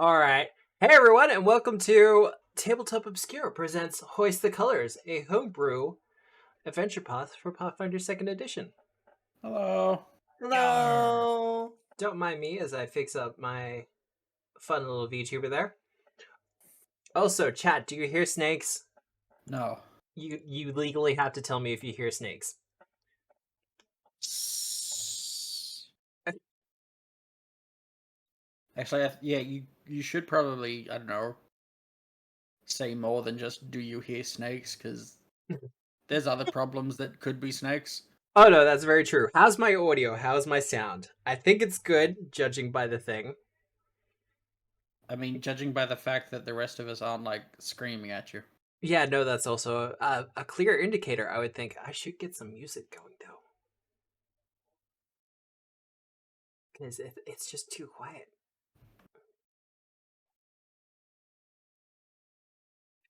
Alright. Hey everyone, and welcome to Tabletop Obscura presents Hoist the Colors, a homebrew adventure path for Pathfinder 2nd Edition. Hello. Hello. Don't mind me as I fix up my fun little VTuber there. Also, chat, do you hear snakes? No. You legally have to tell me if you hear snakes. Actually, yeah, you should probably, I don't know, say more than just "do you hear snakes?" Because there's other problems that could be snakes. Oh no, that's very true. How's my audio? How's my sound? I think it's good, judging by the thing. I mean, judging by the fact that the rest of us aren't, like, screaming at you. Yeah, no, that's also a clear indicator, I would think. I should get some music going, though. Because it's just too quiet.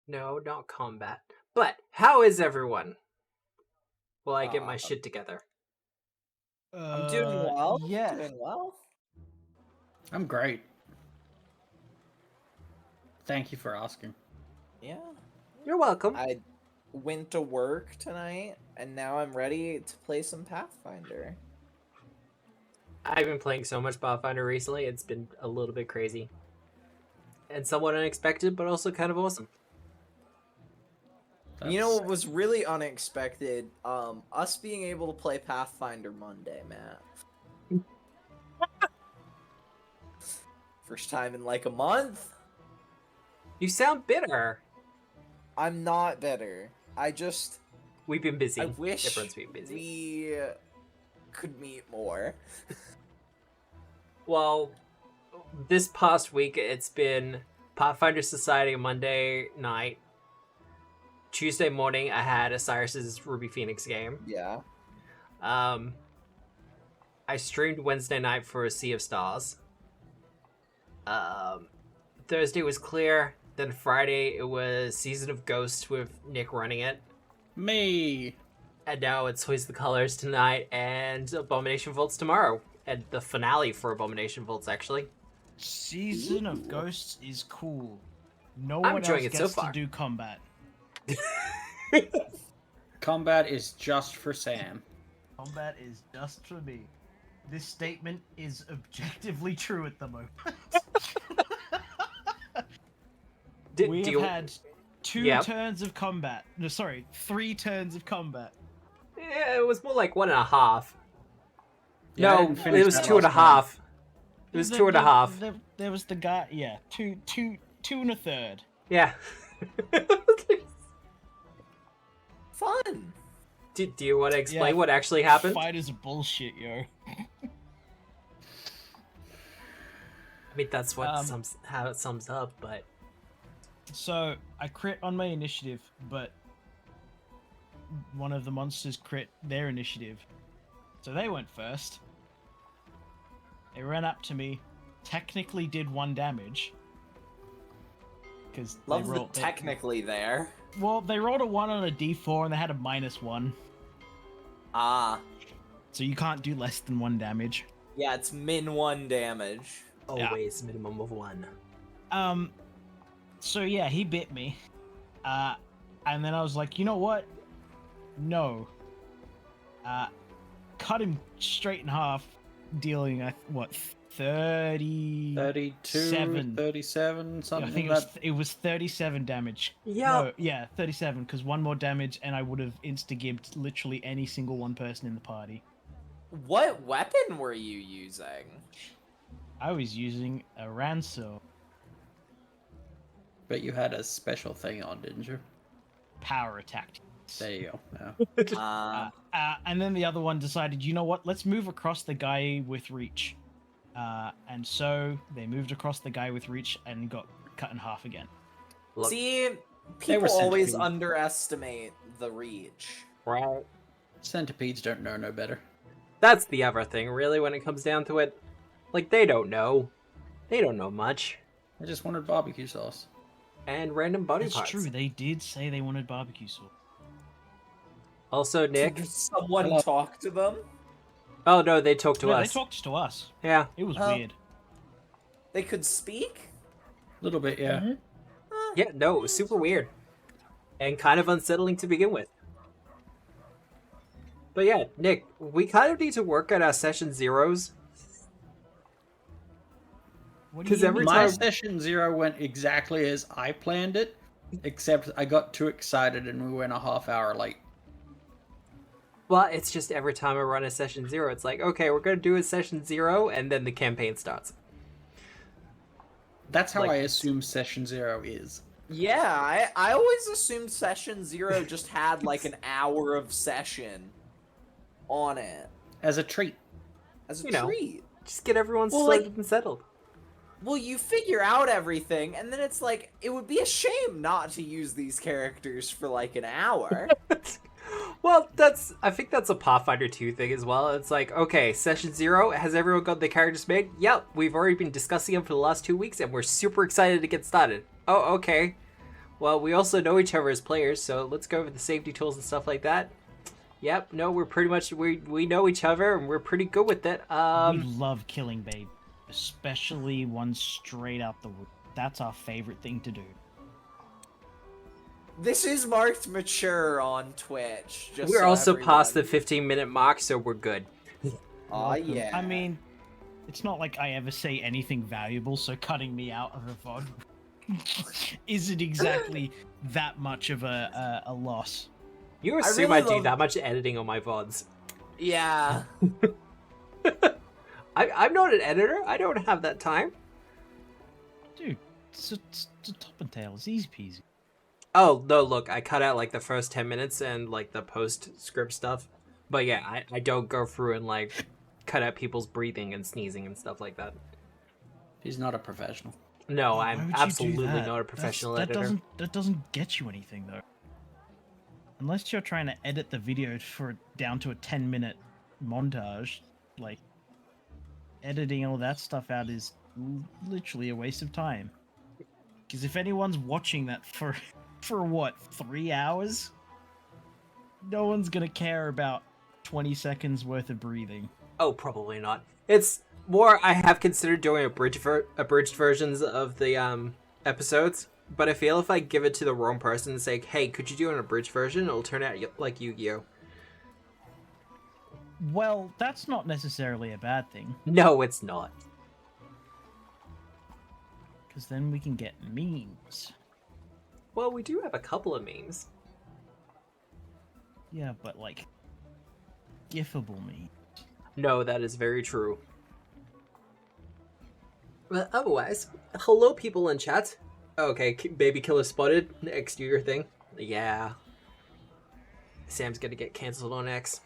No, not combat. But, how is everyone? Will I get my shit together? I'm doing well. Yeah. Doing well. I'm great. Thank you for asking. Yeah. You're welcome. I went to work tonight, and now I'm ready to play some Pathfinder. I've been playing so much Pathfinder recently, it's been a little bit crazy. And somewhat unexpected, but also kind of awesome. You know what was really unexpected? Us being able to play Pathfinder Monday, Matt. First time in like a month. You sound bitter. I'm not bitter. We've been busy. I wish Everyone's been busy. we could meet more. Well, this past week it's been Pathfinder Society Monday night. Tuesday morning I had Osiris's Ruby Phoenix game. Yeah. I streamed Wednesday night for a Sea of Stars. Thursday was clear. Then Friday it was Season of Ghosts with Nick running it. Me. And now it's Hoist the Colors tonight and Abomination Vaults tomorrow. And the finale for Abomination Vaults, actually. Season of Ghosts is cool. No I'm one enjoying else it so gets far. to do combat. Combat is just for Sam. Combat is just for me. This statement is objectively true at the moment. We have had two turns of combat. No, sorry, 3 turns of combat. Yeah, it was more like 1.5. Yeah, I No, didn't finish it was that 2.5. last It was 2.5. There was the guy, yeah, two and a third. Yeah. Fun. Do you want to explain what actually happened? Fighters are bullshit, yo. I mean, that's what how it sums up, but... So, I crit on my initiative, but one of the monsters crit their initiative. So they went first. They ran up to me, technically did 1 damage. Because Love the technically there. Well, they rolled a 1 on a d4 and they had a -1. Ah. So you can't do less than 1 damage. Yeah, it's -1 damage. Always minimum of 1. So yeah, he bit me. And then I was like, you know what? No. Cut him straight in half, dealing, 30... 32, 37, something Yeah, I think like that. it was 37 damage. Yeah. No, yeah, 37, because 1 more damage and I would have insta-gibbed literally any single one person in the party. What weapon were you using? I was using a ransom. But you had a special thing on, didn't you? Power attack. There you go. Uh, And then the other one decided, you know what, let's move across the guy with reach. And so they moved across the guy with reach and got cut in half again. Look, See, were people always centipedes. underestimate the reach. right. Centipedes don't know no better. That's the other thing, really, when it comes down to it. Like, they don't know. They don't know much. I just wanted barbecue sauce. And random body That's parts. true, they did say they wanted barbecue sauce. Also, Nick... Did someone Hello. talk to them? Oh, no, they talked to No, us. they talked to us. Yeah. It was Oh. weird. They could speak? little bit, yeah. Yeah, no, it was super weird. And kind of unsettling to begin with. But yeah, Nick, we kind of need to work on our session zeros. What do 'Cause you every mean? My time- session 0 went exactly as I planned it, except I got too excited and we went a half hour late. Well, it's just every time I run a session zero, it's like, okay, we're going to do a session zero, and then the campaign starts. That's how Like- I assume session 0 is. Yeah, I always assumed session 0 just had like an hour of session on it As a treat. as a You know. treat. Just get everyone Well, sorted like- and settled. Well, you figure out everything, and then it's like, it would be a shame not to use these characters for like an hour. Well, I think that's a Pathfinder 2 thing as well. It's like, okay, session zero, has everyone got the characters made? Yep, we've already been discussing them for the last 2 weeks, and we're super excited to get started. Oh, okay. Well, we also know each other as players, so let's go over the safety tools and stuff like that. Yep, no, we're pretty much, we know each other, and we're pretty good with it. We love killing babe, especially ones straight out the wood. That's our favorite thing to do. This is marked mature on Twitch. Just we're so also past the everybody- 15-minute mark, so we're good. Aw, Welcome. yeah. I mean, it's not like I ever say anything valuable, so cutting me out of a VOD isn't exactly that much of a loss. You assume I, really do love- that much editing on my VODs. Yeah. I'm not an editor. I don't have that time. Dude, it's a top and tail. It's easy peasy. Oh, no, look, I cut out, like, the first 10 minutes and, like, the post-script stuff. But yeah, I don't go through and, like, cut out people's breathing and sneezing and stuff like that. He's not a professional. No, Why I'm would you do absolutely that? not a professional That editor. doesn't get you anything though. Unless you're trying to edit the video for down to a 10-minute montage, like editing all that stuff out is literally a waste of time. Because if anyone's watching that for what, 3 hours, no one's gonna care about 20 seconds worth of breathing. Oh, probably not. It's more, I have considered doing abridged versions of the episodes, but I feel if I give it to the wrong person and say, hey, could you do an abridged version, it'll turn out like Yu-Gi-Oh! Well, that's not necessarily a bad thing, No, it's not. because then we can get memes. Well, we do have a couple of memes. Yeah, but like, gifable memes. No, that is very true. But otherwise, hello people in chat. Okay, baby killer spotted. X, do your thing. Yeah. Sam's gonna get cancelled on X.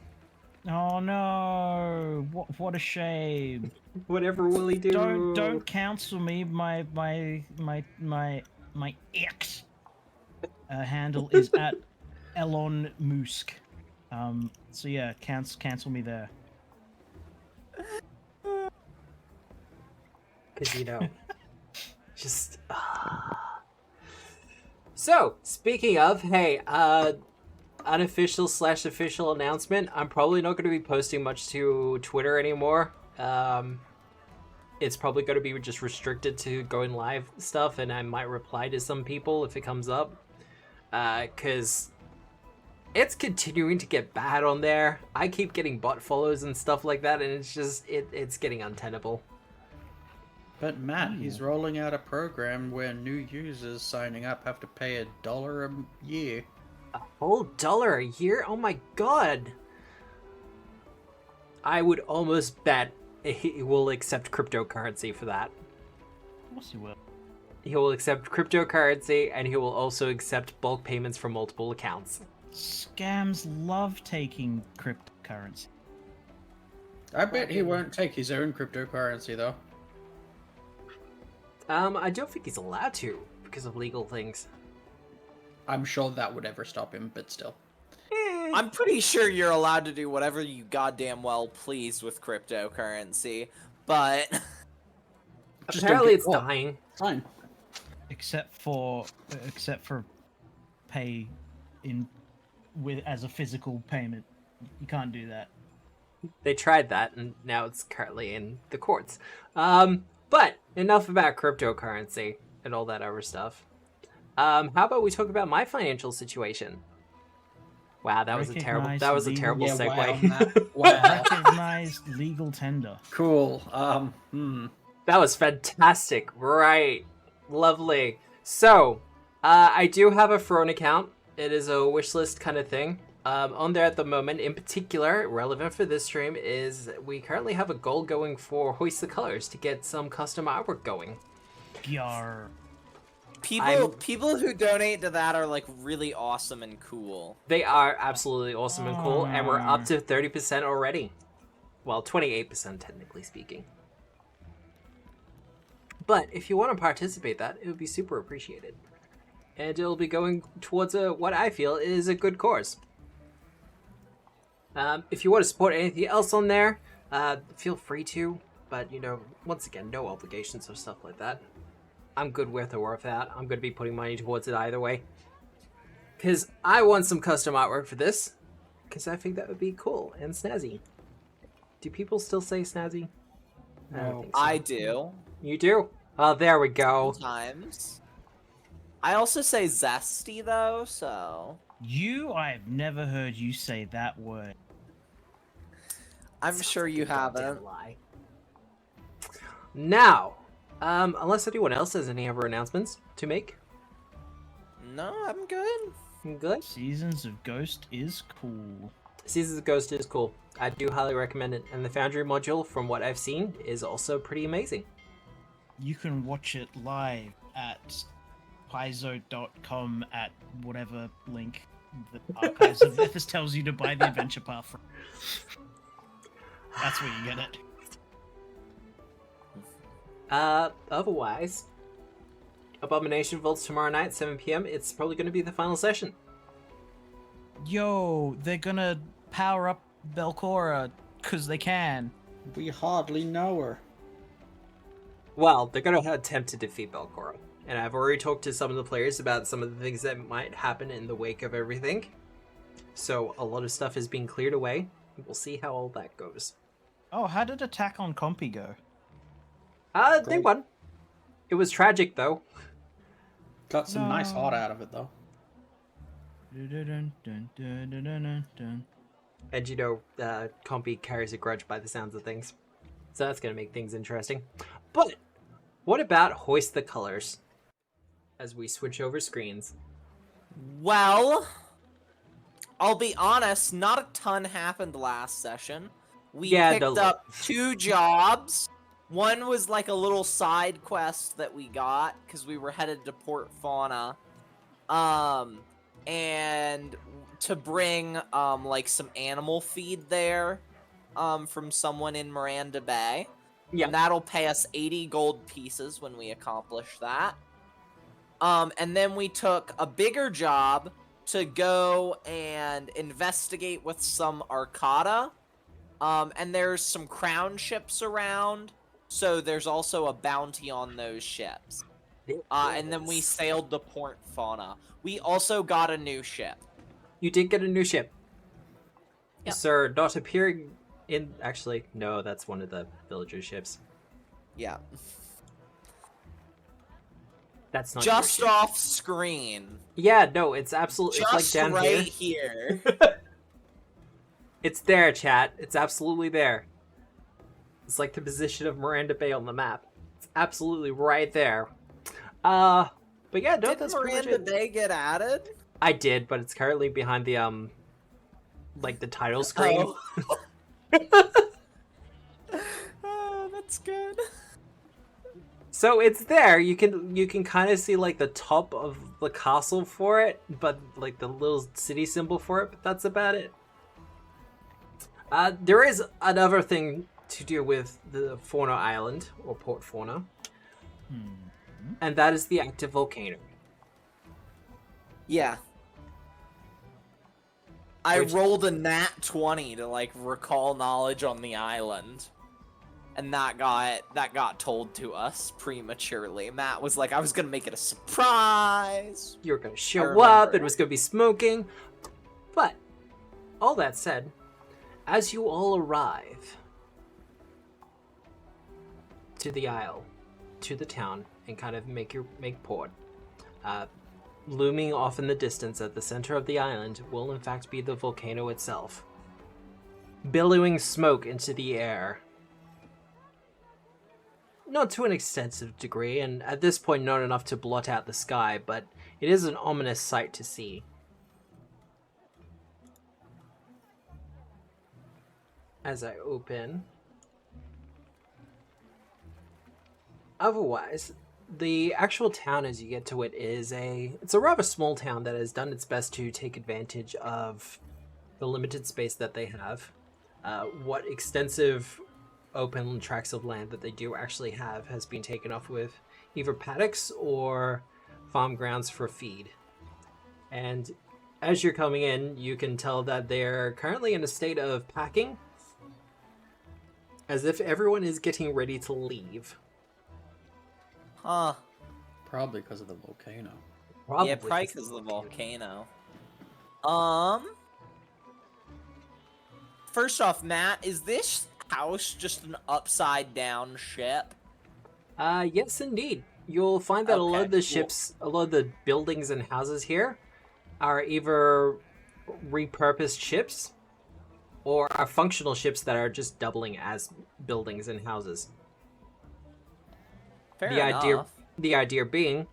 Oh no! What a shame! Whatever will he do? Don't cancel me. My X handle is at Elon Musk. So yeah, cancel me there. Because, you know, just... So, speaking of, hey, unofficial / official announcement, I'm probably not going to be posting much to Twitter anymore. It's probably going to be just restricted to going live stuff, and I might reply to some people if it comes up. Because it's continuing to get bad on there. I keep getting bot follows and stuff like that, and it's just, it's getting untenable. But Matt, he's rolling out a program where new users signing up have to pay $1 a year. A whole $1 a year? Oh my god! I would almost bet he will accept cryptocurrency for that. Of course you will. He will accept cryptocurrency, and he will also accept bulk payments from multiple accounts. Scams love taking cryptocurrency. I bet he won't take his own cryptocurrency though. I don't think he's allowed to, because of legal things. I'm sure that would ever stop him, but still. I'm pretty sure you're allowed to do whatever you goddamn well please with cryptocurrency, but Just Apparently don't it's get caught. dying. Fine. Except for pay in with as a physical payment. You can't do that. They tried that, and now it's currently in the courts. But enough about cryptocurrency. and all that other stuff. How about we talk about my financial situation? Wow, that was a terrible Recognized Yeah, wow, segue. Matt. Wow. Recognized legal tender. Cool. That was fantastic. Right. Lovely. So, I do have a Throne account. It is a wishlist kind of thing. On there at the moment, in particular, relevant for this stream, is we currently have a goal going for Hoist the Colors to get some custom artwork going. Yar. People who donate to that are like really awesome and cool. They are absolutely awesome and cool, and we're up to 30% already. Well, 28% technically speaking. But if you want to participate that, it would be super appreciated. And it'll be going towards what I feel is a good cause. If you want to support anything else on there, feel free to. But, you know, once again, no obligations or stuff like that. I'm good with or worth that. I'm going to be putting money towards it either way. Because I want some custom artwork for this. Because I think that would be cool and snazzy. Do people still say snazzy? I don't think so. I do. You do? Oh, there we go. Sometimes. I also say zesty though, so I've never heard you say that word. I'm sure you haven't. Lie. Now, unless anyone else has any other announcements to make. No, I'm good. I'm good. Seasons of Ghost is cool. Seasons of Ghost is cool. I do highly recommend it. And the Foundry module, from what I've seen, is also pretty amazing. You can watch it live at Paizo.com at whatever link the Archives of Ethos tells you to buy the adventure path from. That's where you get it. Otherwise, Abomination Vaults tomorrow night, 7 p.m. It's probably going to be the final session. Yo, they're gonna power up Belcora because they can. We hardly know her. Well, they're going to attempt to defeat Belcora. And I've already talked to some of the players about some of the things that might happen in the wake of everything. So a lot of stuff is being cleared away. We'll see how all that goes. Oh, how did Attack on Compy go? They won. It was tragic, though. Got some nice No. art out of it, though. And you know, Compy carries a grudge by the sounds of things. So that's going to make things interesting. But what about Hoist the Colors? As we switch over screens. Well, I'll be honest, not a ton happened last session. We picked up 2 jobs. One was like a little side quest that we got because we were headed to Port Fauna. And to bring like some animal feed there from someone in Miranda Bay. Yeah. And that'll pay us 80 gold pieces when we accomplish that. And then we took a bigger job to go and investigate with some Akata. And there's some crown ships around, so there's also a bounty on those ships. And then we sailed to Port Fauna. We also got a new ship. You did get a new ship. Yep. Sir, not appearing in... Actually, no, that's one of the villager ships. Yeah. That's not Just your ship. off screen. Yeah, no, it's absolutely... It's like Just down right here. here. It's there, chat. It's absolutely there. It's like the position of Miranda Bay on the map. It's absolutely right there. But yeah, no, Did that's pretty much Miranda it. Bay get added? I did, but it's currently behind the like the title screen. Oh, that's good. So it's there. You can kind of see like the top of the castle for it, but like the little city symbol for it. But that's about it. There is another thing to do with the Fauna Island or Port Fauna, and that is the active volcano. Yeah. I rolled a nat 20 to like recall knowledge on the island. And that got told to us prematurely. Matt was like, I was gonna make it a surprise. You were gonna show up, it was gonna be smoking. But all that said, as you all arrive to the Isle, to the town and kind of make port. Looming off in the distance at the center of the island will in fact be the volcano itself, billowing smoke into the air. Not to an extensive degree, and at this point not enough to blot out the sky, but it is an ominous sight to see. As I open. Otherwise, the actual town as you get to it it's a rather small town that has done its best to take advantage of the limited space that they have. What extensive open tracts of land that they do actually have has been taken off with either paddocks or farm grounds for feed. And as you're coming in, you can tell that they're currently in a state of packing, as if everyone is getting ready to leave. Huh. Probably because of the volcano. Yeah, probably because of the volcano. First off, Matt, is this house just an upside down ship? Yes, indeed. You'll find that a lot of the Okay, ships, a lot of the buildings and houses here are either repurposed ships or are functional ships that are just doubling as buildings and houses. Fair The enough. idea being,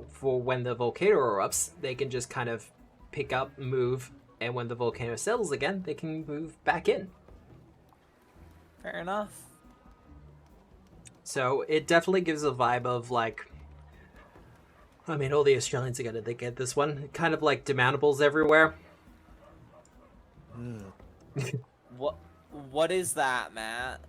for when the volcano erupts, they can just kind of pick up, move, and when the volcano settles again, they can move back in. Fair enough. So it definitely gives a vibe of like, I mean, all the Australians are gonna they get this one, kind of like demountables everywhere. What is that, Matt?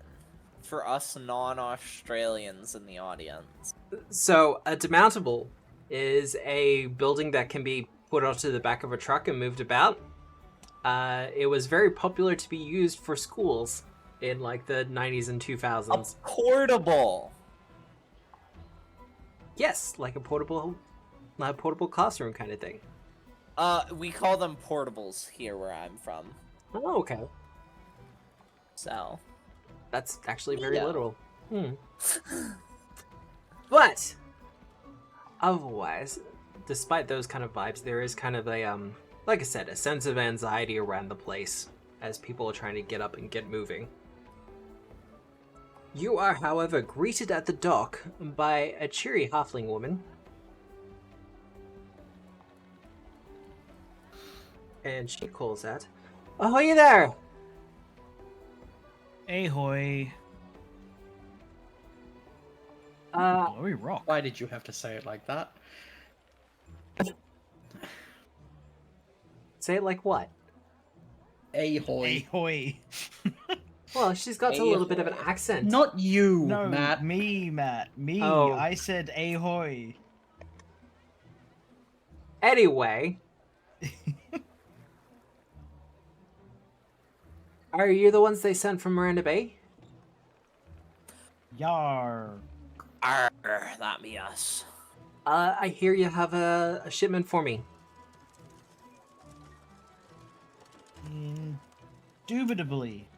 For us non-Australians in the audience. So a demountable is a building that can be put onto the back of a truck and moved about. It was very popular to be used for schools in like the 90s and 2000s. A portable. Yes, like a portable classroom kind of thing. We call them portables here where I'm from. Oh, okay. So, That's actually very Yeah. literal. But otherwise, despite those kind of vibes, there is kind of a like I said, a sense of anxiety around the place as people are trying to get up and get moving. You are, however, greeted at the dock by a cheery halfling woman. And she calls out, "Ahoy there!" Ahoy. Glory rock. Why did you have to say it like that? Say it like what? Ahoy. Ahoy. Well, she's got a little bit of an accent. Not you, No, Matt. Matt. Me. Oh. I said ahoy. Anyway. Are you the ones they sent from Miranda Bay? Yar. arr, that be us. I hear you have a shipment for me. Indubitably.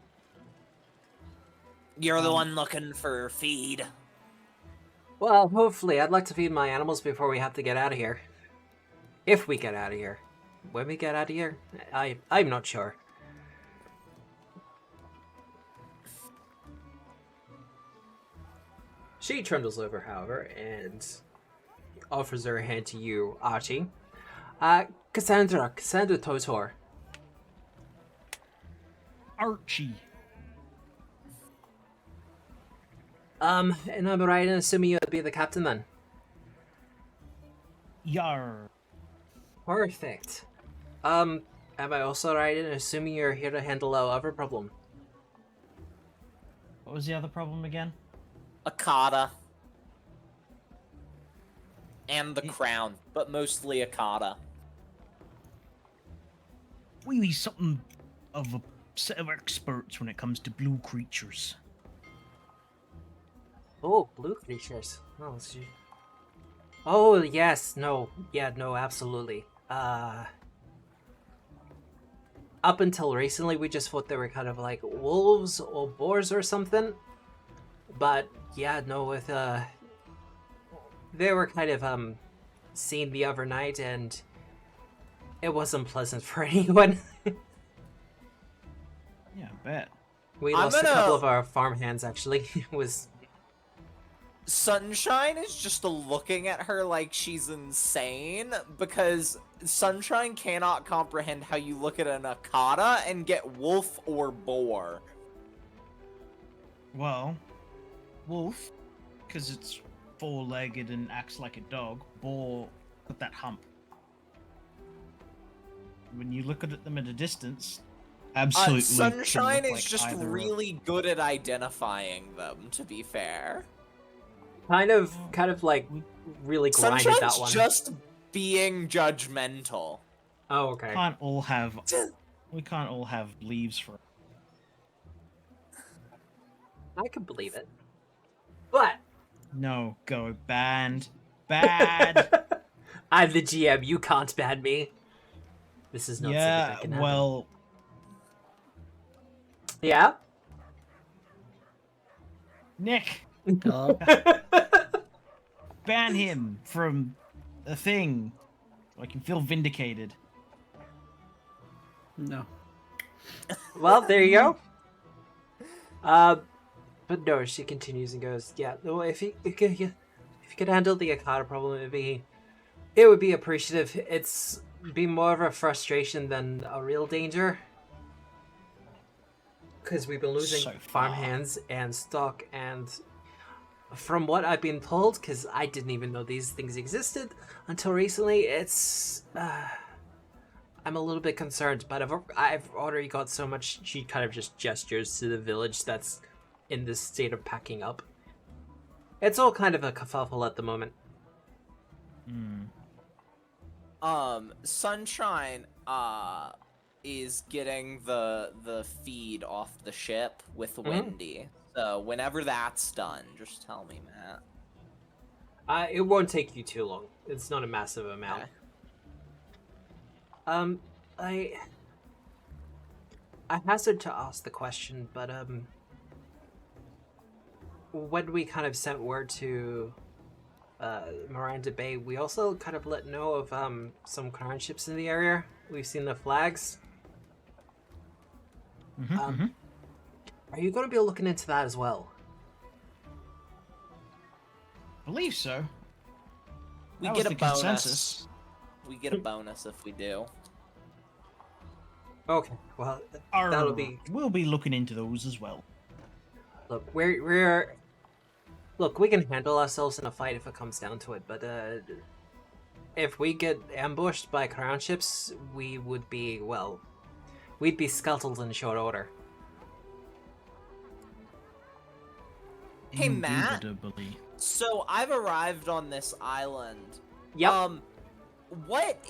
You're the one looking for feed. Well, hopefully. I'd like to feed my animals before we have to get out of here. If we get out of here. When we get out of here? I'm not sure. She trundles over, however, and offers her hand to you, Archie. Cassandra Totor. Archie. And I'm right in assuming you'll be the captain then? Yar. Perfect. Am I also right in assuming you're here to handle our other problem? What was the other problem again? Akata. And the crown, but mostly Akata. We need something of a set of experts when it comes to blue creatures. Oh, blue creatures. Oh, oh yes, no, yeah, no, absolutely. Up until recently, we just thought they were kind of like wolves or boars or something. But yeah, no, with they were kind of seen the other night, and it wasn't pleasant for anyone. Yeah, I bet. We I'm lost a couple gonna- of our farmhands, actually. It was... Sunshine is just looking at her like she's insane because Sunshine cannot comprehend how you look at an Akata and get wolf or boar. Well, wolf, because it's four-legged and acts like a dog. Boar, got that hump. When you look at them at a distance, absolutely. can Sunshine look is like just either really good at identifying them, to be fair. kind of like really grinded Sunshine's that one. just being judgmental. Oh, okay. Can't all have. We can't all have leaves for. I can believe it. But No, go banned. Bad. I'm the GM. You can't ban me. This is not something Yeah, that can happen. well, Yeah. Nick, Hello? ban him from a thing. So I can feel vindicated. No. Well, there you go. But no, she continues and goes, yeah, no, if you could handle the Akata problem, it would be appreciative. It's be more of a frustration than a real danger. Because we've been losing So far. farmhands and stock, and from what I've been told, because I didn't even know these things existed until recently, it's I'm a little bit concerned. But I've already got so much. She kind of just gestures to the village that's in this state of packing up. It's all kind of a kerfuffle at the moment. Sunshine, is getting the feed off the ship with Wendy. So whenever that's done, just tell me, Matt. It won't take you too long. It's not a massive amount. Okay. I hazard to ask the question, but when we kind of sent word to Miranda Bay, we also kind of let know of some crown ships in the area. We've seen the flags. Are you going to be looking into that as well? Believe so. We That get was a the bonus. consensus. We get a bonus if we do. Okay, well, that'll be... We'll be looking into those as well. Look, Look, we can handle ourselves in a fight if it comes down to it, but if we get ambushed by crown ships, we would be, well, we'd be scuttled in short order. Hey, Matt? Indubitably. So I've arrived on this island. Yep. What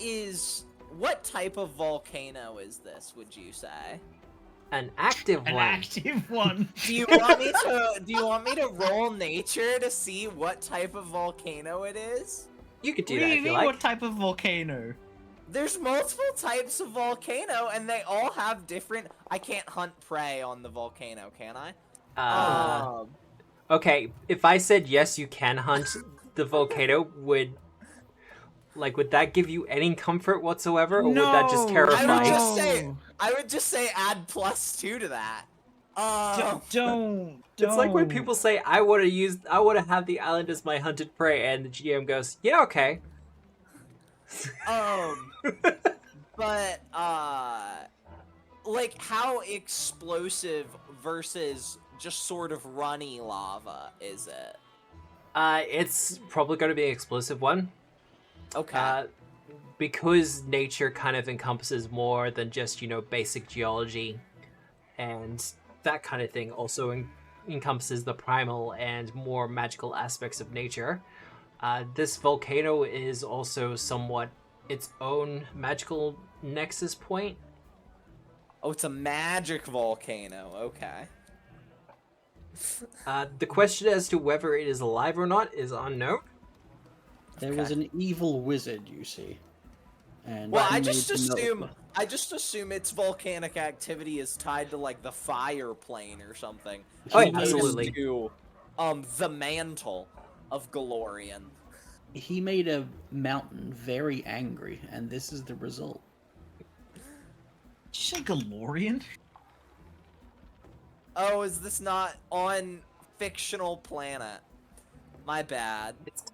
type of volcano is this, would you say? An active An one. active one. Do you want me to roll nature to see what type of volcano it is? You could do What that do if you you mean, like. what type of volcano? There's multiple types of volcano, and they all have different... I can't hunt prey on the volcano, can I? Okay, if I said yes, you can hunt the volcano, would that give you any comfort whatsoever, or would that just No, terrify? I would just say add +2 to that. Don't. It's like when people say, I want to have the island as my hunted prey, and the GM goes, yeah, okay. But like how explosive versus just sort of runny lava is it? It's probably going to be an explosive one. Okay. Because nature kind of encompasses more than just, basic geology and that kind of thing. Also encompasses the primal and more magical aspects of nature. This volcano is also somewhat its own magical nexus point. Oh, it's a magic volcano. Okay. The question as to whether it is alive or not is unknown. There was an evil wizard, you see. And Well, he I made just the note. assume its volcanic activity is tied to like the fire plane or something. Oh, yeah, Opposed absolutely. To, the mantle of Galorian. He made a mountain very angry, and this is the result. Did you say Galorian? Oh, is this not on fictional planet? My bad. It's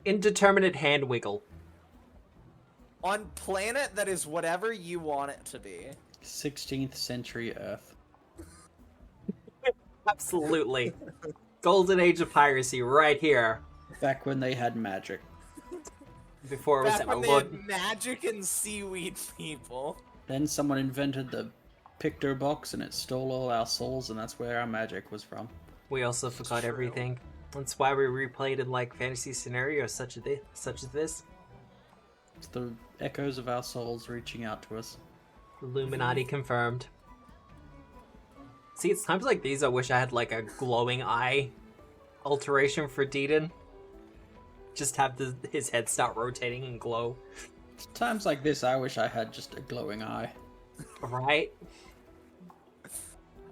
indeterminate hand wiggle. On planet that is whatever you want it to be. 16th century Earth. Absolutely. Golden age of piracy right here. Back when they had magic. Before it was Back when they outlawed. had magic and seaweed people. Then someone invented the Picto box and it stole all our souls, and that's where our magic was from. We also forgot true. everything. That's why we replayed in like fantasy scenarios such as this. It's the echoes of our souls reaching out to us. Illuminati confirmed. See, it's times like these I wish I had like a glowing eye alteration for Deedon. Just have his head start rotating and glow. Times like this, I wish I had just a glowing eye. Right?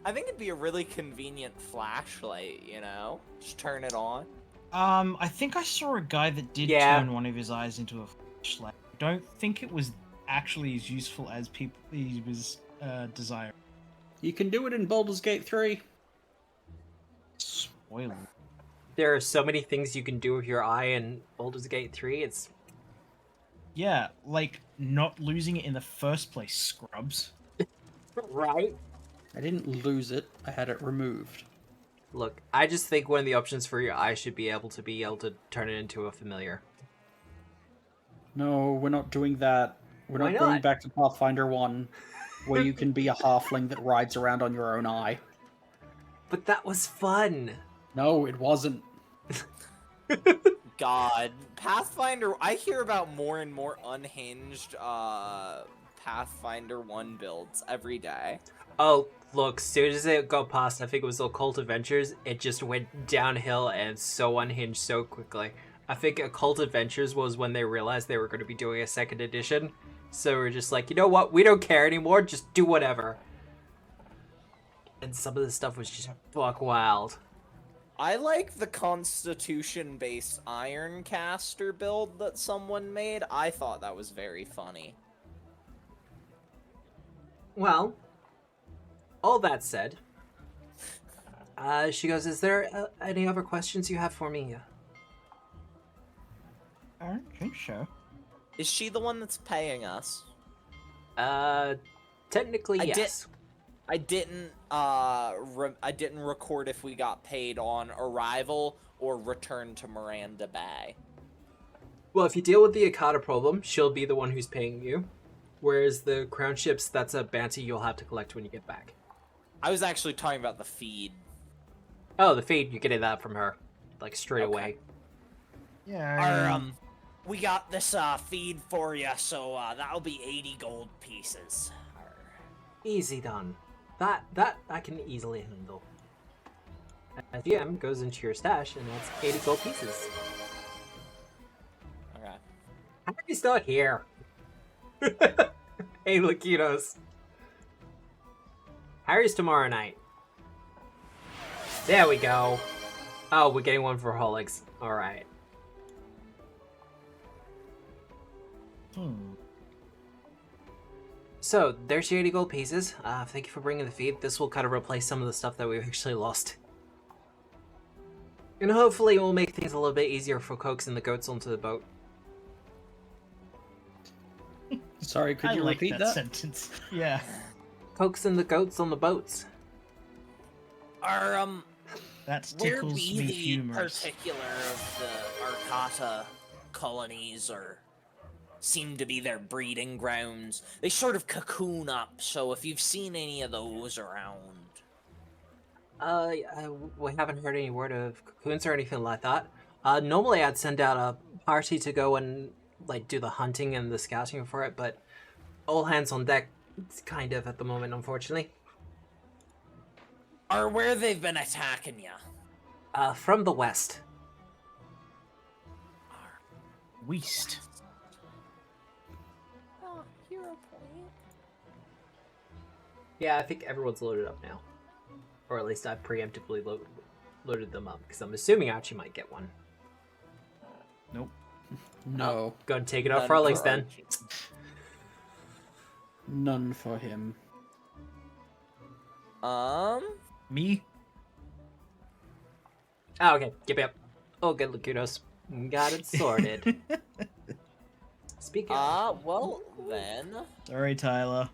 I think it'd be a really convenient flashlight, you know? Just turn it on. I think I saw a guy that did Yeah. turn one of his eyes into a flashlight. I don't think it was actually as useful as he was desiring. You can do it in Baldur's Gate 3. Spoiler. There are so many things you can do with your eye in Baldur's Gate 3. It's Yeah, like not losing it in the first place, scrubs. right. I didn't lose it, I had it removed. Look, I just think one of the options for your eye should be able to turn it into a familiar. No, we're not doing that. We're Why not going not? back to Pathfinder 1, where you can be a halfling that rides around on your own eye. But that was fun. No, it wasn't. God. Pathfinder, I hear about more and more unhinged Pathfinder 1 builds every day. Oh, look, soon as it got past, I think it was Occult Adventures, it just went downhill and so unhinged so quickly. I think Occult Adventures was when they realized they were going to be doing a second edition. So we're just like, you know what? We don't care anymore. Just do whatever. And some of the stuff was just buck wild. I like the Constitution-based Ironcaster build that someone made. I thought that was very funny. Well, all that said, she goes, is there any other questions you have for me? I don't think so. Is she the one that's paying us? Technically, I did- yes. I didn't record if we got paid on arrival or return to Miranda Bay. Well, if you deal with the Akata problem, she'll be the one who's paying you. Whereas the crown ships, that's a bounty you'll have to collect when you get back. I was actually talking about the feed. Oh, the feed, you're getting that from her. Like, straight Okay. away. Yeah. We got this feed for you, so that'll be 80 gold pieces. Easy done. That I can easily handle. As GM goes into your stash, and that's 80 gold pieces. Okay. Harry's not here. Hey, Lakitos. Harry's tomorrow night. There we go. Oh, we're getting one for Holics. Alright. So, there's your 80 gold pieces. Thank you for bringing the feed. This will kind of replace some of the stuff that we've actually lost. And hopefully it will make things a little bit easier for coaxing the goats onto the boat. Sorry, could I you like repeat that that? sentence. Yeah. Coaxing the goats on the boats. That Where tickles be me the humorous. particular of the Akata colonies, or seem to be their breeding grounds? They sort of cocoon up, so if you've seen any of those around. We haven't heard any word of cocoons or anything like that. Normally I'd send out a party to go and, like, do the hunting and the scouting for it, but all hands on deck, kind of, at the moment, unfortunately. Or where they've been attacking you. From the west. Weast. Oh, hero point. Yeah, I think everyone's loaded up now. Or at least I preemptively loaded them up, because I'm assuming Archie might get one. Nope. No, Go and take it off None for our for legs then. Archie. none for him. Me? Oh, okay. Yep. Oh, good, Lakudos. Got it sorted. Speaking of... Well, then. Sorry, Tyler.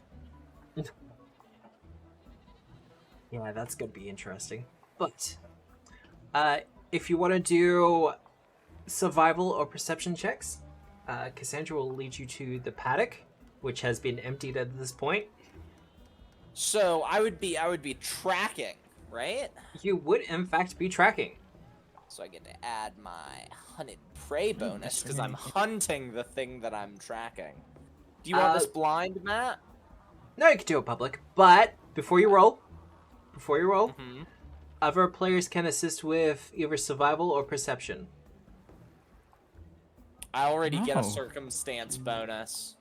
Yeah, that's gonna be interesting. But, if you want to do survival or perception checks, Cassandra will lead you to the paddock, which has been emptied at this point. So I would be tracking, right? You would, in fact, be tracking. So I get to add my hunted prey bonus because I'm hunting the thing that I'm tracking. Do you want this blind, Matt? No, you can do it public, but before you roll, Mm-hmm. other players can assist with either survival or perception. I already get a No. circumstance bonus.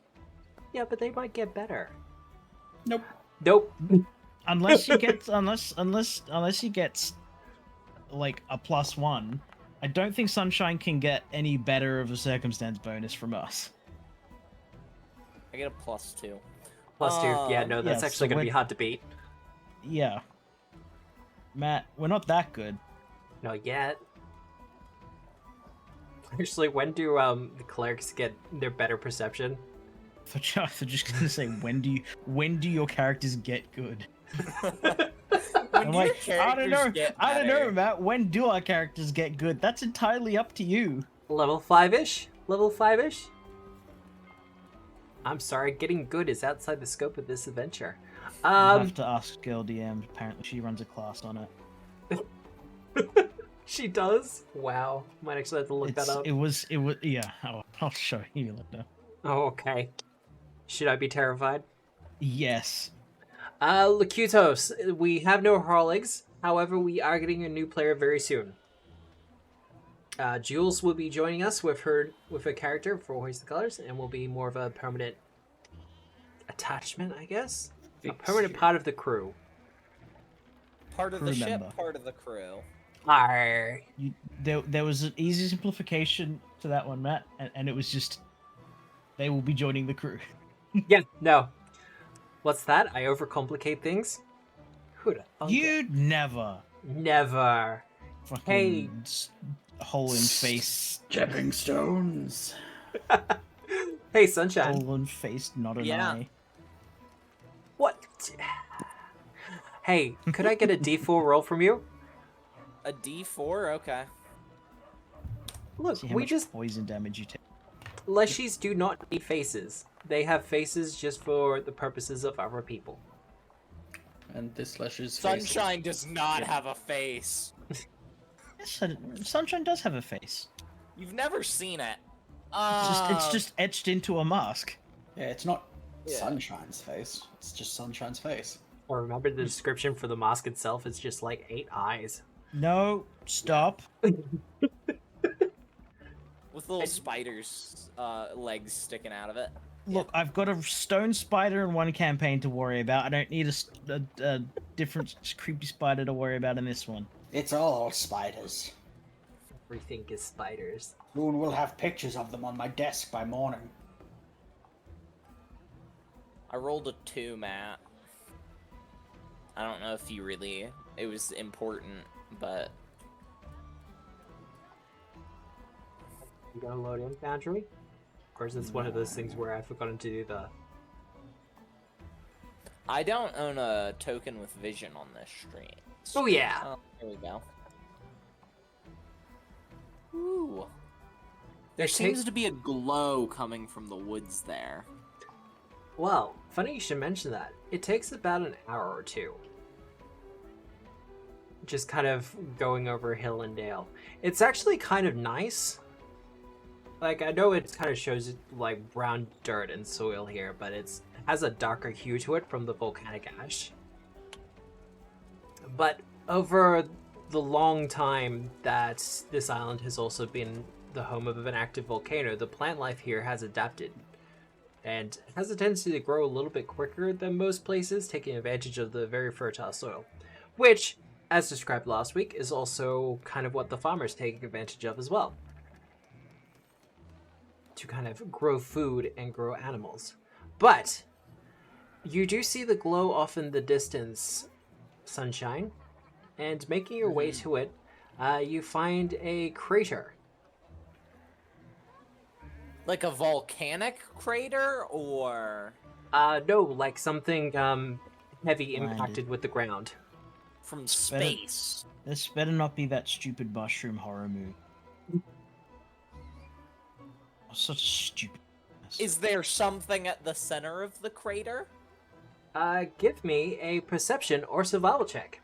Yeah, but they might get better. Nope. Nope. Unless he gets unless he gets like a +1, I don't think Sunshine can get any better of a circumstance bonus from us. I get a +2. +2. Yeah, no, that's yeah, actually so going to be we're- hard to beat. Yeah. Matt, we're not that good. Not yet. Actually, when do the clerics get their better perception? I thought you were just gonna say when do your characters get good? I'm like, I don't know, Matt. When do our characters get good? That's entirely up to you. Level 5-ish? Level 5-ish? I'm sorry, getting good is outside the scope of this adventure. You have to ask Girl DM. Apparently, she runs a class on it. She does? Wow. Might actually have to look that up. It was. Yeah. I'll show you later. Oh, okay. Should I be terrified? Yes. Lakutos, we have no Harlegs. However, we are getting a new player very soon. Jules will be joining us with a character for Hoist the Colors, and will be more of a permanent attachment, I guess? A permanent part of the crew. Part of the Crew ship, member. part of the crew. Arr. There was an easy simplification to that one, Matt, and it was just they will be joining the crew. Yeah, no. What's that? I overcomplicate things? Who'da thunk it? You'd never. Never. Fucking Hey. Hole in face. Stepping stones. Hey, Sunshine. Hole in face, not an Yeah. eye. What? Hey, could I get a D4 roll from you? A D4? Okay. Look, See how we much just... poison damage you take. Leshies do not need faces. They have faces just for the purposes of other people. And this Lesh's Sunshine does not have a face. Yes, Sunshine does have a face. You've never seen it. It's just etched into a mask. Yeah, it's not Yeah. Sunshine's face. It's just Sunshine's face. Or remember the description for the mask itself is just like 8 eyes. No, stop. with little spiders' legs sticking out of it. Look, I've got a stone spider in one campaign to worry about. I don't need a different creepy spider to worry about in this one. It's all spiders. Everything is spiders. Soon we'll have pictures of them on my desk by morning. I rolled a 2, Matt. I don't know if it was important, but You gonna load in Foundry? Of course, it's one of those things where I've forgotten to do the... I don't own a token with vision on this stream. Oh, yeah. Oh, there we go. Ooh. There seems to be a glow coming from the woods there. Well, funny you should mention that. It takes about an hour or two. Just kind of going over hill and dale. It's actually kind of nice. Like, I know it kind of shows like brown dirt and soil here, but it has a darker hue to it from the volcanic ash. But over the long time that this island has also been the home of an active volcano, the plant life here has adapted and has a tendency to grow a little bit quicker than most places, taking advantage of the very fertile soil, which, as described last week, is also kind of what the farmers take advantage of as well. to kind of grow food and grow animals. But you do see the glow off in the distance, Sunshine, and making your way to it, you find a crater. Like a volcanic crater, or No, like something heavy Landed. impacted with the ground. from space? This better not be that stupid mushroom horror movie. Oh, such a stupid. Is there something at the center of the crater? Give me a perception or survival check.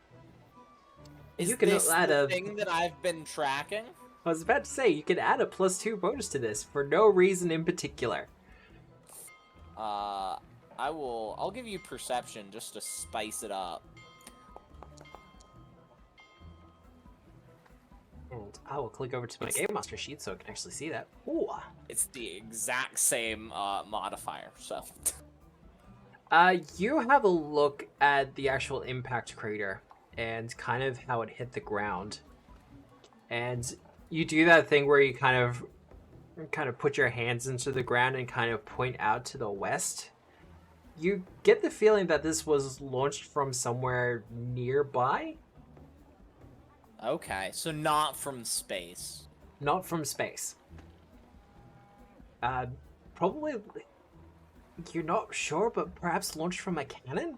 Is You can this add the a- thing that I've been tracking? I was about to say, you can add a +2 bonus to this for no reason in particular. I'll give you perception just to spice it up. And I will click over to my Game Master sheet so I can actually see that. Ooh. It's the exact same modifier, so. You have a look at the actual impact crater and kind of how it hit the ground. And you do that thing where you kind of put your hands into the ground and kind of point out to the west. You get the feeling that this was launched from somewhere nearby, Okay, so not from space. not from space. Probably, you're not sure, but perhaps launched from a cannon?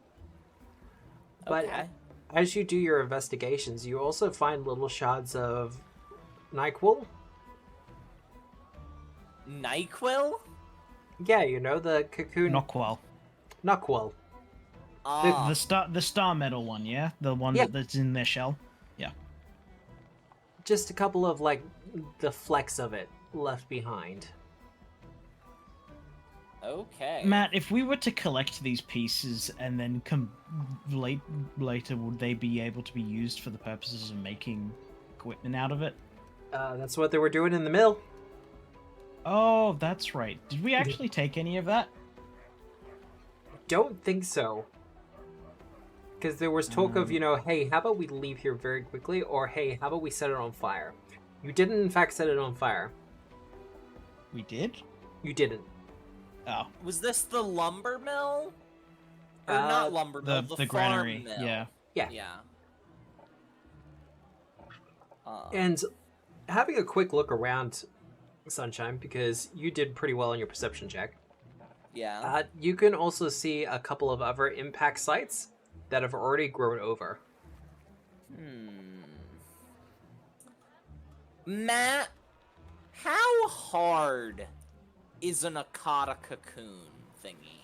But Okay. as you do your investigations, you also find little shards of NyQuil. NyQuil? Yeah, you know, the cocoon. Knockwell. NyQuil. Ah, The star metal one, yeah? The one Yeah. that's in their shell? Just a couple of, like, the flecks of it left behind. okay. Matt, if we were to collect these pieces and then later, would they be able to be used for the purposes of making equipment out of it? That's what they were doing in the mill. Oh, that's right. Did we actually take any of that? Don't think so. Because there was talk of, hey, how about we leave here very quickly? Or, hey, how about we set it on fire? You didn't, in fact, set it on fire. We did? You didn't. Oh, Was this the lumber mill? Or Uh, not lumber mill, the farm granary. mill. Yeah. Yeah. Yeah. And having a quick look around, Sunshine, because you did pretty well on your perception check, Yeah. you can also see a couple of other impact sites that have already grown over. Matt, how hard is an Akata cocoon thingy?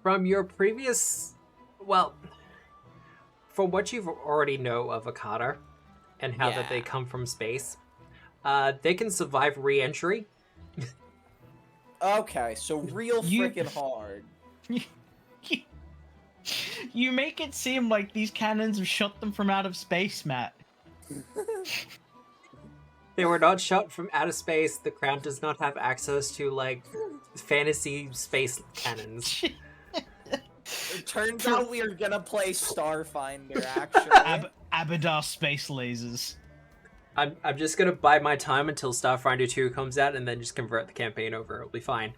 From your previous, well, from what you already know of Akata and how that they Yeah. come from space, they can survive re-entry. Okay, so real You- freaking hard. You make it seem like these cannons have shot them from out of space, Matt. They were not shot from outer space. The Crown does not have access to, like, fantasy space cannons. It turns out we are gonna play Starfinder, actually. Abadar space lasers. I'm just gonna bide my time until Starfinder 2 comes out and then just convert the campaign over. It'll be fine.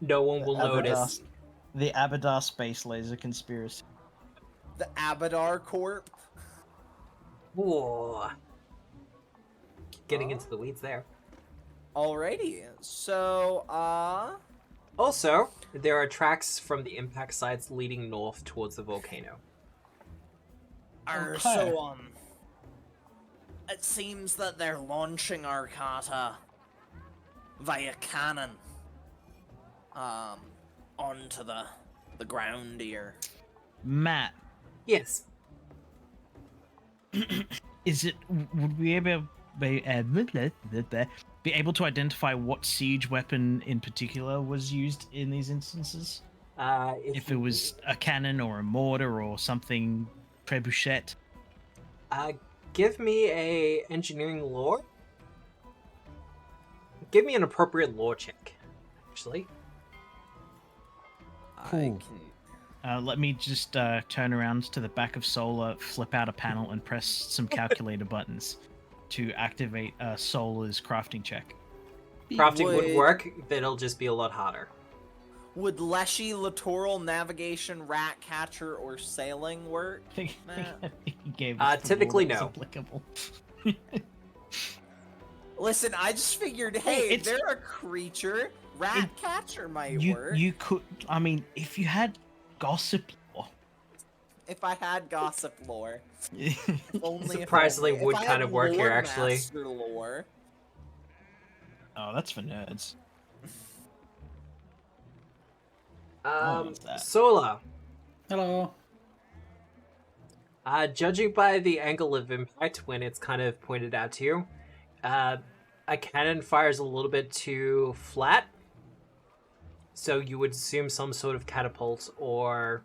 No one will notice. The Abadar space laser conspiracy. The Abadar Corp. Whoa. Getting into the weeds there. Alrighty, so, Also, there are tracks from the impact sites leading north towards the volcano. Okay. So, it seems that they're launching Akata via cannon, onto the ground here. Matt, Yes. is it? Would we be able to identify what siege weapon in particular was used in these instances? If it was a cannon or a mortar or something trebuchet? Give me a engineering lore. Give me an appropriate lore check, actually. Cool. Let me just turn around to the back of Solar, flip out a panel, and press some calculator buttons. to activate Solar's crafting check. Crafting would work, but it'll just be a lot harder. Would Leshy, Littoral, Navigation, Rat Catcher, or Sailing work? I think Matt? he gave us the typically rule that was no. applicable. Listen, I just figured, hey, they're a creature. Rat Catcher might work. You could, I mean, if you had gossip lore. If I had gossip lore. Only Surprisingly if would I kind had of work here, Lore actually. Master lore. Oh, that's for nerds. was that? Sola. Hello. Judging by the angle of impact when it's kind of pointed out to you, a cannon fires a little bit too flat. So you would assume some sort of catapult or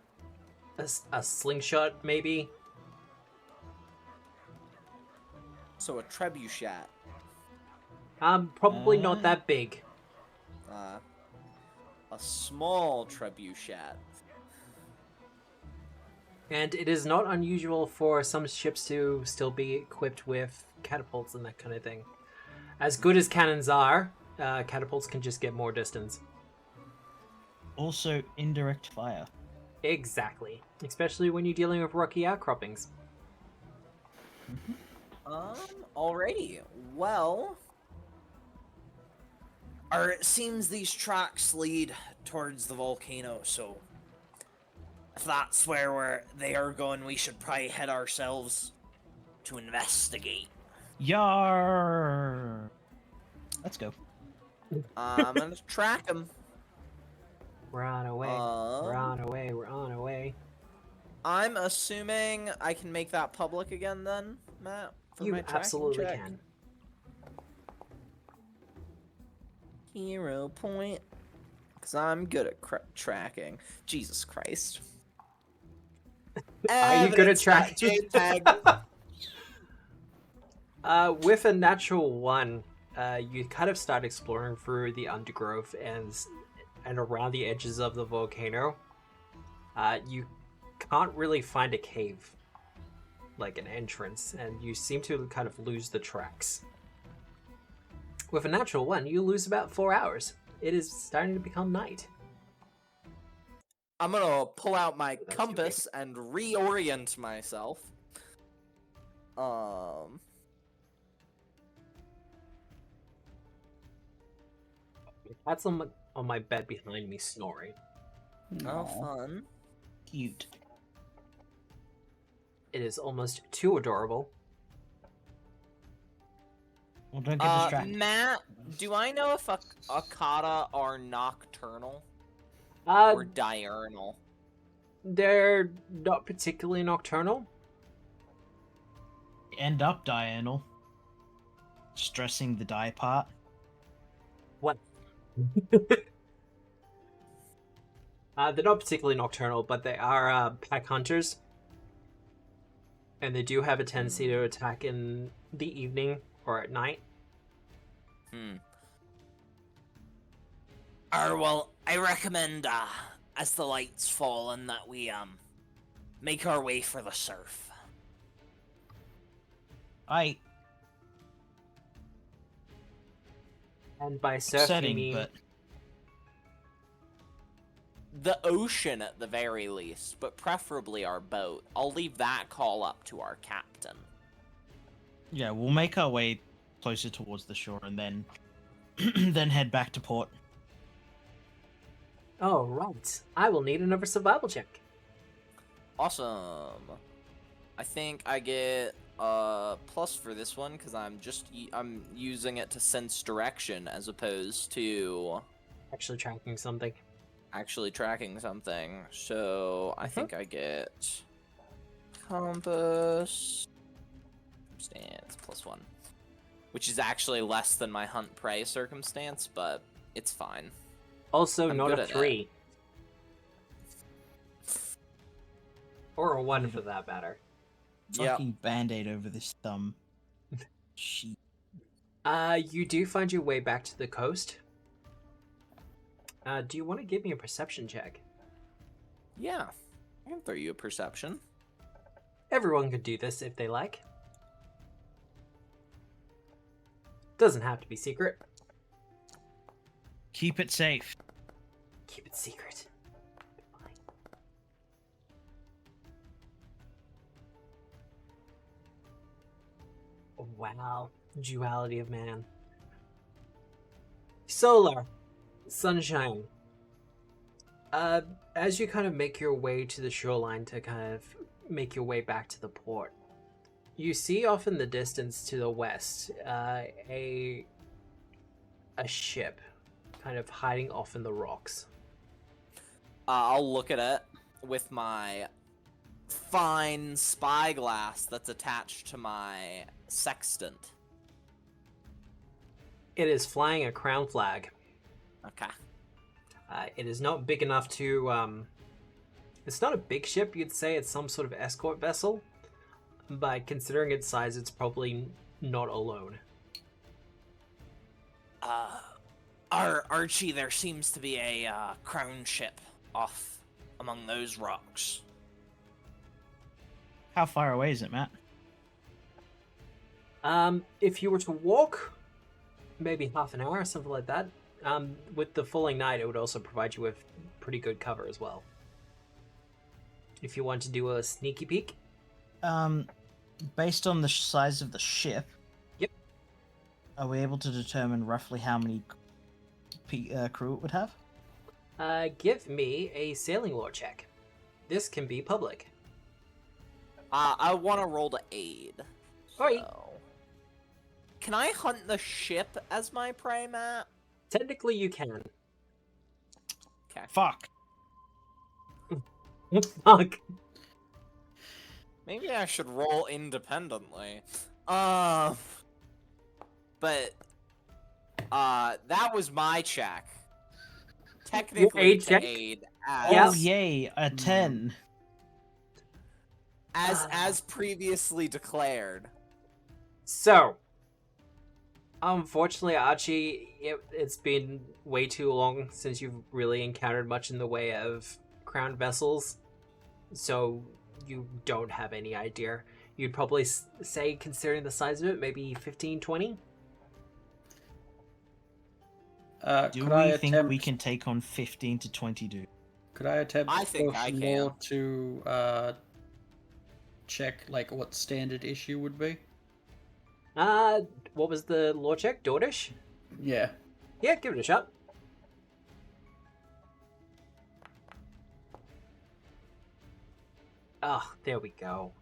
a slingshot, maybe. So a trebuchet. Probably not that big. A small trebuchet. And it is not unusual for some ships to still be equipped with catapults and that kind of thing. As good as cannons are, catapults can just get more distance. Also, indirect fire. Exactly. Especially when you're dealing with rocky outcroppings. Alrighty. Well... it seems these tracks lead towards the volcano, so... if that's where they are going, we should probably head ourselves to investigate. Yar. Let's go. I'm gonna track them. We're on our way. We're on our way. We're on our way. I'm assuming I can make that public again then, Matt? For You my tracking absolutely check? can. Hero point. Because I'm good at tracking. Jesus Christ. Are you good at tracking? JPEG. With a natural 1, you kind of start exploring through the undergrowth and around the edges of the volcano. You can't really find a cave, like an entrance, and you seem to kind of lose the tracks. With a natural 1, you lose about 4 hours. It is starting to become night. I'm gonna pull out my That's compass and reorient myself. That's on my bed behind me snoring. Oh, fun. Cute. It is almost too adorable. Well, don't get distracted. Matt, do I know if Akata are nocturnal Uh, or diurnal? they're not particularly nocturnal. End up diurnal. Stressing the die part. What? They're not particularly nocturnal, but they are pack hunters. And they do have a tendency to attack in the evening or at night. Well, I recommend, as the lights fall and that we, make our way for the surf. And by surf, you Upsetting, mean... but The ocean at the very least, but preferably our boat. I'll leave that call up to our captain. yeah, we'll make our way closer towards the shore and then then head back to port. Oh, right. I will need another survival check. Awesome. I think I get a plus for this one because I'm using it to sense direction as opposed to Actually tracking something. actually tracking something. So I think I get compass circumstance +1, which is actually less than my hunt prey circumstance, but it's fine. Also, I'm not good a at it. 3. Or a 1 for that matter. Yep. Fucking band-aid over this thumb. Shit. You do find your way back to the coast. Do you want to give me a perception check? Yeah, I can throw you a perception. Everyone can do this if they like. Doesn't have to be secret. Keep it safe. Keep it secret. Fine. Wow. Duality of man. Solar. Sunshine. As you kind of make your way to the shoreline to kind of make your way back to the port, you see off in the distance to the west a ship kind of hiding off in the rocks. I'll look at it with my fine spyglass that's attached to my sextant. It is flying a crown flag. Okay. It is not big enough to... It's not a big ship, you'd say. It's some sort of escort vessel. But considering its size, it's probably not alone. Archie, there seems to be a crown ship off among those rocks. How far away is it, Matt? If you were to walk, maybe half an hour or something like that. With the falling night, it would also provide you with pretty good cover as well. If you want to do a sneaky peek. Based on the size of the ship. Yep. Are we able to determine roughly how many crew it would have? Give me a sailing lore check. This can be public. I want to roll to aid. Alright. So... Can I hunt the ship as my prey, Matt? Technically, you can. Okay. Fuck. Fuck. Maybe I should roll independently. But that was my check. Technically, aid to check? aid Oh, Yes. yay, a 10. as previously declared. So, unfortunately, Archie, it's been way too long since you've really encountered much in the way of crowned vessels, so you don't have any idea. You'd probably say, considering the size of it, maybe 15, 20? Do we think we can take on 15 to 20 dudes? Could I attempt I think I social can. law to check like what standard issue would be? What was the lore check? Dordish? Yeah. Yeah, give it a shot. Oh, there we go.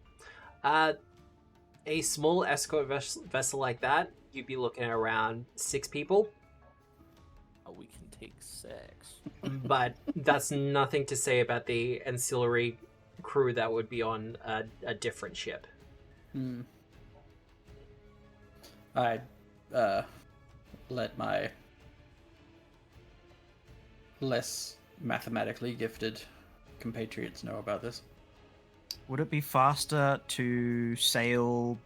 A small escort vessel like that, you'd be looking at around 6 people. Oh, we can take 6. But that's nothing to say about the ancillary crew that would be on a different ship. I let my less mathematically gifted compatriots know about this. Would it be faster to sail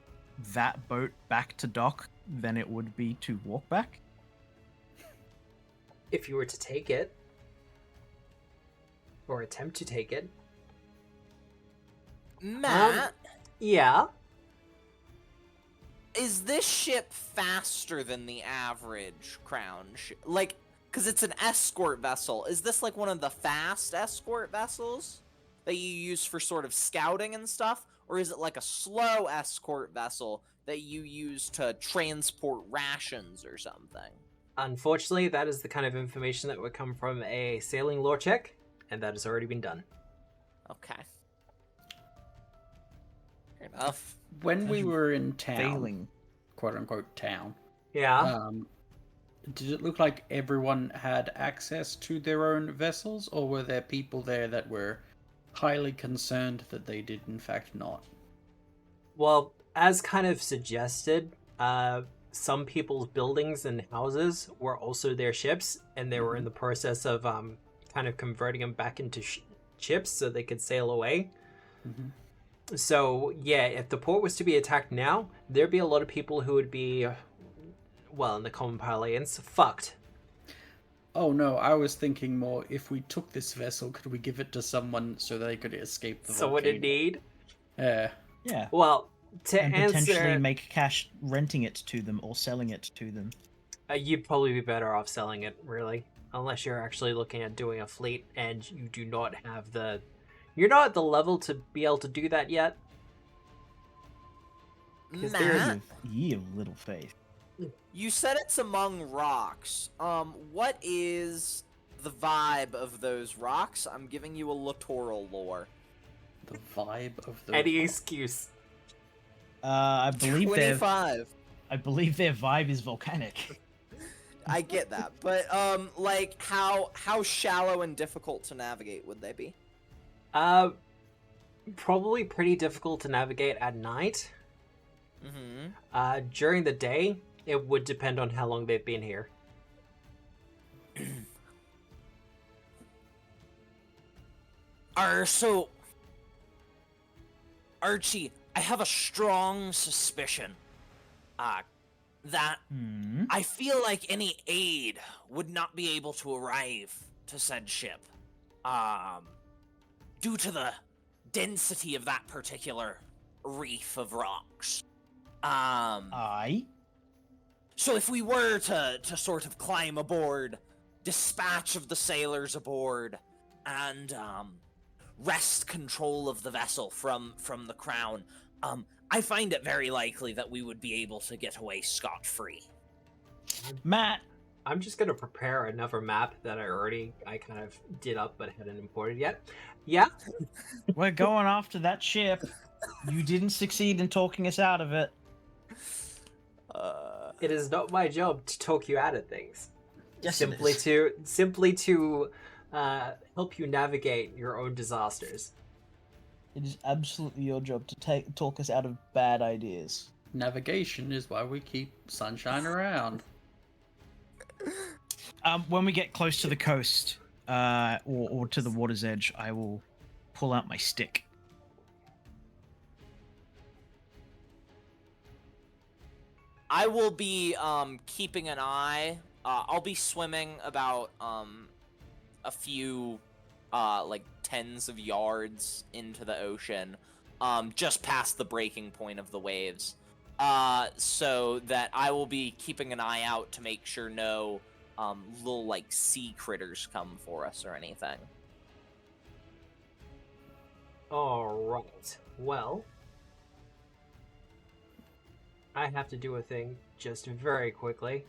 that boat back to dock than it would be to walk back? If you were to take it, or attempt to take it. Matt, Yeah. is this ship faster than the average crown ship? Like, because it's an escort vessel. Is this like one of the fast escort vessels that you use for sort of scouting and stuff? Or is it like a slow escort vessel that you use to transport rations or something? Unfortunately, that is the kind of information that would come from a sailing lore check, and that has already been done. Okay. Fair enough. When we were in town, Failing. quote unquote town, Yeah. did it look like everyone had access to their own vessels, or were there people there that were highly concerned that they did in fact not? Well, as kind of suggested, some people's buildings and houses were also their ships, and they were in the process of kind of converting them back into ships so they could sail away. So, yeah, if the port was to be attacked now, there'd be a lot of people who would be, well, in the common parlance, fucked. Oh no, I was thinking more, if we took this vessel, could we give it to someone so they could escape the Someone in volcano? need. Yeah. Yeah. Well, To and potentially answer, make cash renting it to them or selling it to them. you'd probably be better off selling it, really, unless you're actually looking at doing a fleet and you do not have the. You're not at the level to be able to do that yet. 'Cause Matt, Ye of little faith. you said it's among rocks. What is the vibe of those rocks? I'm giving you a littoral lore. The vibe of the Any excuse. I believe their 25. vibe is volcanic. I get that, but like how shallow and difficult to navigate would they be? Probably pretty difficult to navigate at night. Mm-hmm. During the day, it would depend on how long they've been here. So Archie, I have a strong suspicion that I feel like any aid would not be able to arrive to said ship due to the density of that particular reef of rocks. Aye. So if we were to sort of climb aboard, dispatch of the sailors aboard, and wrest control of the vessel from the crown, I find it very likely that we would be able to get away scot-free. Matt, I'm just gonna prepare another map that I kind of did up but hadn't imported yet. Yeah. we're going after that ship. You didn't succeed in talking us out of it. It is not my job to talk you out of things. Yes, simply it is. simply to help you navigate your own disasters. It is absolutely your job to talk us out of bad ideas. navigation is why we keep Sunshine around. When we get close to the coast, or to the water's edge, I will pull out my stick. I will be keeping an eye. I'll be swimming about a few like tens of yards into the ocean, just past the breaking point of the waves, so that I will be keeping an eye out to make sure no little like sea critters come for us or anything. All right. Well, I have to do a thing just very quickly.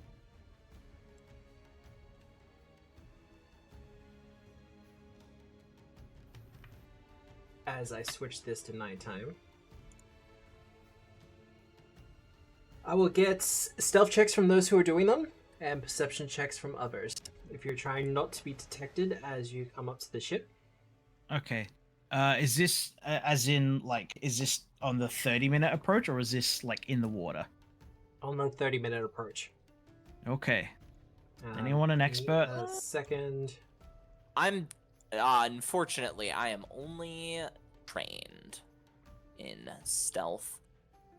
As I switch this to nighttime, I will get stealth checks from those who are doing them and perception checks from others. If you're trying not to be detected as you come up to the ship. Okay. Is this as in like is this on the 30-minute approach or is this like in the water? On the 30-minute approach. Okay. Anyone an expert? A second. I'm unfortunately I am only trained in stealth.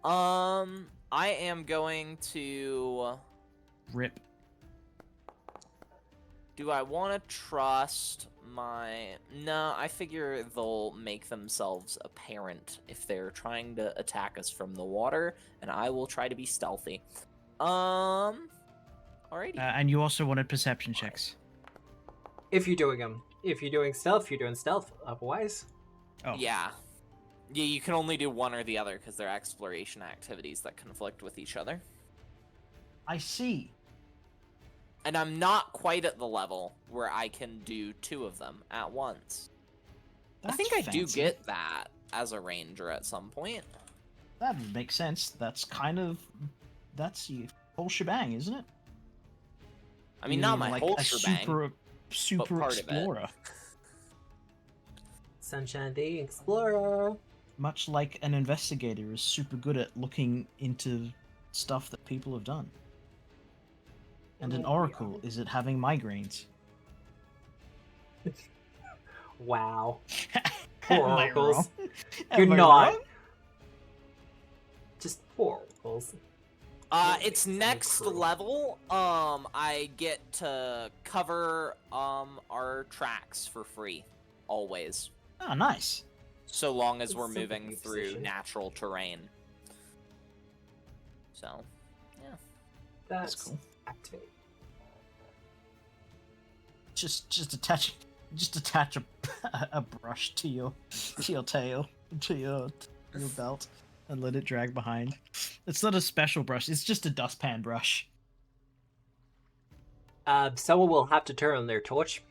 I am going to Rip. Do I want to trust my... No, I figure they'll make themselves apparent if they're trying to attack us from the water, and I will try to be stealthy. Alrighty. And you also wanted perception checks. If you're doing them. If you're doing stealth, you're doing stealth. Otherwise... Oh. Yeah. Yeah, you can only do one or the other because they're exploration activities that conflict with each other. I see. And I'm not quite at the level where I can do two of them at once. That's I think I do fancy. get that as a ranger at some point. That would make sense. That's your whole shebang, isn't it? I mean, You're not my like whole a shebang. super part of it. explorer. Sunshine the Explorer. Much like an investigator is super good at looking into stuff that people have done. And an oracle is at having migraines. Wow. Poor Am I oracles. wrong? You're Am I not. wrong? Just poor oracles. It's next Cruel. level. I get to cover our tracks for free, always, Oh, nice. so long as we're It's a moving good through position. natural terrain. So, yeah. That's cool. activate. Just attach a brush to your tail, to your belt, and let it drag behind. It's not a special brush, it's just a dustpan brush. Someone will have to turn on their torch.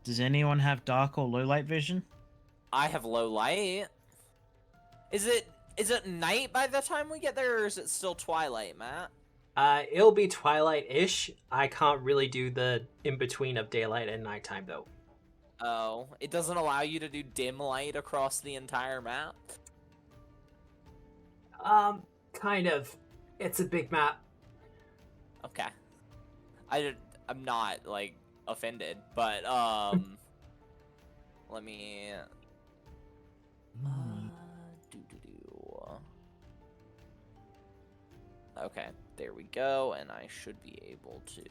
Does anyone have dark or low light vision? I have low light. Is it night by the time we get there, or is it still twilight, Matt? It'll be twilight-ish. I can't really do the in-between of daylight and nighttime, though. Oh, it doesn't allow you to do dim light across the entire map? Kind of. It's a big map. Okay. I'm not, like, offended, but, let me... Okay, there we go, and I should be able to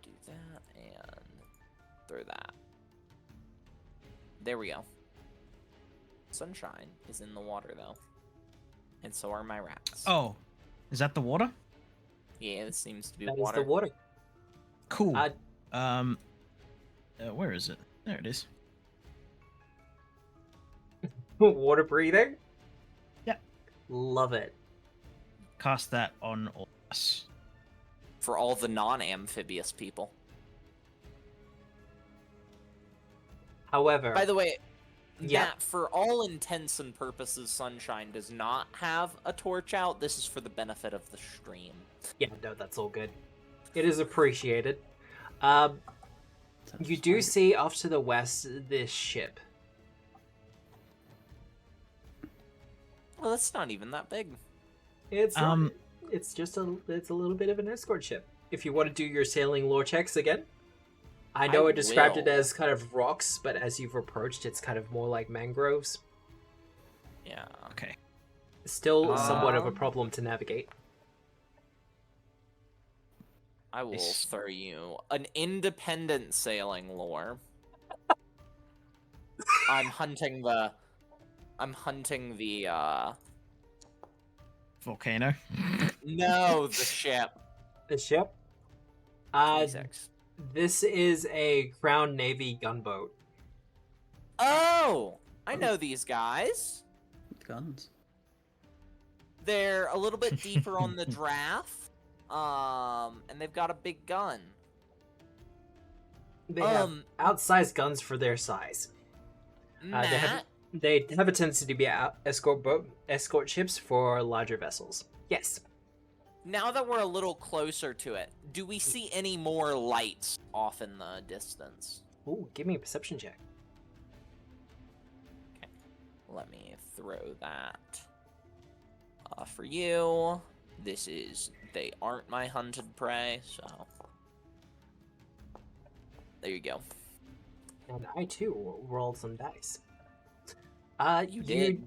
do that and throw that. There we go. Sunshine is in the water, though. And so are my rats. Oh, is that the water? Yeah, this seems to be That is water. the water. Cool. Where is it? There it is. Water breathing? Yeah. Love it. Cast that on all of us. For all the non-amphibious people. However, By the way, Yeah. Matt, for all intents and purposes, Sunshine does not have a torch out. This is for the benefit of the stream. yeah, no, that's all good. It is appreciated. You do see off to the west this ship. Well, that's not even that big. It's it's just it's a little bit of an escort ship. If you want to do your sailing lore checks again, I know I described it will. as kind of rocks, but as you've approached, it's kind of more like mangroves. Yeah. Okay. Still somewhat of a Um, problem to navigate. I will Nice. throw you an independent sailing lore. I'm hunting the Volcano. no, the ship. The ship. 26. This is a Crown Navy gunboat. Oh, I know these guys. Guns. They're a little bit deeper on the draft. And they've got a big gun. They have outsized guns for their size. Matt, They have a tendency to be escort ships for larger vessels. Yes. now that we're a little closer to it, do we see any more lights off in the distance? Ooh, give me a perception check. Let me throw that for you. They aren't my hunted prey, so there you go. And I too rolled some dice. You did.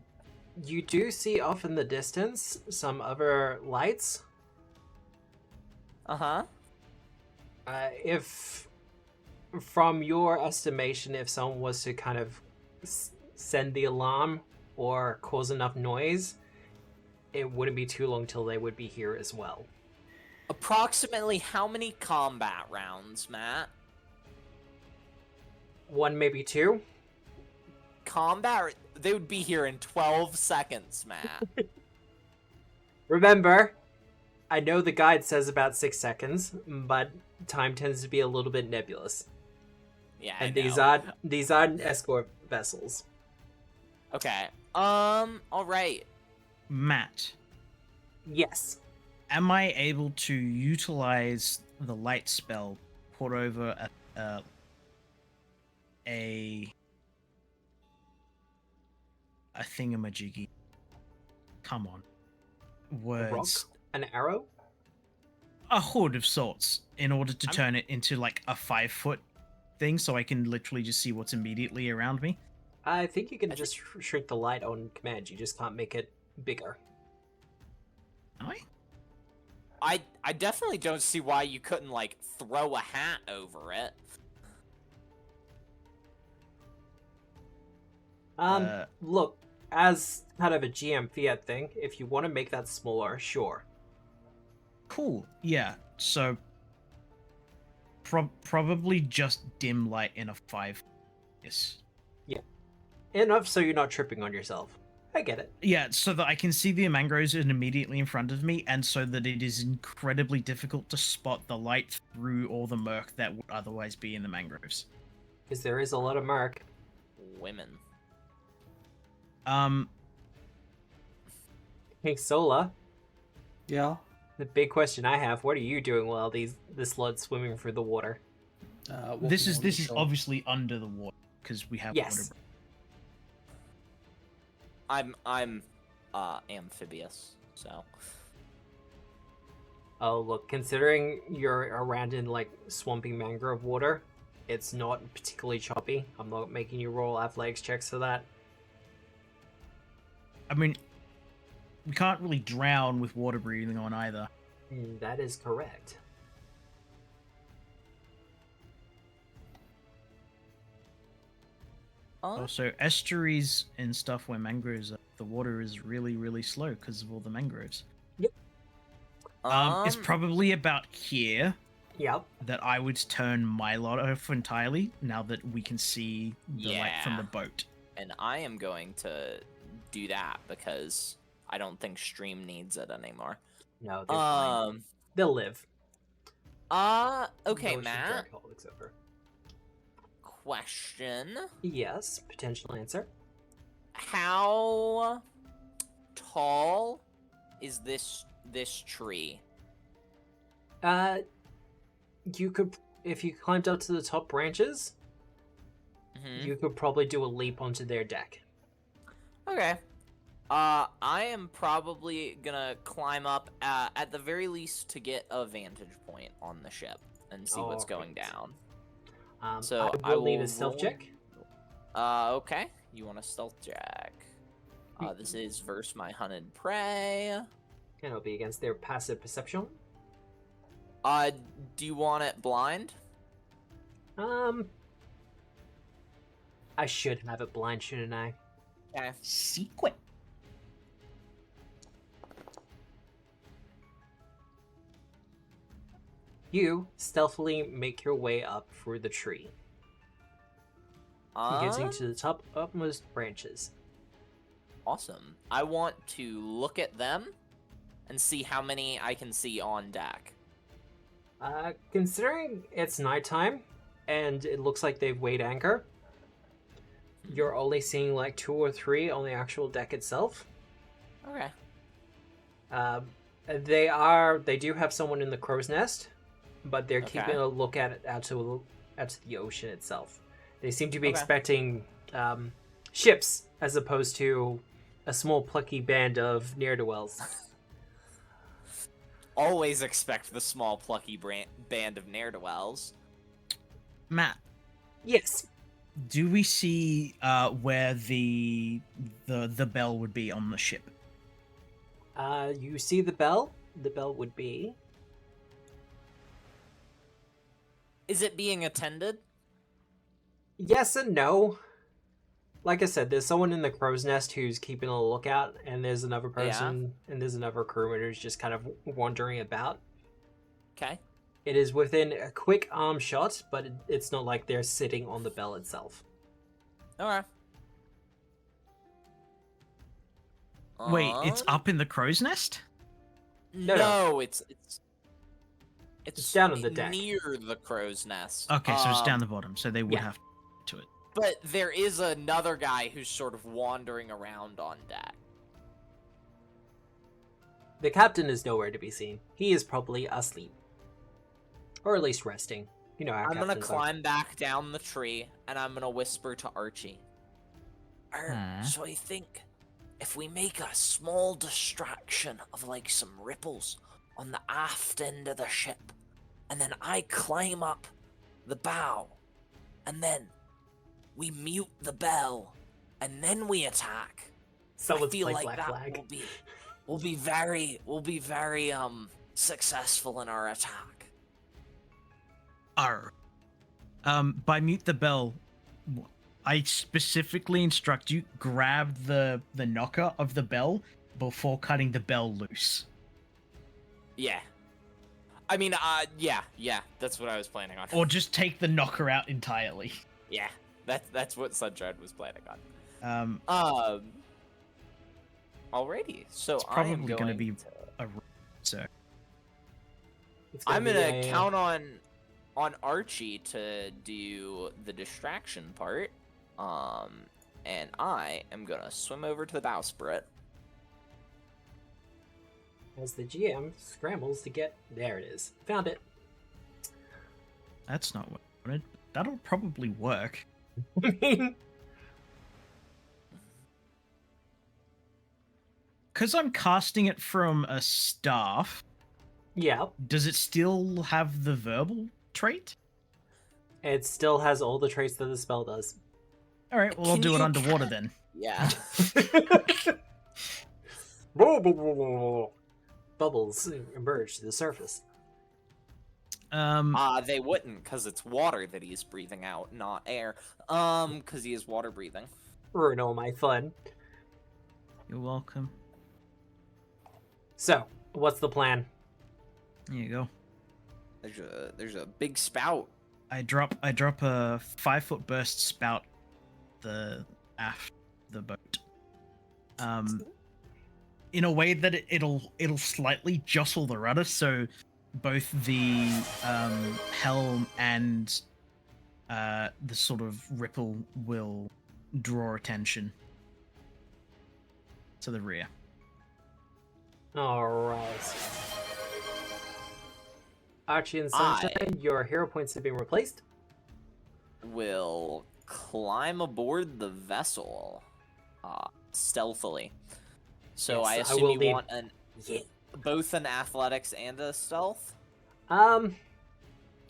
You do see off in the distance some other lights. Uh-huh. If, from your estimation, if someone was to kind of send the alarm or cause enough noise, it wouldn't be too long till they would be here as well. Approximately how many combat rounds, Matt? 1, maybe 2. Combat? They would be here in 12 seconds, Matt. Remember, I know the guide says about 6 seconds, but time tends to be a little bit nebulous. Yeah, And I know. these are escort vessels. Okay. All right. Matt, Yes. am I able to utilize the light spell, put over a thingamajiggy? Come on. A rock? Words. An arrow? A hood of sorts, in order to I'm- turn it into like a 5-foot thing, so I can literally just see what's immediately around me. I think you can just shrink the light on command. You just can't make it bigger. Am I? I definitely don't see why you couldn't, like, throw a hat over it. Look, as kind of a GM fiat thing, if you want to make that smaller, sure. Cool. Yeah. So probably just dim light in a 5. Yes. Enough so you're not tripping on yourself. I get it. Yeah, so that I can see the mangroves immediately in front of me, and so that it is incredibly difficult to spot the light through all the murk that would otherwise be in the mangroves. Because there is a lot of murk. Women. Hey, Sola, Yeah. the big question I have, what are you doing while this lot's swimming through the water? This walking is on the shore. obviously under the water because we have Yes. water. I'm amphibious, so Oh, look, considering you're around in, like, swampy mangrove water, it's not particularly choppy. I'm not making you roll athletics checks for that. I mean, we can't really drown with water breathing on either. That is correct. Also, estuaries and stuff where mangroves are, the water is really, really slow because of all the mangroves. It's probably about here Yep. that I would turn my lot off entirely now that we can see the light from the boat. and I am going to do that because I don't think stream needs it anymore. No, they're fine. They'll live. Okay, No Matt. alcoholics over. Question: Yes, potential answer. how tall is this tree? You could, if you climbed up to the top branches, you could probably do a leap onto their deck. Okay. I am probably gonna climb up at the very least to get a vantage point on the ship and see what's going Alright. down. So I will need a stealth roll- check. Okay. You want a stealth check? This is versus my hunted prey. And it'll be against their passive perception. Do you want it blind? I should have it blind, shouldn't I? Okay. Secret. You stealthily make your way up through the tree, getting to the top upmost branches. Awesome. I want to look at them and see how many I can see on deck. Considering it's nighttime and it looks like they've weighed anchor, you're only seeing like 2 or 3 on the actual deck itself. Okay. They do have someone in the crow's nest, but they're Okay. keeping a look at it out to the ocean itself. They seem to be Okay. expecting ships as opposed to a small plucky band of ne'er-do-wells. Always expect the small plucky band of ne'er-do-wells. Matt, Yes. do we see where the bell would be on the ship? You see the bell? The bell would be... Is it being attended? Yes and no. Like I said, there's someone in the crow's nest who's keeping a lookout, and there's another person, and there's another crewman who's just kind of wandering about. Okay. It is within a quick arm shot, but it's not like they're sitting on the bell itself. Okay. Wait, it's up in the crow's nest? No, it's down on the deck. near the crow's nest. Okay, so it's down the bottom, so they would yeah. have to it. But there is another guy who's sort of wandering around on deck. The captain is nowhere to be seen. He is probably asleep. Or at least resting. You know how I'm gonna captains are. climb back down the tree, and I'm gonna whisper to Archie. So I think if we make a small distraction of like some ripples on the aft end of the ship, and then I climb up the bow, and then we mute the bell, and then we attack. Someone's I feel played like Black that Flag. will be very successful in our attack. By mute the bell, I specifically instruct you, grab the knocker of the bell before cutting the bell loose. Yeah. I mean, yeah, that's what I was planning on. Or just take the knocker out entirely. Yeah, that's what Sunshine was planning on. Alrighty, so It's I am probably going gonna be a so. I'm gonna count on Archie to do the distraction part. And I am gonna swim over to the bowsprit. As the GM scrambles to get... There it is. Found it. That's not what I wanted. That'll probably work. I mean... Because I'm casting it from a staff, Yeah. does it still have the verbal trait? It still has all the traits that the spell does. Alright, well, I'll Can do it you- underwater then. Yeah. Bubbles emerge to the surface. They wouldn't, because it's water that he's breathing out, not air. Because he is water breathing. Ruin all my fun. You're welcome. So, what's the plan? There you go. There's a big spout. I drop a 5-foot burst spout the aft the boat. In a way that it'll slightly jostle the rudder, so both the helm and the sort of ripple will draw attention to the rear. Alright. Archie and Sunshine, your hero points have been replaced. Will climb aboard the vessel stealthily. So Yes, I I assume will you need- want both an athletics and a stealth?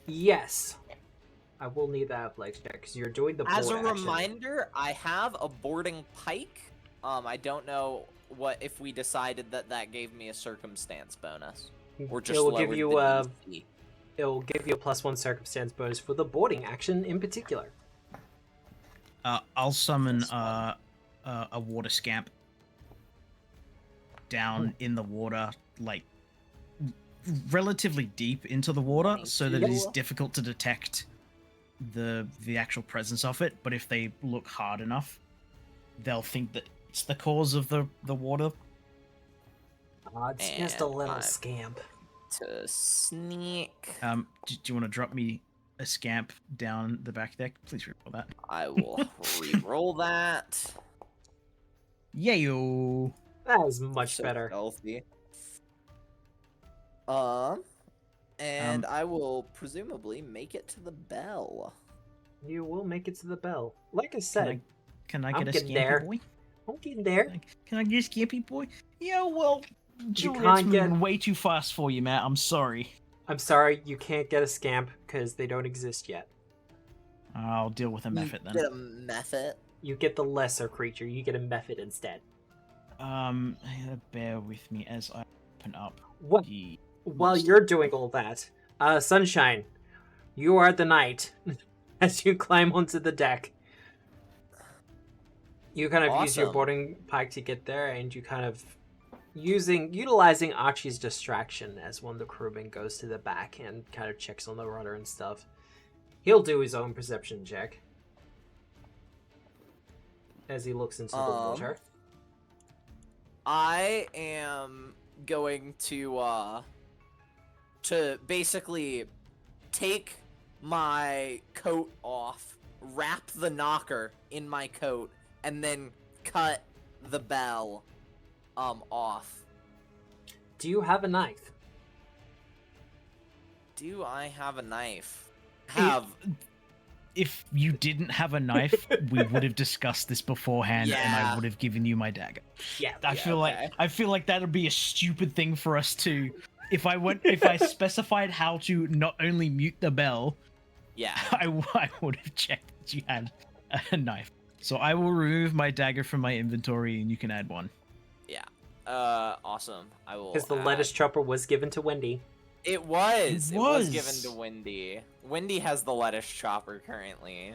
Yes. I will need that athletics check because you're doing the board As a action. reminder, I have a boarding pike. I don't know if we decided that gave me a circumstance bonus. Or just it will lowered give you the DC. it will give you a +1 circumstance bonus for the boarding action in particular. I'll summon a water scamp down in the water, like relatively deep into the water, so that it is difficult to detect the actual presence of it. But if they look hard enough, they'll think that it's the cause of the water. It's just a And little I'm- scamp. To sneak, Do you want to drop me a scamp down the back deck? Please reroll that. I will re-roll that. Yayo. That was much So better. Healthy. And I will presumably make it to the bell. You will make it to the bell. Like I said, Can I I'm get a getting scampy there. boy? I'm getting there. Can I get a scampy boy? Yeah, well, You Juliet's can't get- moving way too fast for you, Matt. I'm sorry. I'm sorry, you can't get a scamp because they don't exist yet. I'll deal with a method then. Get a method. You get the lesser creature. You get a method instead. Bear with me as I open up What? the. While you're doing all that, Sunshine, you are the knight. As you climb onto the deck, you kind of use your Awesome. boarding pike to get there, and you kind of utilizing Archie's distraction as one of the crewmen goes to the back and kind of checks on the rudder and stuff. He'll do his own perception check as he looks into the water. I am going to basically take my coat off, wrap the knocker in my coat, and then cut the bell off. Do you have a knife? Do I have a knife? If you didn't have a knife, we would have discussed this beforehand, and I Yeah. would have given you my dagger. Yeah. I feel okay. like that would be a stupid thing for us to. If I specified how to not only mute the bell, Yeah. I would have checked that you had a knife. So I will remove my dagger from my inventory, and you can add one. Awesome. I will. Because the add- lettuce chopper was given to Wendy. It was. It It was was. given to Wendy. Wendy has the lettuce chopper currently.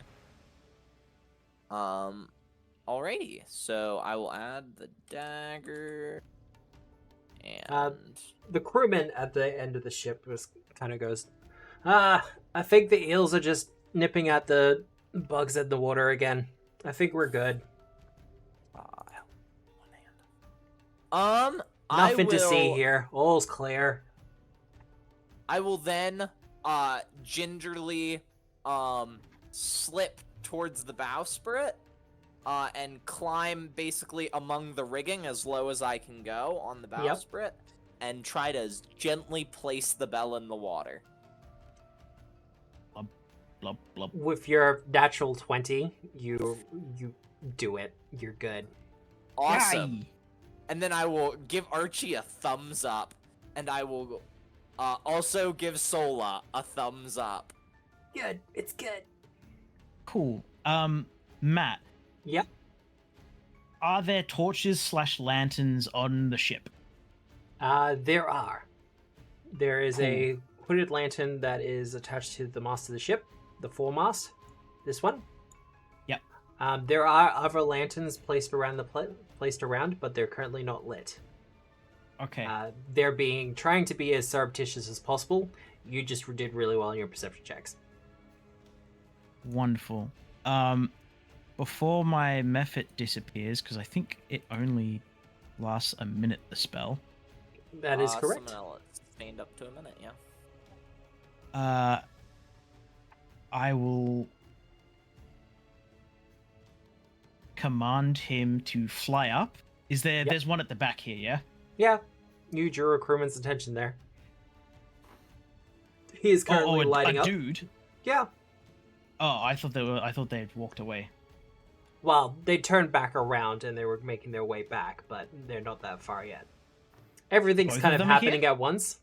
Alrighty. So I will add the dagger. And The crewman at the end of the ship kind of goes, I think the eels are just nipping at the bugs in the water again. I think we're good. Nothing to see here. All's clear. I will then gingerly slip towards the bowsprit and climb basically among the rigging as low as I can go on the bowsprit and try to gently place the bell in the water. Blub, blub, blub. With your natural 20, you do it. You're good. Awesome. Yay! And then I will give Archie a thumbs up, and I will also give Sola a thumbs up. Good. It's good. Cool. Matt. Yep. Are there torches/lanterns on the ship? There are. There is a hooded lantern that is attached to the mast of the ship, the foremast. This one. Yep. There are other lanterns placed around but they're currently not lit. Okay. They're trying to be as surreptitious as possible. You just did really well in your perception checks. Wonderful. Before my method disappears, because I think it only lasts a minute, the spell. That is correct. Someone else sustained up to a minute, yeah. I will command him to fly up. Is there? Yep. There's one at the back here, yeah. Yeah, you drew a crewman's attention there. He is currently lighting up. Dude. Yeah. Oh, I thought they had walked away. Well, they turned back around and they were making their way back, but they're not that far yet. Everything's Both kind of of them are happening here? at once.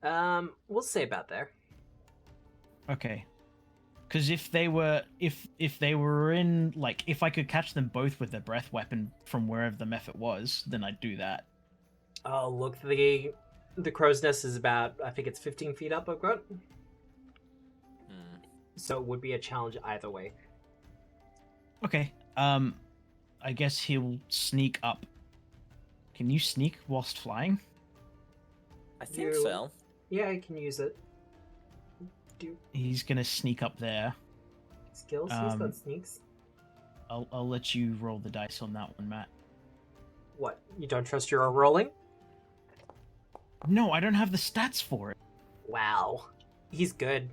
We'll say about there. Okay. Because if they were in, like, if I could catch them both with their breath weapon from wherever the method was, then I'd do that. Oh, look, the crow's nest is about, I think it's 15 feet up, I've got. So it would be a challenge either way. Okay. I guess he'll sneak up. Can you sneak whilst flying? I think so. Yeah, I can use it. He's gonna sneak up there. Skills? He's got sneaks. I'll let you roll the dice on that one, Matt. What? You don't trust your rolling? No, I don't have the stats for it. Wow. He's good.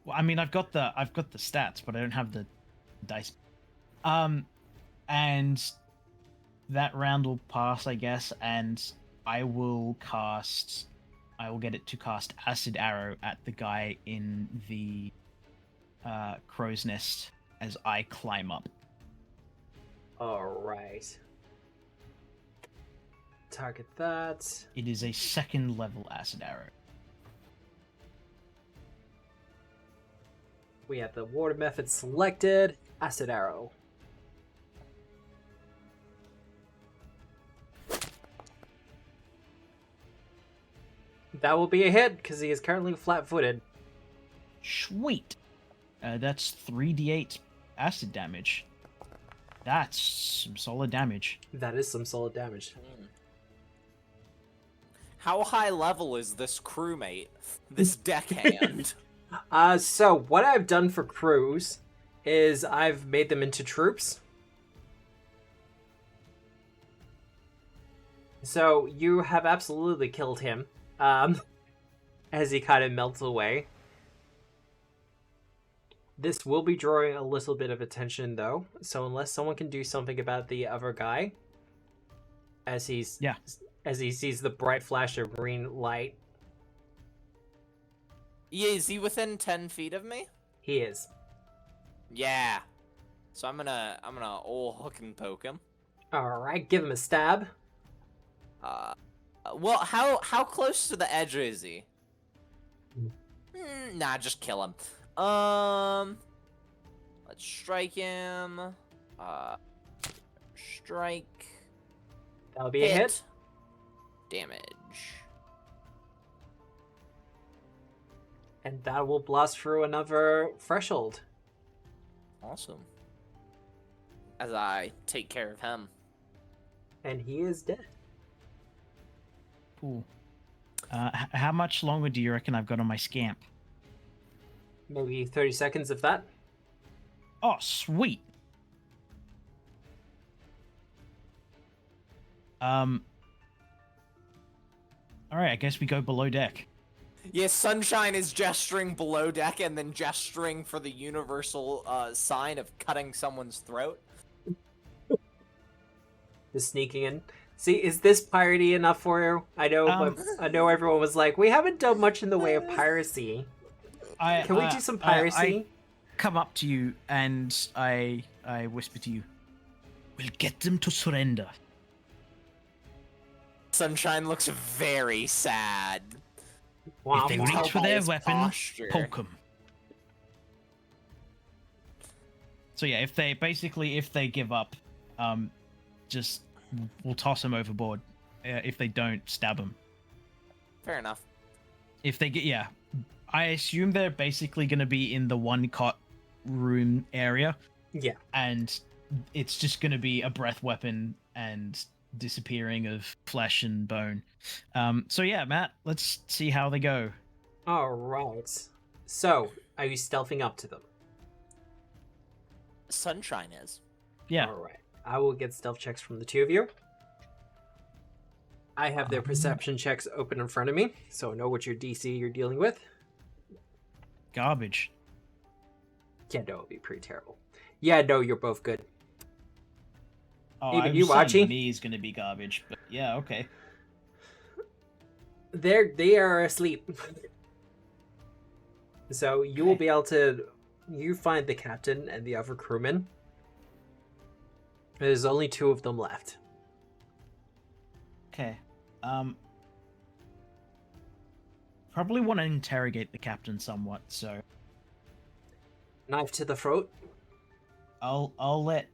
Well, I mean, I've got the stats, but I don't have the dice. And that round will pass, I guess, and I will get it to cast Acid Arrow at the guy in the crow's nest as I climb up. Alright. Target that. It is a 2nd level Acid Arrow. We have the water method selected. Acid Arrow. That will be a hit, because he is currently flat-footed. Sweet! That's 3d8 acid damage. That's some solid damage. That is some solid damage. How high level is this crewmate? This deckhand? So what I've done for crews is I've made them into troops. So you have absolutely killed him, as he kind of melts away. This will be drawing a little bit of attention, though. So unless someone can do something about the other guy, as he sees the bright flash of green light. Yeah, is he within 10 feet of me? He is. Yeah. So I'm gonna ol' hook and poke him. Alright, give him a stab. Well, how close to the edge is he? Nah, just kill him. Let's strike him. Strike. That'll be a hit. Damage. And that will blast through another threshold. Awesome. as I take care of him. And he is dead. Cool. How much longer do you reckon I've got on my scamp? Maybe 30 seconds of that. Oh, sweet. All right, I guess we go below deck. Yeah, Sunshine is gesturing below deck and then gesturing for the universal sign of cutting someone's throat. Just sneaking in. See, is this piratey enough for you? I know everyone was like, we haven't done much in the way of piracy. Can we do some piracy? I come up to you and I whisper to you, we'll get them to surrender. Sunshine looks very sad. If they reach for their weapon, posture. poke them. So yeah, if they give up, just we'll toss them overboard. If they don't, stab them. Fair enough. If they get, yeah, I assume they're basically going to be in the one cot room area. Yeah. And it's just going to be a breath weapon and disappearing of flesh and bone. So yeah, Matt, let's see how they go. All right. So, are you stealthing up to them? Sunshine is. Yeah. All right. I will get stealth checks from the two of you. I have their perception checks open in front of me, so I know what your DC you're dealing with. Garbage. Yeah, no, it'll be pretty terrible. Yeah, no, you're both good. Oh, Even I'm you, saying Archie? me is going to be garbage, but yeah, okay. They are asleep. So you will be able to... You find the captain and the other crewmen. There's only two of them left. Okay. Probably want to interrogate the captain somewhat, so Knife to the throat. I'll let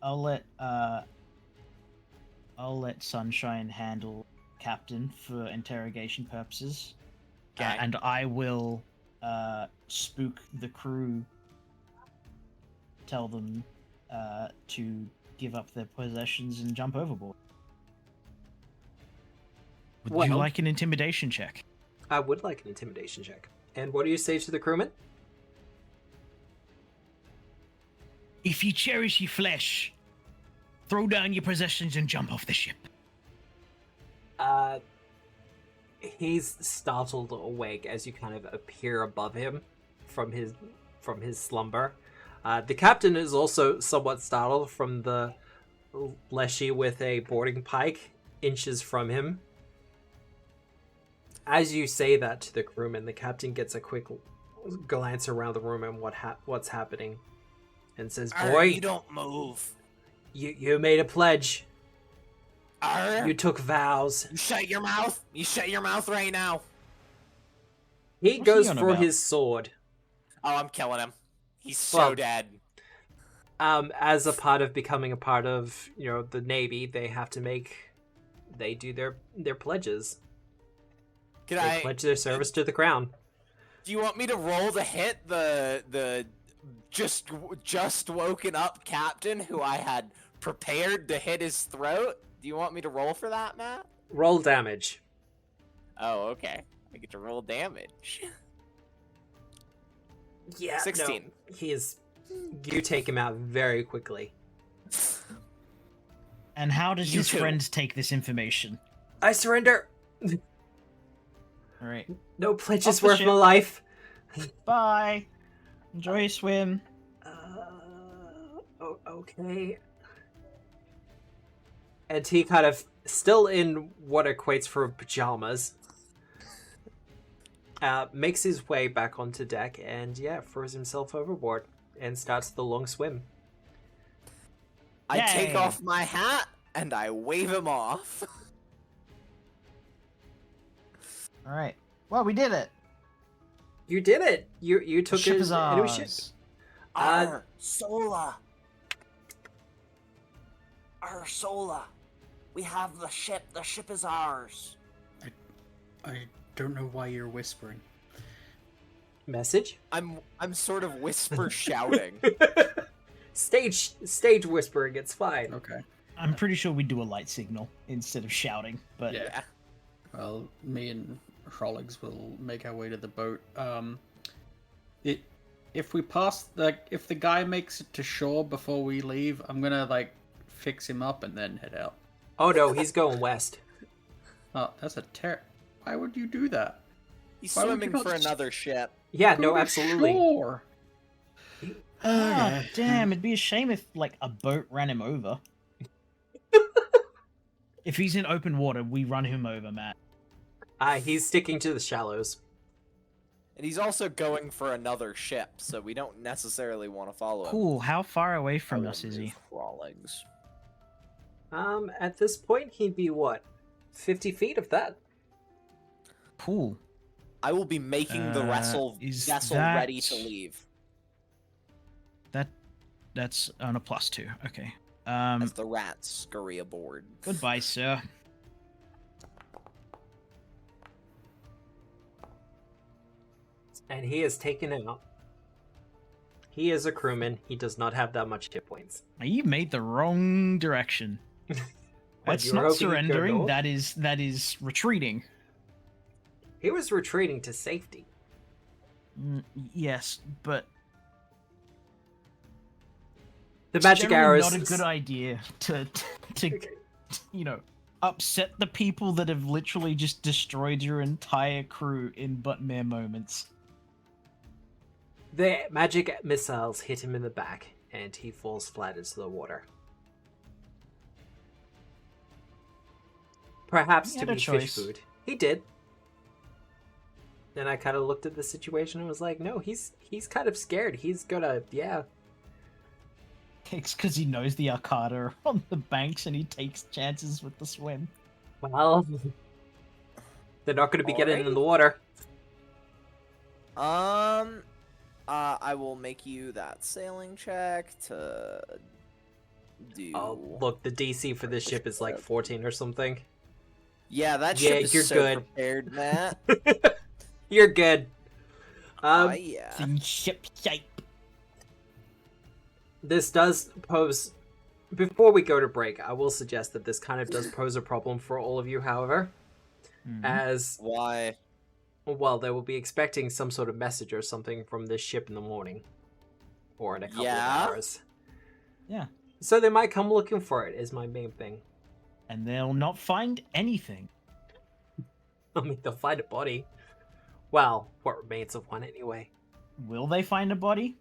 Sunshine handle captain for interrogation purposes. Okay. And I will spook the crew, tell them to give up their possessions and jump overboard. Would you Well- like an intimidation check? I would like an intimidation check. And what do you say to the crewmen? If you cherish your flesh, throw down your possessions and jump off the ship. He's startled awake as you kind of appear above him from his slumber. The captain is also somewhat startled from the Leshy with a boarding pike inches from him. As you say that to the crewman, the captain gets a quick glance around the room and what's happening, and says, "Boy, You don't move. you made a pledge. Arr. You took vows." You shut your mouth. You shut your mouth right now. He What's goes he on for about? his sword. Oh, I'm killing him. He's so Well, dead. As a part of becoming a part of the Navy, they do their pledges. Can They pledge their service to the crown. Do you want me to roll to hit the just woken up captain who I had prepared to hit his throat? Do you want me to roll for that, Matt? Roll damage. Oh, okay. I get to roll damage. Yeah, 16. No, you take him out very quickly. And how does You his too. friend take this information? I surrender. All right. No pledge Off is the worth ship. my life. Bye. Enjoy your swim. Okay. And he kind of, still in what equates for pajamas, makes his way back onto deck and, throws himself overboard and starts the long swim. I take Yay. off my hat and I wave him off. All right. Well, we did it. You did it! You took ship his is enemy ours. ship. Arr, Sola. Arr, Sola. We have the ship. The ship is ours. I don't know why you're whispering. Message? I'm sort of whisper shouting. stage whispering. It's fine. Okay. I'm pretty sure we do a light signal instead of shouting, but Yeah. Well, me and Frolics will make our way to the boat. If we pass if the guy makes it to shore before we leave, I'm gonna fix him up and then head out. Oh no, he's going west. Oh, that's why would you do that? He's Why would swimming you for not another ship. Yeah, Go no, to absolutely. shore. ah, damn, it'd be a shame if a boat ran him over. If he's in open water, we run him over, Matt. He's sticking to the shallows. And he's also going for another ship, so we don't necessarily want to follow him. Cool. How far away from us is he? Frolics. At this point, he'd be what, 50 feet of that? Cool. I will be making the vessel is ready that- to leave That's on a +2. Okay. as the rats scurry aboard. Goodbye, sir. And he is taken out. He is a crewman. He does not have that much hit points. Now, you made the wrong direction. That's you were not hoping you'd go surrendering. north? That is retreating. He was retreating to safety. Yes, but The it's magic generally arrows. not a good idea to upset the people that have literally just destroyed your entire crew in but mere moments. The magic missiles hit him in the back, and he falls flat into the water. Perhaps He to had a be fish choice. food. He did. Then I kind of looked at the situation and was like, no, he's kind of scared. He's gonna, yeah. It's because he knows the Akata are on the banks and he takes chances with the swim. Well, they're not gonna be getting in the water. I will make you that sailing check to do. Oh, look, the DC for this ship is like 14 or something. Yeah, that Yeah, ship is you're so good. prepared, Matt. You're good. Yeah. Thin ship shape. This does pose... Before we go to break, I will suggest that this kind of does pose a problem for all of you, however. As, Why? well, they will be expecting some sort of message or something from this ship in the morning. Or in a couple of hours. Yeah. So they might come looking for it, is my main thing. And they'll not find anything. I mean, they'll find a body. Well, what remains of one anyway. Will they find a body?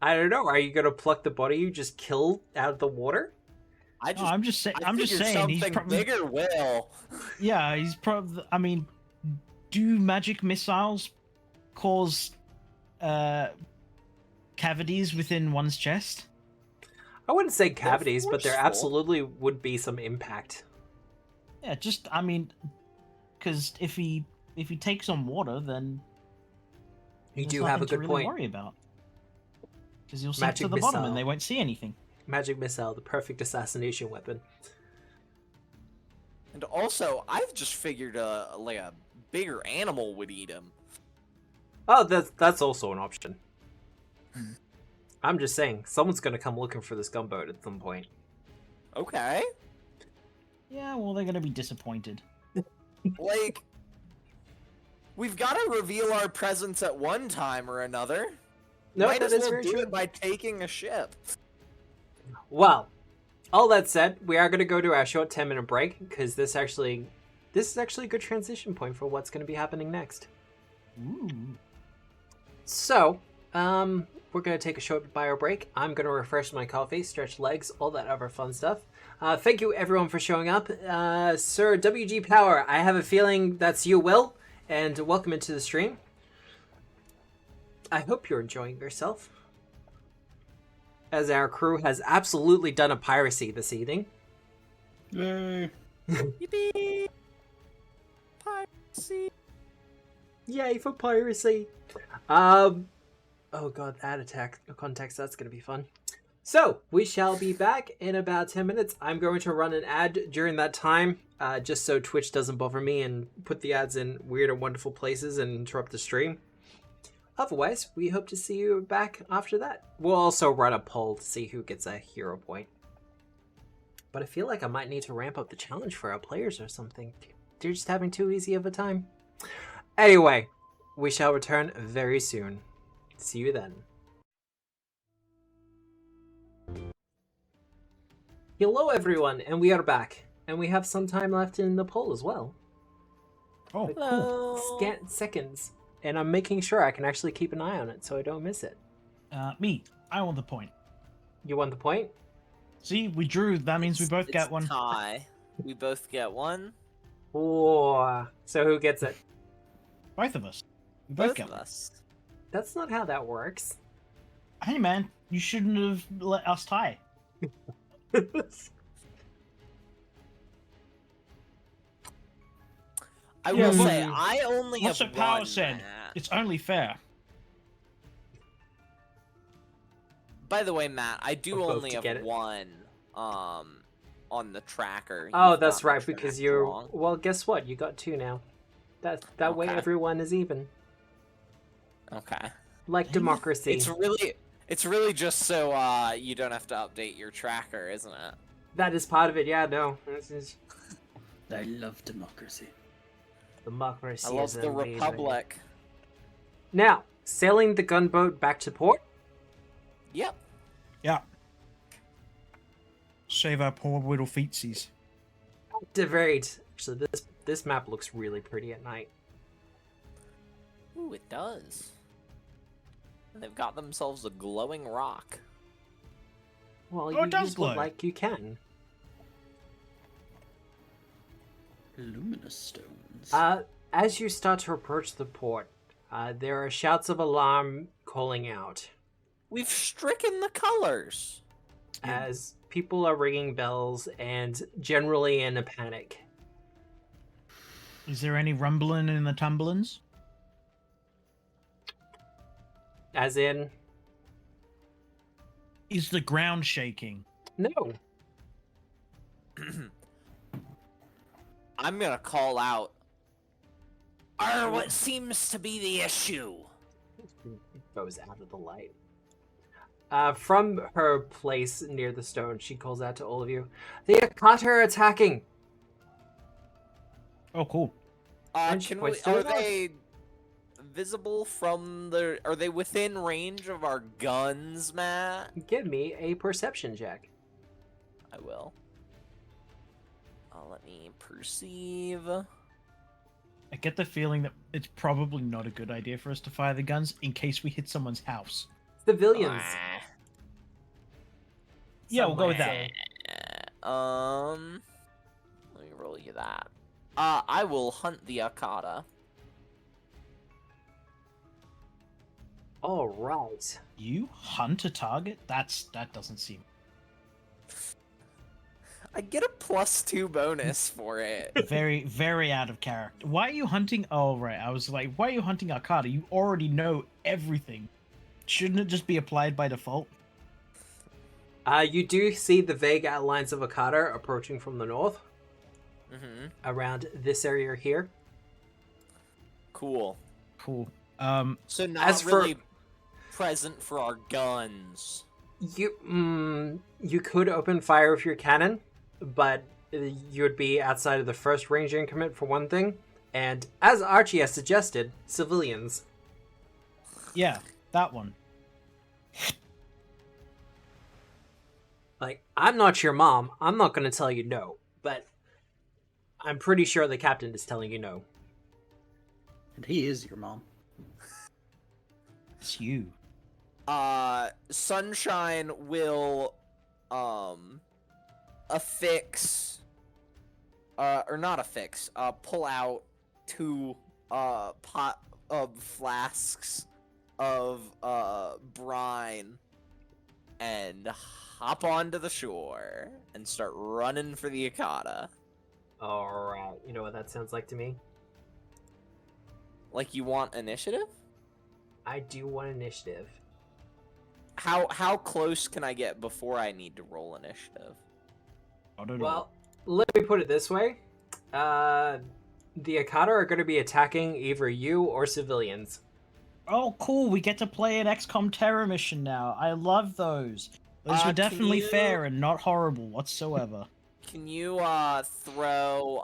I don't know. Are you gonna pluck the body you just killed out of the water? I No, I'm just saying. I'm just figured saying. He's something probably. bigger will. Yeah, he's probably. I mean, do magic missiles cause cavities within one's chest? I wouldn't say cavities, but there forceful. absolutely would be some impact. Yeah, just I mean, because if he takes on water, then You there's do have a nothing to good really point. worry about. Because you'll sink Magic to the bottom missile. and they won't see anything. Magic missile, the perfect assassination weapon. And also, I've just figured a bigger animal would eat him. Oh, that's also an option. Hmm. I'm just saying, someone's gonna come looking for this gunboat at some point. Okay. Yeah, well, they're gonna be disappointed. Like, we've got to reveal our presence at one time or another. No, Might that as is well very do true. it by taking a ship. Well, all that said, we are going to go to our short 10-minute break because this is actually a good transition point for what's going to be happening next. Ooh. So, we're going to take a short bio break. I'm going to refresh my coffee, stretch legs, all that other fun stuff. Thank you everyone for showing up. Sir WG Power, I have a feeling that's you, Will, and welcome into the stream. I hope you're enjoying yourself, as our crew has absolutely done a piracy this evening. Yay. Yippee! Piracy! Yay for piracy! Oh god, ad attack context, that's gonna be fun. So, we shall be back in about 10 minutes. I'm going to run an ad during that time, just so Twitch doesn't bother me and put the ads in weird and wonderful places and interrupt the stream. otherwise, we hope to see you back after that. We'll also run a poll to see who gets a hero point. But I feel like I might need to ramp up the challenge for our players or something. They're just having too easy of a time. Anyway, we shall return very soon. See you then. Hello everyone, and we are back. And we have some time left in the poll as well. Oh, Like, Hello. scant seconds. And I'm making sure I can actually keep an eye on it so I don't miss it. Me. I want the point. You want the point? See, we drew. That means we both get one. Tie. We both get one. Oh, so who gets it? Both of us. We both Both get of one. us. That's not how that works. Hey, man, you shouldn't have let us tie. I Yeah, will what- say, I only What's have the power one, said? Matt. It's only fair. By the way, Matt, I do We're both only to have get it. one on the tracker. Oh, You've that's got the right, because track you're... wrong. Well, guess what? You got 2 now. That way Okay. everyone is even. Okay. Like Dang it. democracy. It's really just so you don't have to update your tracker, isn't it? That is part of it, yeah, no. This is... I love democracy. Democracy I love is the amazing. Republic. Now, sailing the gunboat back to port. Yep. Yeah. Save our poor little feetsies. Activate. Actually, this map looks really pretty at night. Ooh, it does. And they've got themselves a glowing rock. Well, Oh, you it does use what glow. like you can. Luminous stones. As you start to approach the port, there are shouts of alarm calling out We've stricken the colors. as people are ringing bells and generally in a panic. Is there any rumbling in the tumblings? As in, Is the ground shaking? no. I'm gonna call out. What seems to be the issue? Goes out of the light. From her place near the stone, she calls out to all of you. The Akata are attacking! Oh, cool. And she Can we? points to Are the north. they visible from the? Are they within range of our guns, Matt? Give me a perception check. I will. Let me perceive. I get the feeling that it's probably not a good idea for us to fire the guns in case we hit someone's house. Civilians. Yeah, we'll go with Somewhere. that. Let me roll you that. I will hunt the Akata. All right. You hunt a target? That doesn't seem I get a +2 bonus for it. very, very out of character. Why are you hunting? Oh, right. I was like, why are you hunting Akata? You already know everything. Shouldn't it just be applied by default? You do see the vague outlines of Akata approaching from the north, around this area here. Cool. Cool. So not As for- really present for our guns. You could open fire with your cannon, but you would be outside of the first range increment for one thing. And as Archie has suggested, civilians. Yeah, that one. Like, I'm not your mom. I'm not going to tell you no, but I'm pretty sure the captain is telling you no. And he is your mom. It's you. Sunshine will affix or not affix, pull out 2 pot of flasks of brine and hop onto the shore and start running for the Akata. Alright, you know what that sounds like to me? Like, you want initiative? I do want initiative. How close can I get before I need to roll initiative? I don't know. Well, let me put it this way. The Akata are going to be attacking either you or civilians. Oh, cool! We get to play an XCOM Terror mission now. I love those. Those were Can definitely you- fair and not horrible whatsoever. Can you throw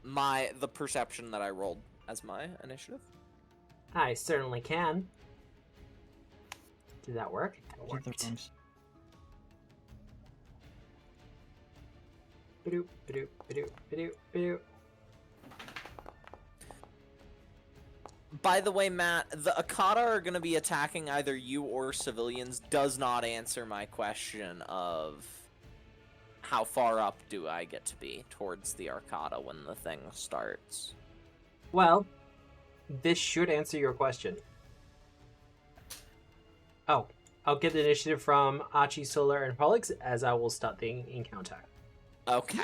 the perception that I rolled as my initiative? I certainly can. Did that work? That Did the worked. wrongs. Ba-doop, ba-doop, ba-doop, ba-doop, ba-doop. By the way, Matt, the Akata are going to be attacking either you or civilians does not answer my question of how far up do I get to be towards the Arcata when the thing starts. Well, this should answer your question. Oh, I'll get the initiative from Achi, Solar, and Pollux as I will start the encounter. Okay.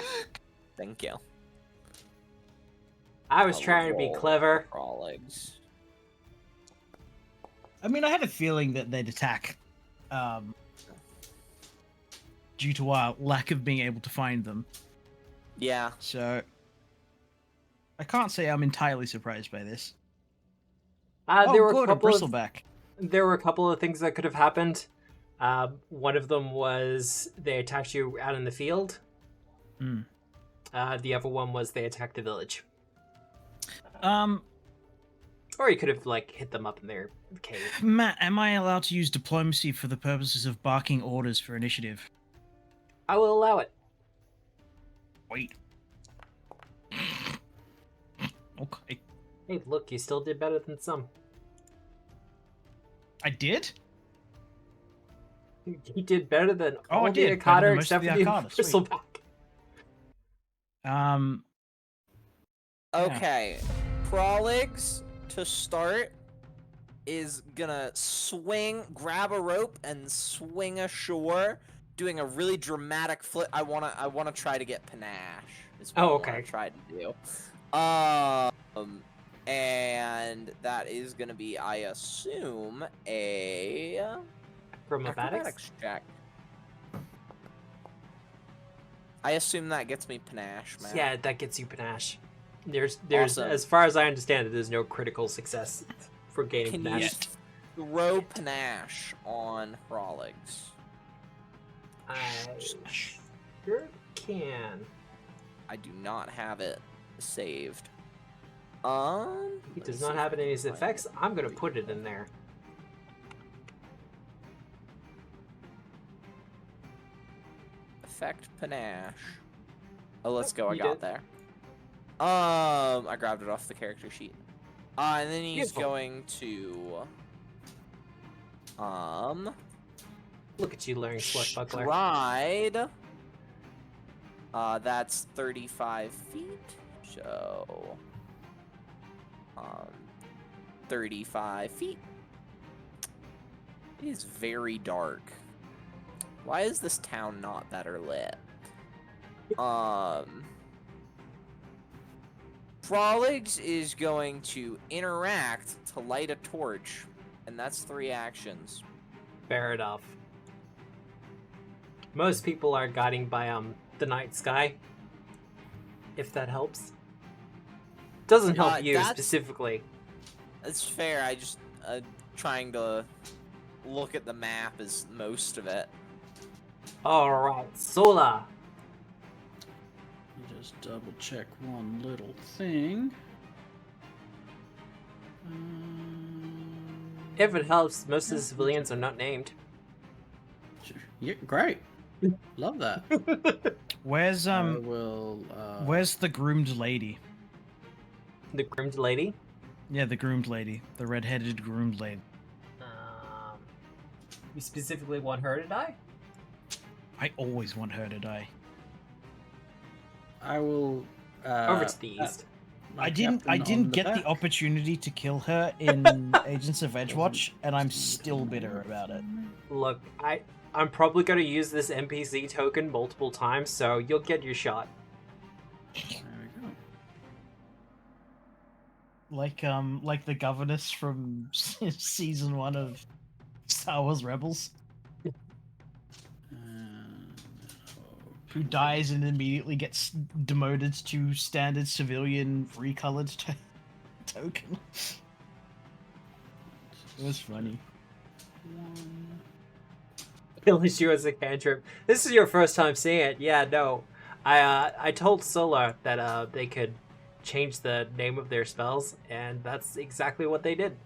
Thank you. I was I'll trying to be roll clever. Prolix. I mean, I had a feeling that they'd attack, due to our lack of being able to find them. Yeah. So, I can't say I'm entirely surprised by this. There were good, a a couple of bristleback. there were a couple of things that could have happened. One of them was they attacked you out in the field. Hmm. The other one was they attacked the village. Matt, Or you could have like hit them up in their cave. am I allowed to use diplomacy for the purposes of barking orders for initiative? I will allow it. Wait. Okay. Hey, look, you still did better than some. I did? You did better than Oh, all I the did, better Akata than most except of for the the Akata, sweet. bristleback. Yeah. Okay. Prolix, to start, is gonna grab a rope and swing ashore, doing a really dramatic flip. I wanna try to get panache. Is what Oh, I okay. wanna try to do. And that is gonna be, I assume, a Acrobatics? check. I assume that gets me panache, man. Yeah, that gets you panache. There's Awesome. as far as I understand it, there's no critical success for gaining Can you panache. throw panache on Prolix? I sure can. I do not have it saved. It let does me not see have if I any can find effects. it. I'm gonna put it in there. Effect panache. Oh, let's go. I You got did. there. I grabbed it off the character sheet. And then he's Beautiful. going to Look at you learning swashbuckler. stride. That's 35 feet. So 35 feet. It is very dark. Why is this town not better lit? Prolix is going to interact to light a torch, and that's 3 actions. Fair enough. Most people are guiding by the night sky. If that helps. Doesn't help you that's- specifically. That's fair. I just trying to look at the map is most of it. Alright, Sola. Just double check one little thing. If it helps, most of the civilians are not named. Yeah, great. Love that. Where's I will. where's the groomed lady? The groomed lady. Yeah, the groomed lady, the red-headed groomed lady. You specifically want her to die? I always want her to die. I will. Over to the east. I didn't get the opportunity to kill her in Agents of Edgewatch, and I'm still bitter about it. Look, I'm probably gonna use this NPC token multiple times, so you'll get your shot. There we go. Like the governess from season 1 of Star Wars Rebels, who dies and immediately gets demoted to standard civilian recolored token. It was funny. Kills you as a cantrip. This is your first time seeing it. Yeah, no. I told Solar that they could change the name of their spells, and that's exactly what they did.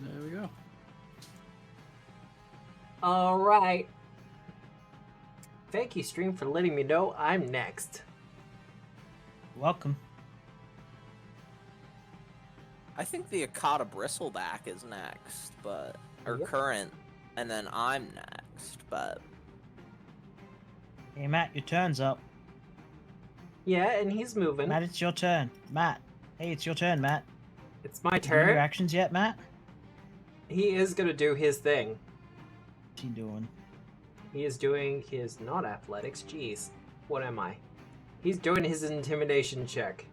There we go. All right. Thank you, stream, for letting me know I'm next. Welcome. I think the Akata Bristleback is next, but or Yep. current, and then I'm next. But Hey, Matt, your turn's up. Yeah, and he's moving. Matt, it's your turn. Matt. Hey, it's your turn, Matt. It's my You doing your turn. actions yet, Matt? He is gonna do his thing. What's he doing? He is doing his not athletics. Jeez, what am I? He's doing his intimidation check.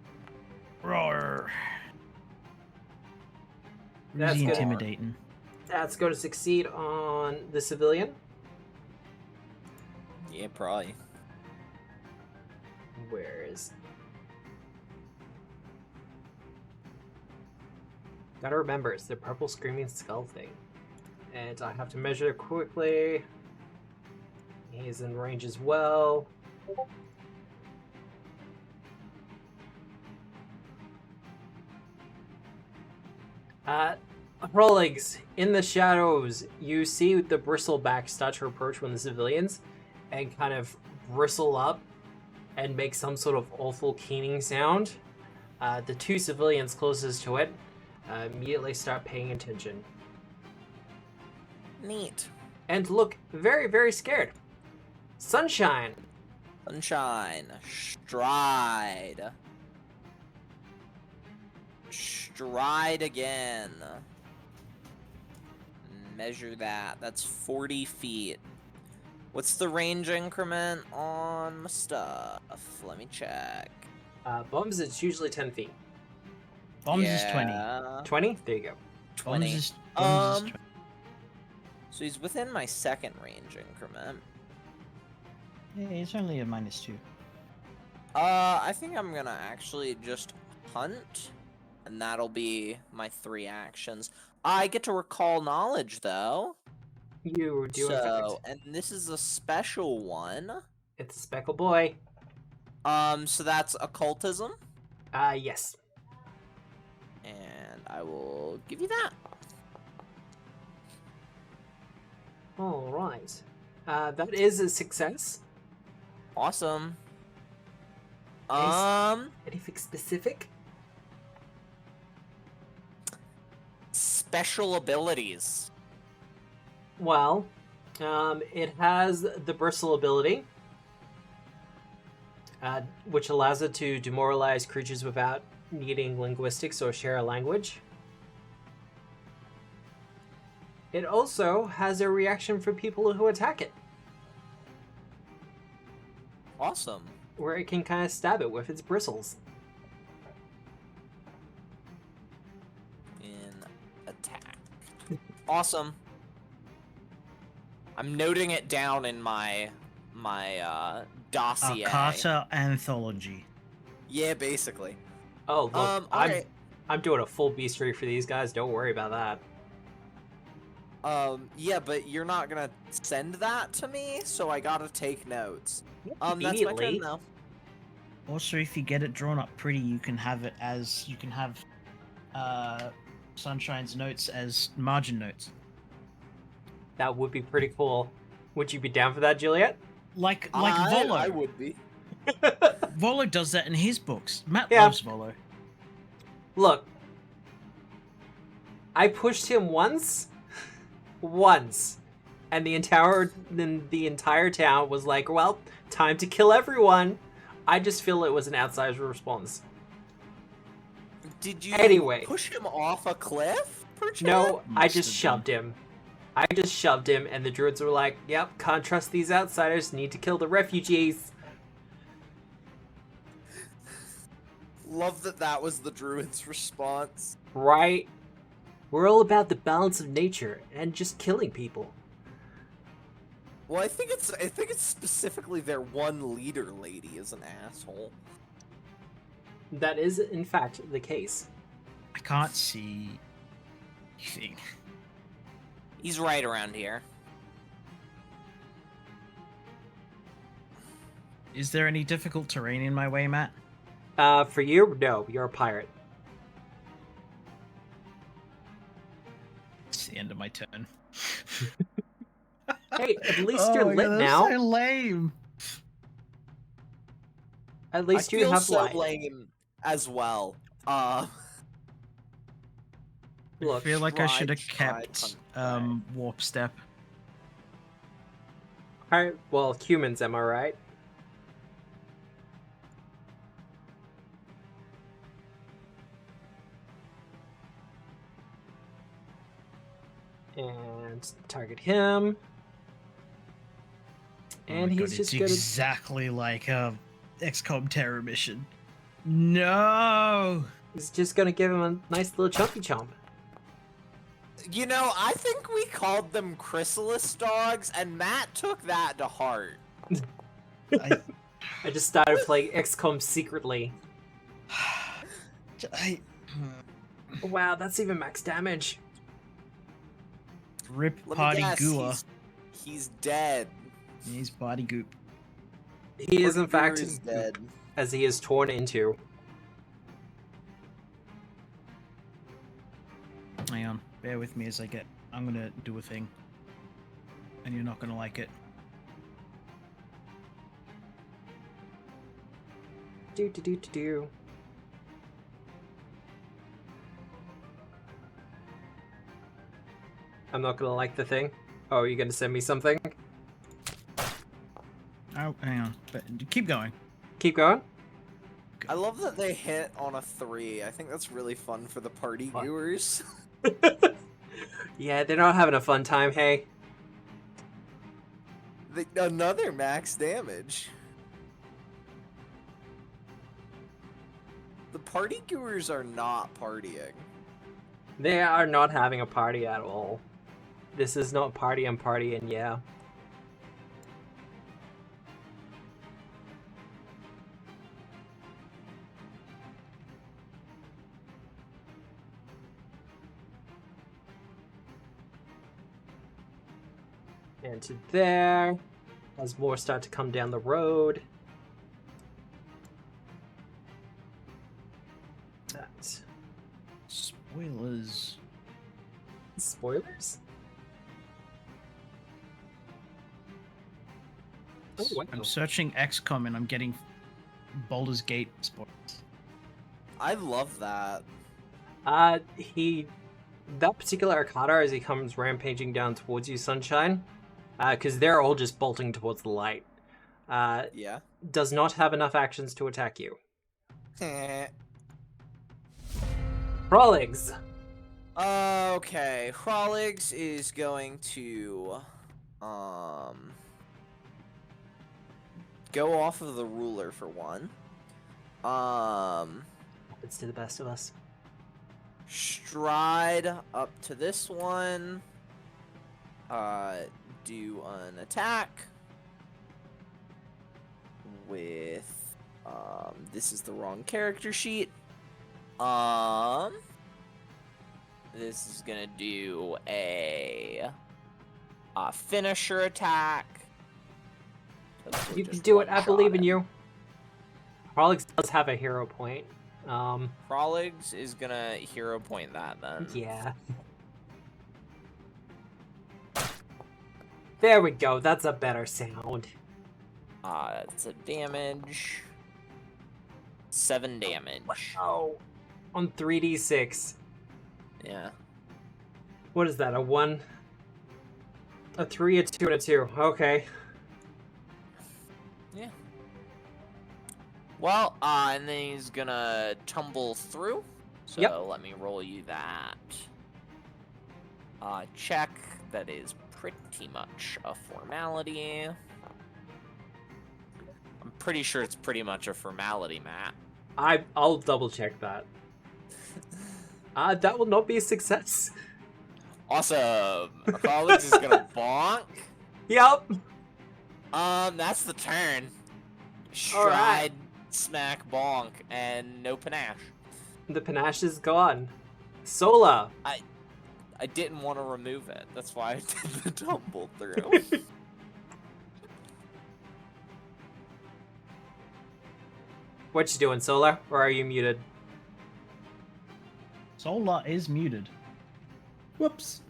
Roar. That's Who's he good. intimidating? That's going to succeed on the civilian. yeah, probably. Where is? Gotta remember, it's the purple screaming skull thing. And I have to measure quickly. He's in range as well. Rollings, in the shadows, you see the bristleback start to approach one of the civilians and kind of bristle up and make some sort of awful keening sound. The two civilians closest to it immediately start paying attention Neat. and look very, very scared. Sunshine. Sunshine. Stride. Stride again. Measure that. That's 40 feet. What's the range increment on my stuff? Let me check. Bombs, it's usually 10 feet. Bombs is 20. 20? There you go. 20. Bombs is 20. So he's within my second range increment. Yeah, it's only a -2. I think I'm gonna actually just hunt, and that'll be my 3 actions. I get to recall knowledge though. You do in So, fact. and this is a special one. It's a speckle boy. So that's occultism, Yes. and I will give you that. All right. That is a success. Awesome. Nice. Anything specific? Special abilities. Well, it has the bristle ability, which allows it to demoralize creatures without needing linguistics or share a language. It also has a reaction for people who attack it, Awesome. where it can kind of stab it with its bristles. In attack. Awesome. I'm noting it down in my dossier. Akata Anthology. Yeah, basically. Oh, look, alright. I'm doing a full beastry for these guys. Don't worry about that. Yeah, but you're not gonna send that to me, so I gotta take notes. That's my turn Immediately. though. Also, if you get it drawn up pretty, you can have it as Sunshine's notes as margin notes. That would be pretty cool. Would you be down for that, Juliet? Like Volo. I would be. Volo does that in his books. Matt Yeah. loves Volo. Look, I pushed him once, and the entire town was like, "Well, time to kill everyone." I just feel it was an outsized response. Did you Anyway. push him off a cliff? Perchance? No, I Must just have shoved him. And the druids were like, "Yep, can't trust these outsiders. Need to kill the refugees." Love that was the druid's response. Right? We're all about the balance of nature and just killing people. Well, I think it's specifically their one leader lady is an asshole. That is, in fact, the case. I can't see anything. He's right around here. Is there any difficult terrain in my way, Matt? For you, no, you're a pirate. It's the end of my turn. Hey, at least Oh you're my lit God, now. that's so lame. At least I you feel have so light. lame as well. I Look, feel like I should have Stride, kept hunt, warp step. alright, well, humans, am I right? And target him. And Oh my he's God, just it's gonna. exactly like a XCOM terror mission. No. He's just gonna give him a nice little chumpy chomp. You know, I think we called them chrysalis dogs, and Matt took that to heart. I, I just started playing XCOM secretly. I Wow, that's even max damage. rip Let party me guess, Gua. he's dead. He's body goop. He is, in Party fact, Guru is dead. as he is torn into. Hang on, bear with me as I get. I'm gonna do a thing, and you're not gonna like it. Do do do do do. I'm not gonna like the thing. Oh, are you gonna send me something? Oh, hang on, but keep going. Keep going. I love that they hit on a 3. I think that's really fun for the party What? viewers. Yeah, they're not having a fun time, hey. Another max damage. The party goers are not partying. They are not having a party at all. This is not party and party and yeah. And to there. As more start to come down the road. That. Spoilers. Spoilers? Oh, what? I'm searching XCOM and I'm getting Baldur's Gate spoilers. I love that. That particular Akata, as he comes rampaging down towards you, Sunshine, because they're all just bolting towards the light, Yeah. does not have enough actions to attack you. Prolix! Okay, Froligs is going to go off of the ruler for one. It's to the best of us. Stride up to this one. Do an attack with this is the wrong character sheet. This is gonna do a finisher attack. You can do it, I believe in you. Prolix does have a hero point. Prolix is gonna hero point that then. Yeah. There we go, that's a better sound. It's a damage. 7 damage. Oh, on 3d6. Yeah. What is that, a 1? A 3, a 2, and a 2. Okay. Yeah. Well, and then he's gonna tumble through. So Yep. let me roll you that. Check. That is pretty much a formality. I'm pretty sure it's pretty much a formality, Matt. I'll double check that. That will not be a success. Awesome. Prolix is gonna bonk. Yep. That's the turn. Stride, Alright. smack, bonk, and no panache. The panache is gone. Sola. I didn't want to remove it. That's why I did the tumble through. What you doing, Sola? Or are you muted? Solar is muted. Whoops.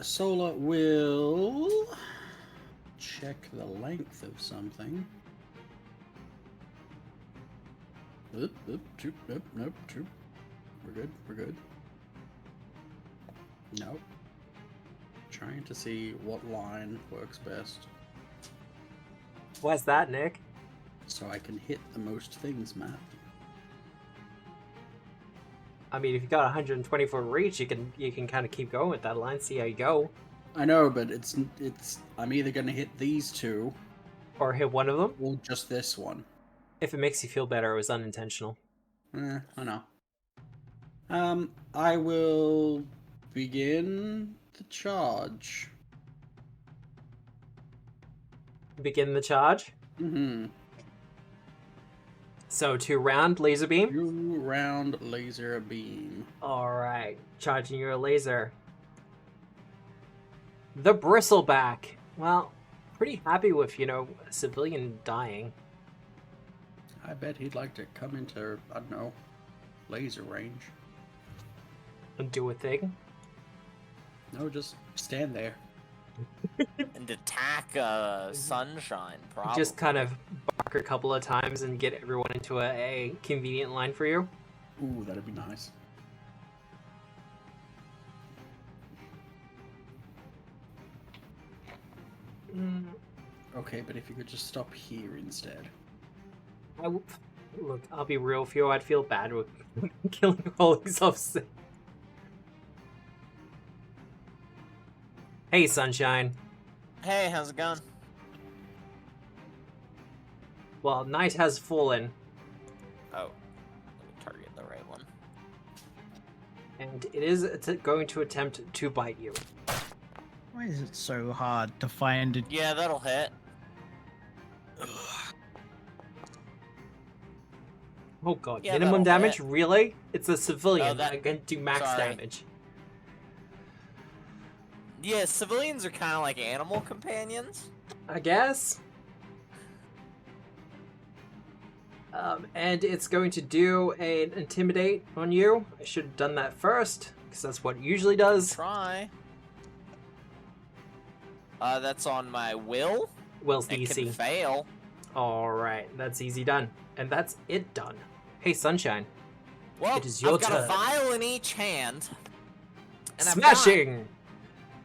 Sola will check the length of something. Nope. We're good. Nope. Trying to see what line works best. What's that, Nick? So I can hit the most things, Matt. I mean, if you got 120 foot reach, you can kind of keep going with that line, see how you go. I know, but it's I'm either gonna hit these two Or hit one of them. or just this one. If it makes you feel better, it was unintentional. I know. I will begin the charge. Begin the charge. Mm-hmm. So 2-round laser beam. 2-round laser beam. Alright, charging your laser. The bristleback. Well, pretty happy with, a civilian dying. I bet he'd like to come into, I don't know, laser range. And do a thing. No, just stand there. And attack Sunshine, probably. Just kind of bark a couple of times and get everyone into a convenient line for you. Ooh, that'd be nice. Okay, but if you could just stop here instead. Look, I'll be real with you. I'd feel bad with killing all these officers. Hey, Sunshine. Hey, how's it going? Well, night has fallen, Oh, let me target the right one. and it is going to attempt to bite you. Why is it so hard to find it? Yeah, that'll hit. Oh god, Yeah, minimum that'll damage? hit. Really? It's a civilian Oh, that- that can do max sorry. damage. Yeah, civilians are kind of like animal companions. I guess. And it's going to do an intimidate on you. I should have done that first, because that's what it usually does. Try. That's on my will. Will's It DC. can fail. Alright, that's easy done. And that's it done. Hey, Sunshine. Well, It is your I've got turn. a vial in each hand. And Smashing!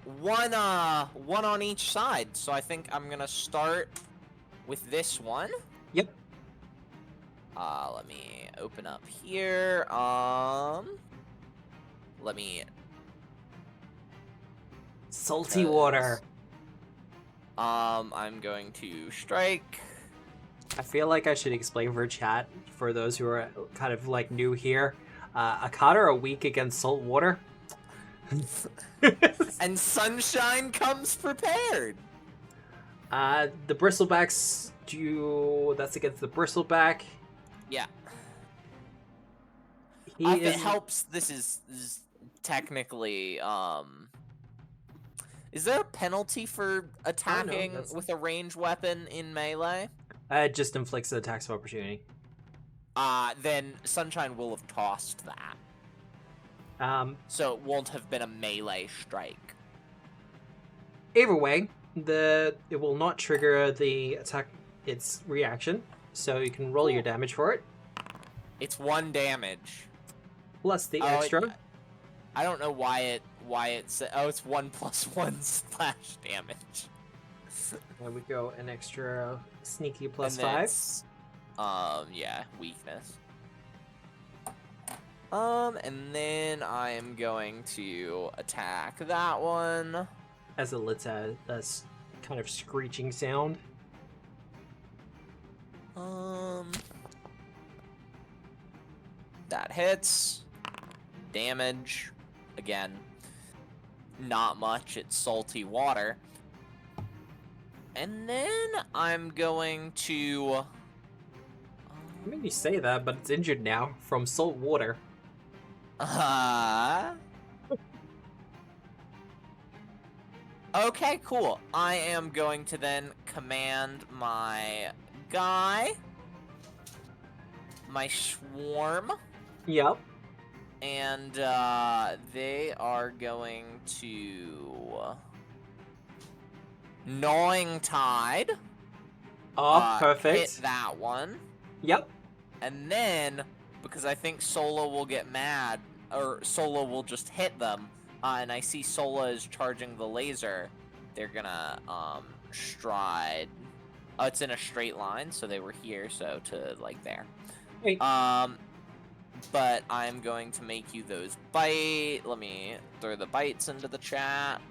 I've got one on each side. So I think I'm gonna start with this one. Yep. Let me open up here. Let me. Salty water. I'm going to strike. I feel like I should explain for chat, for those who are kind of like new here. Akata are weak against salt water. And Sunshine comes prepared. The bristlebacks do. That's against the bristleback. Yeah. He If is. it helps, this is technically, is there a penalty for attacking that's- with a ranged weapon in melee? It just inflicts the attacks of opportunity. Then Sunshine will have tossed that. So it won't have been a melee strike. Either way, it will not trigger the attack. Its reaction, so you can roll your damage for it. It's 1 damage. Plus the Oh, extra. I don't know why it said. Oh, it's 1 + 1 splash damage. There we go, an extra sneaky plus And then 5. it's, yeah, weakness. And then I am going to attack that one. As it lets out a kind of screeching sound. That hits. Damage. Again, not much. It's salty water. And then I'm going to. I mean, you say that, but it's injured now from salt water. Okay, cool. I am going to then command my guy, my swarm, Yep. and they are going to gnawing tide. Oh, perfect. Hit that one. Yep. And then, because I think Sola will get mad, or Sola will just hit them, and I see Sola is charging the laser, they're gonna, stride. Oh, it's in a straight line, so they were here, so to, like, there. Hey. But I'm going to make you those bite. Let me throw the bites into the chat.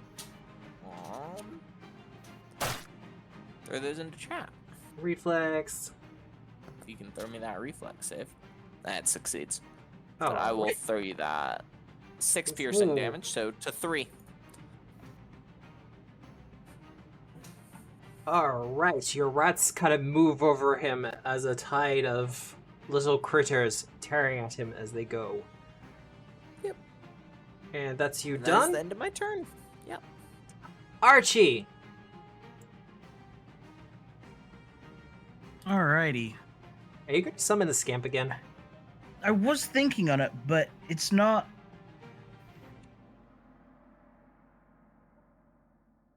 Throw those into chat. Reflex. You can throw me that reflex save. That succeeds. Oh, But I will right. throw you that 6 piercing Ooh. damage, so to 3. Alright, your rats kind of move over him as a tide of little critters tearing at him as they go. Yep. And that's you And that is done? the end of my turn. Yep. Archie! Alrighty. Are you going to summon the scamp again? I was thinking on it, but it's not.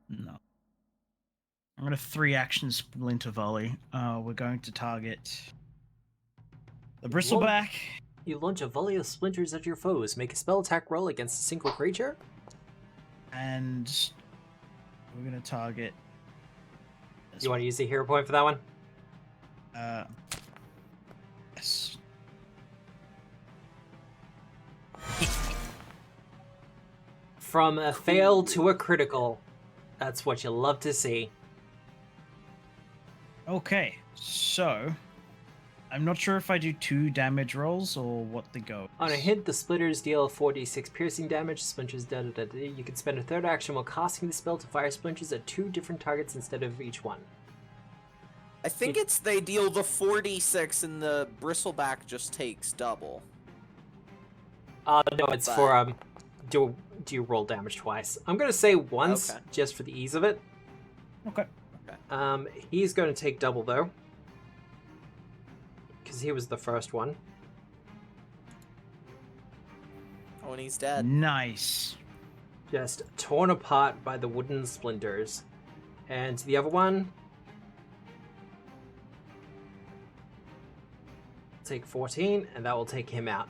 No. I'm going to 3-action splinter volley. We're going to target the bristleback. You launch a volley of splinters at your foes. Make a spell attack roll against a single creature. And we're going to target. You want to use a hero point for that one? Yes. From a fail to a critical. That's what you love to see. Okay, so I'm not sure if I do 2 damage rolls or what the go is. On a hit, the splitters deal 4d6 piercing damage. Splinters da-da-da-da. You can spend a third action while casting the spell to fire splinters at 2 different targets instead of each one. I think it's they deal the 4d6 and the bristleback just takes double. No, it's But- for do you roll damage twice? I'm gonna say once, Okay. just for the ease of it. Okay. He's going to take double though, because he was the first one. Oh, and he's dead. Nice. Just torn apart by the wooden splinters. And the other one, take 14, and that will take him out.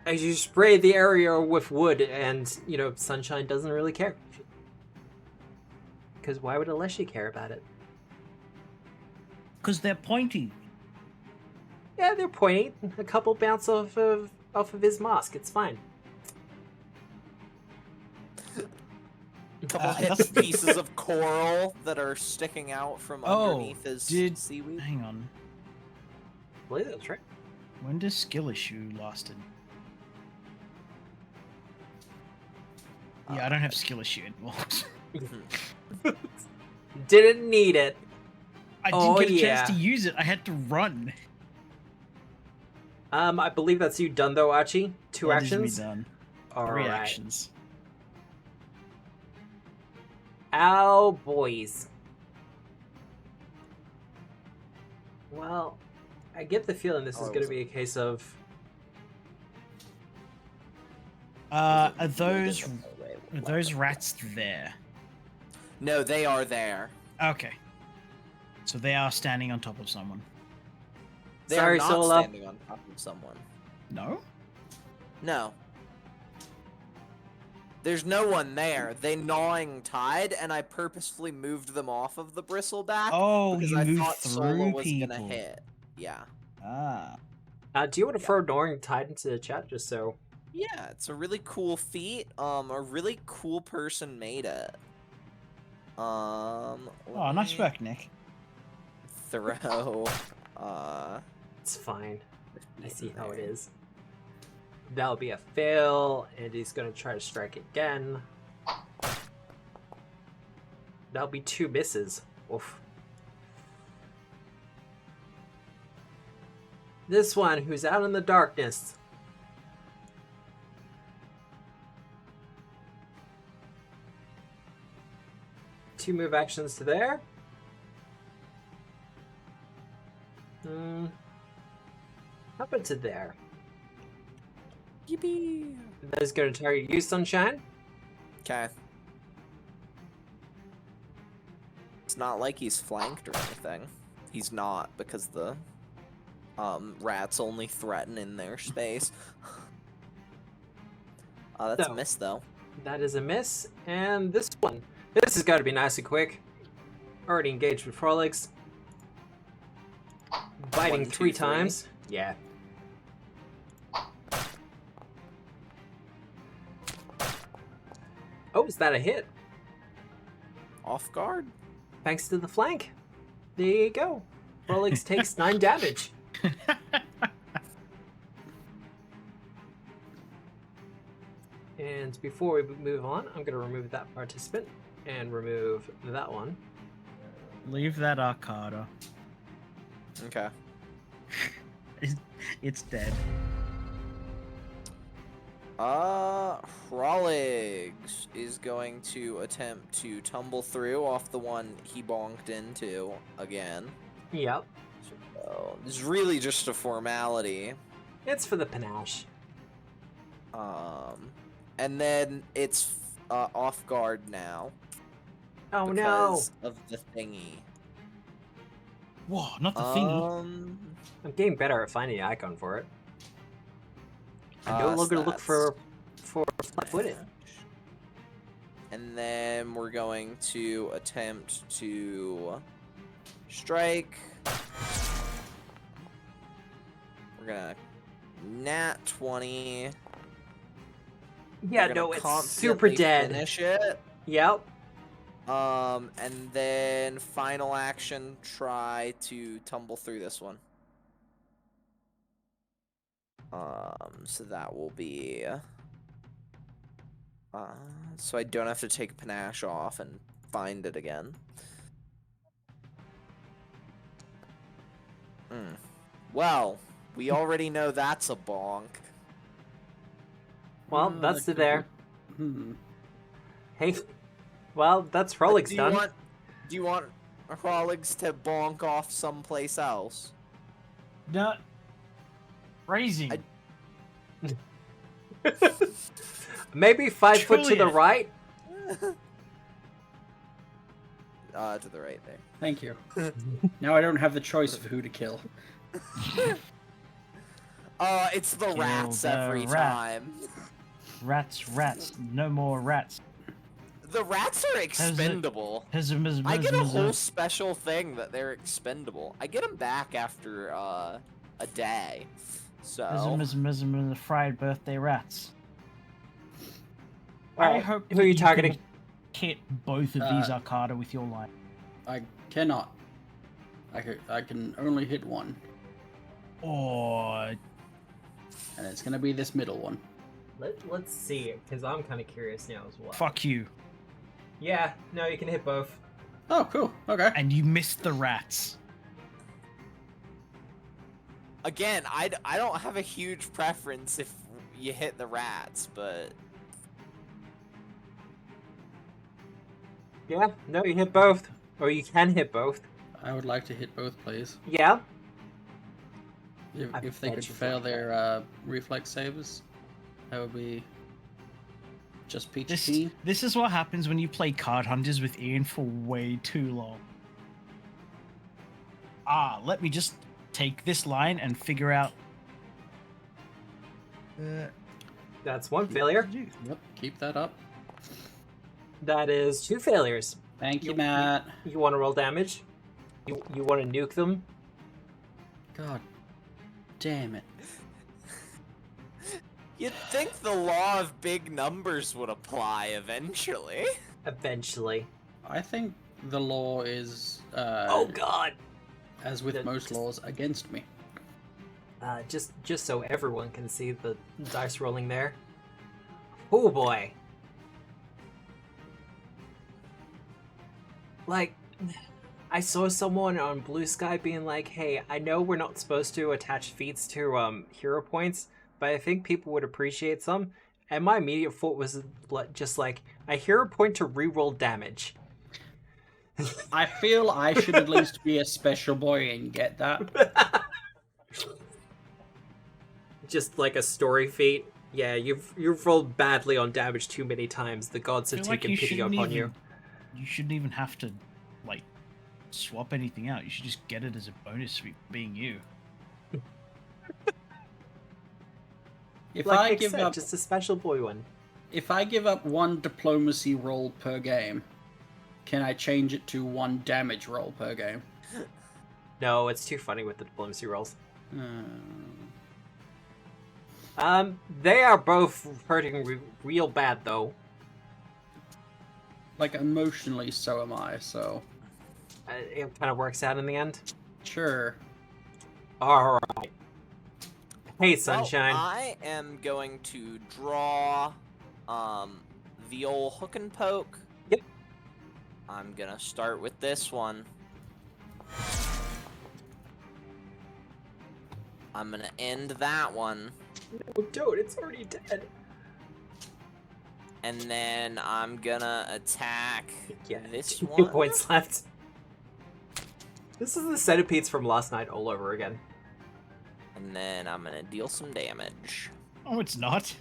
As you spray the area with wood, and, you know, Sunshine doesn't really care. Because why would Alessia care about it? Because they're pointy. Yeah, they're pointy. A couple bounce off of his mask. It's fine. A couple that's- pieces of coral that are sticking out from underneath his seaweed. Hang on. I believe that's right. When does skill issue lasted? Yeah, I don't have skill issue anymore. Didn't need it. I didn't Oh, get a yeah. chance to use it. I had to run. I believe that's you done though, Archie. 2 That is me actions. done. All 3 right. actions. Ow, boys. Well, I get the feeling this is going to be a case of. Are those rats there? No, they are there. Okay. So they are standing on top of someone. They Sorry, are not Sola. standing on top of someone. No? No. There's no one there. They gnawing tide, and I purposefully moved them off of the bristleback Oh, because you I moved thought Sola through was people. gonna hit. Yeah. Ah. Do you want to throw Gnawing Tide into the chat just so? Yeah, it's a really cool feat. A really cool person made it. Oh, nice work, Nick. Throw. It's fine. I see how it is. That'll be a fail, and he's gonna try to strike again. That'll be 2 misses. Oof. This one, who's out in the darkness, 2 move actions to there. How about to there? Yippee! That is going to target you, Sunshine. Okay. It's not like he's flanked or anything. He's not, because the rats only threaten in their space. That's So, a miss, though. That is a miss. And this one. This has got to be nice and quick. Already engaged with Frolics. Biting 1, 2, 3 3. times. Yeah. Oh, is that a hit? Off guard? Thanks to the flank. There you go. Frolics takes 9 damage. And before we move on, I'm going to remove that participant and remove that one. Leave that Akata. Okay. It's dead. Froligs is going to attempt to tumble through off the one he bonked into again. Yep. So, it's really just a formality. It's for the panache. And then it's off guard now. Oh no! Because of the thingy. Whoa, not the thingy. I'm getting better at finding the icon for it. I no longer look for flat-footed. And then we're going to attempt to strike. We're gonna nat 20. Yeah, We're no, gonna it's super constantly dead. Finish it. Yep. And then final action, try to tumble through this one. So that will be. So I don't have to take panache off and find it again. Well, we already know that's a bonk. Well, that's that it there. Hmm. Hey, well, that's Frolics done. Do you want Froligs to bonk off someplace else? No. Raising. Maybe 5 foot to the Trillion. right. To the right there. Thank you. Now I don't have the choice of who to kill. It's the Kill rats the every rat. time. Rats. No more rats. The rats are expendable. I get a whole special thing that they're expendable. I get them back after a day. So The fried birthday rats. Well, I hope who are you that targeting? can hit both of these Akata with your line. I cannot. I can only hit one, Or and it's gonna be this middle one. Let's see, because I'm kind of curious now as well. fuck you. Yeah, no, you can hit both. Oh, cool. Okay. And you missed the rats. again, I don't have a huge preference if you hit the rats, but Yeah, no, you hit both. Or you can hit both. I would like to hit both, please. Yeah. I If they bet could you fail would. their reflex saves, that would be just peachy This keen. this is what happens when you play Card Hunters with Ian for way too long. Let me just take this line and figure out. That's one failure. Yep, keep that up. That is 2 failures. Thank you, You- Matt. You want to roll damage? You want to nuke them? God damn it. you'd think the law of big numbers would apply eventually. Eventually. I think the law is, Oh god! as with That most just- laws, against me. Just so everyone can see the dice rolling there. Oh boy. Like, I saw someone on Blue Sky being like, hey, I know we're not supposed to attach feats to hero points, but I think people would appreciate some. And my immediate thought was just like, a hero point to reroll damage. I feel I should at least be a special boy and get that. Just like a story feat. Yeah, you've rolled badly on damage too many times. The gods I have feel like taken you pity shouldn't upon even. you. You shouldn't even have to, like, swap anything out. You should just get it as a bonus for being you. If Like I Nick give said, up, just a special boy one. if I give up 1 diplomacy roll per game, can I change it to 1 damage roll per game? No, it's too funny with the diplomacy rolls. Uh, They are both hurting real bad though. like emotionally, so am I. So It kind of works out in the end. sure. All right. Hey, Sunshine. Well, I am going to draw the old hook and poke. Yep. I'm gonna start with this one. I'm gonna end that one. No, dude, it's already dead. And then I'm gonna attack Yeah, this 2 one. points left. This is the centipedes from last night all over again. And then I'm gonna deal some damage. Oh, it's not.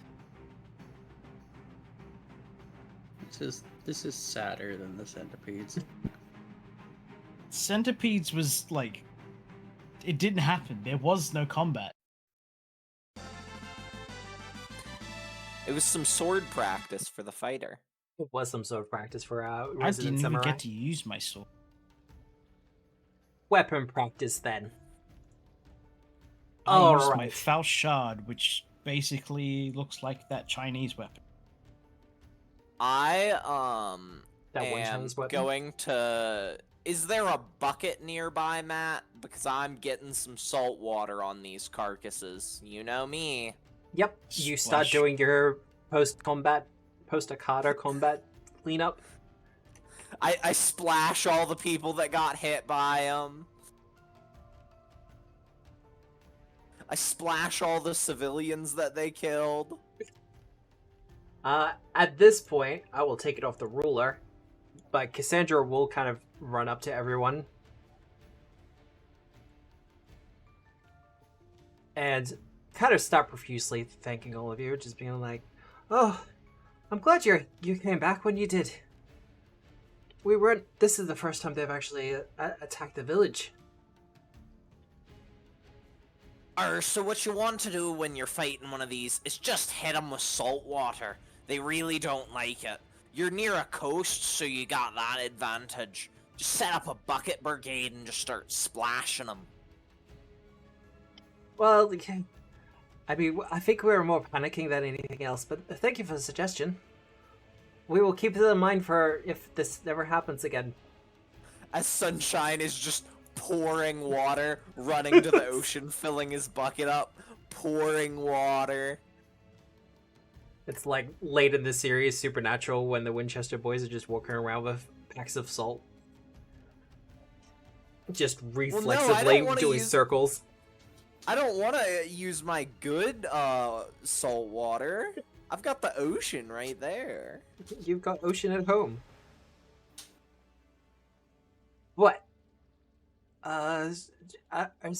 This is sadder than the centipedes. Centipedes was like. It didn't happen. There was no combat. It was some sword practice for the fighter. It was some sort of practice for I Resident didn't even Samurai. get to use my sword. Weapon practice then. I used my Alright. Faust Shard, which basically looks like that Chinese weapon. I That one am Chinese weapon. going to. Is there a bucket nearby, Matt? Because I'm getting some salt water on these carcasses. You know me. Yep, you start Splash. doing your post-Akata combat cleanup. I splash all the people that got hit by them. I splash all the civilians that they killed. At this point, I will take it off the ruler, but Cassandra will kind of run up to everyone. And kind of start profusely thanking all of you, just being like, "Oh, I'm glad you came back when you did. This is the first time they've actually attacked the village." So what you want to do when you're fighting one of these is just hit them with salt water. They really don't like it. You're near a coast, so you got that advantage. Just set up a bucket brigade and just start splashing them. Well, I mean, I think we were more panicking than anything else, but thank you for the suggestion. We will keep it in mind for if this never happens again. As Sunshine is just pouring water, running to the ocean, filling his bucket up, pouring water. It's like late in the series, Supernatural, when the Winchester boys are just walking around with packs of salt. Just reflexively wanna doing use- circles. I don't want to use my good salt water. I've got the ocean right there. You've got ocean at home. What? Is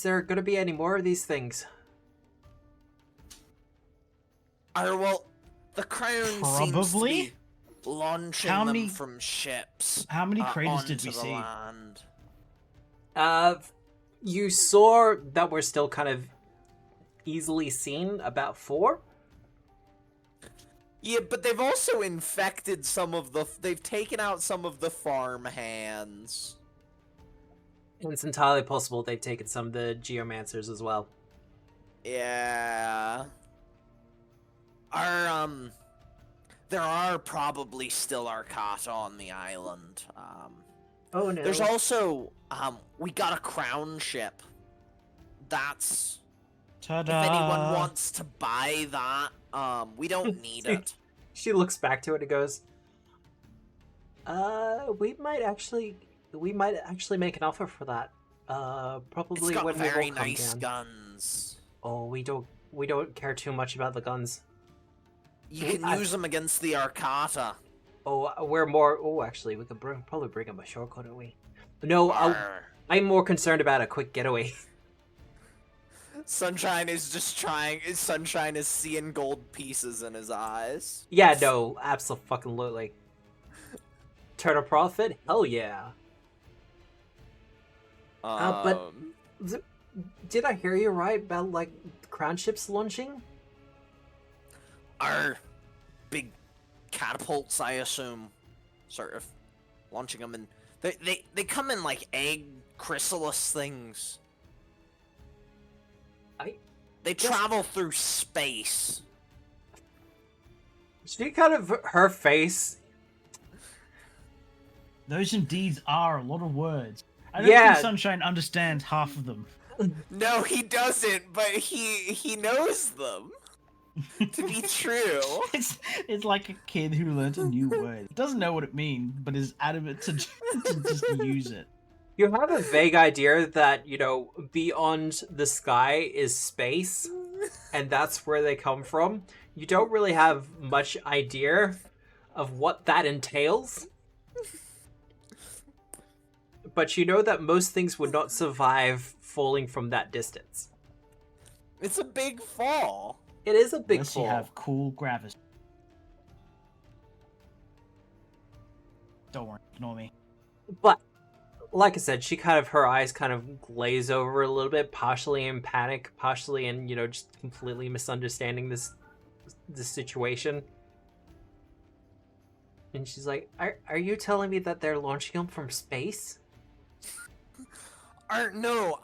there gonna be any more of these things? Well, the crown seems to Probably? be launching How them many- from ships. How many craters did onto we the see? land. You saw that we're still kind of easily seen, about 4. Yeah, but they've also infected some of the. They've taken out some of the farm hands. And it's entirely possible they've taken some of the geomancers as well. Yeah. There are probably still Akata on the island. Oh no. There's also, we got a crown ship. That's, Ta-da! if anyone wants to buy that, we don't need it. She looks back to it and goes, we might actually make an offer for that. It's Probably got when we very all come nice down. guns. Oh, we don't care too much about the guns. You can use them against the Akata. Oh, we're more. Oh, actually, we could probably bring him a short, couldn't we? No, Arr. I'm more concerned about a quick getaway. Sunshine is just trying. Sunshine is seeing gold pieces in his eyes. Yeah, no, absolutely. Turn a profit? Hell yeah. But did I hear you right about like crown ships launching? Our big catapults, I assume, sort of launching them, and they come in like egg chrysalis things. They travel through space. She kind of her face. Those indeed are a lot of words. I don't Yeah. think Sunshine understands half of them. No, he doesn't, but he knows them to be true. It's like a kid who learnt a new word. Doesn't know what it means, but is adamant to just use it. You have a vague idea that, you know, beyond the sky is space, and that's where they come from. You don't really have much idea of what that entails. But you know that most things would not survive falling from that distance. It's a big fall. It is a big Unless fall. you have cool gravity. Don't worry, ignore me. But, like I said, her eyes kind of glaze over a little bit, partially in panic, partially in, you know, just completely misunderstanding this situation. And she's like, are you telling me that they're launching them from space? No,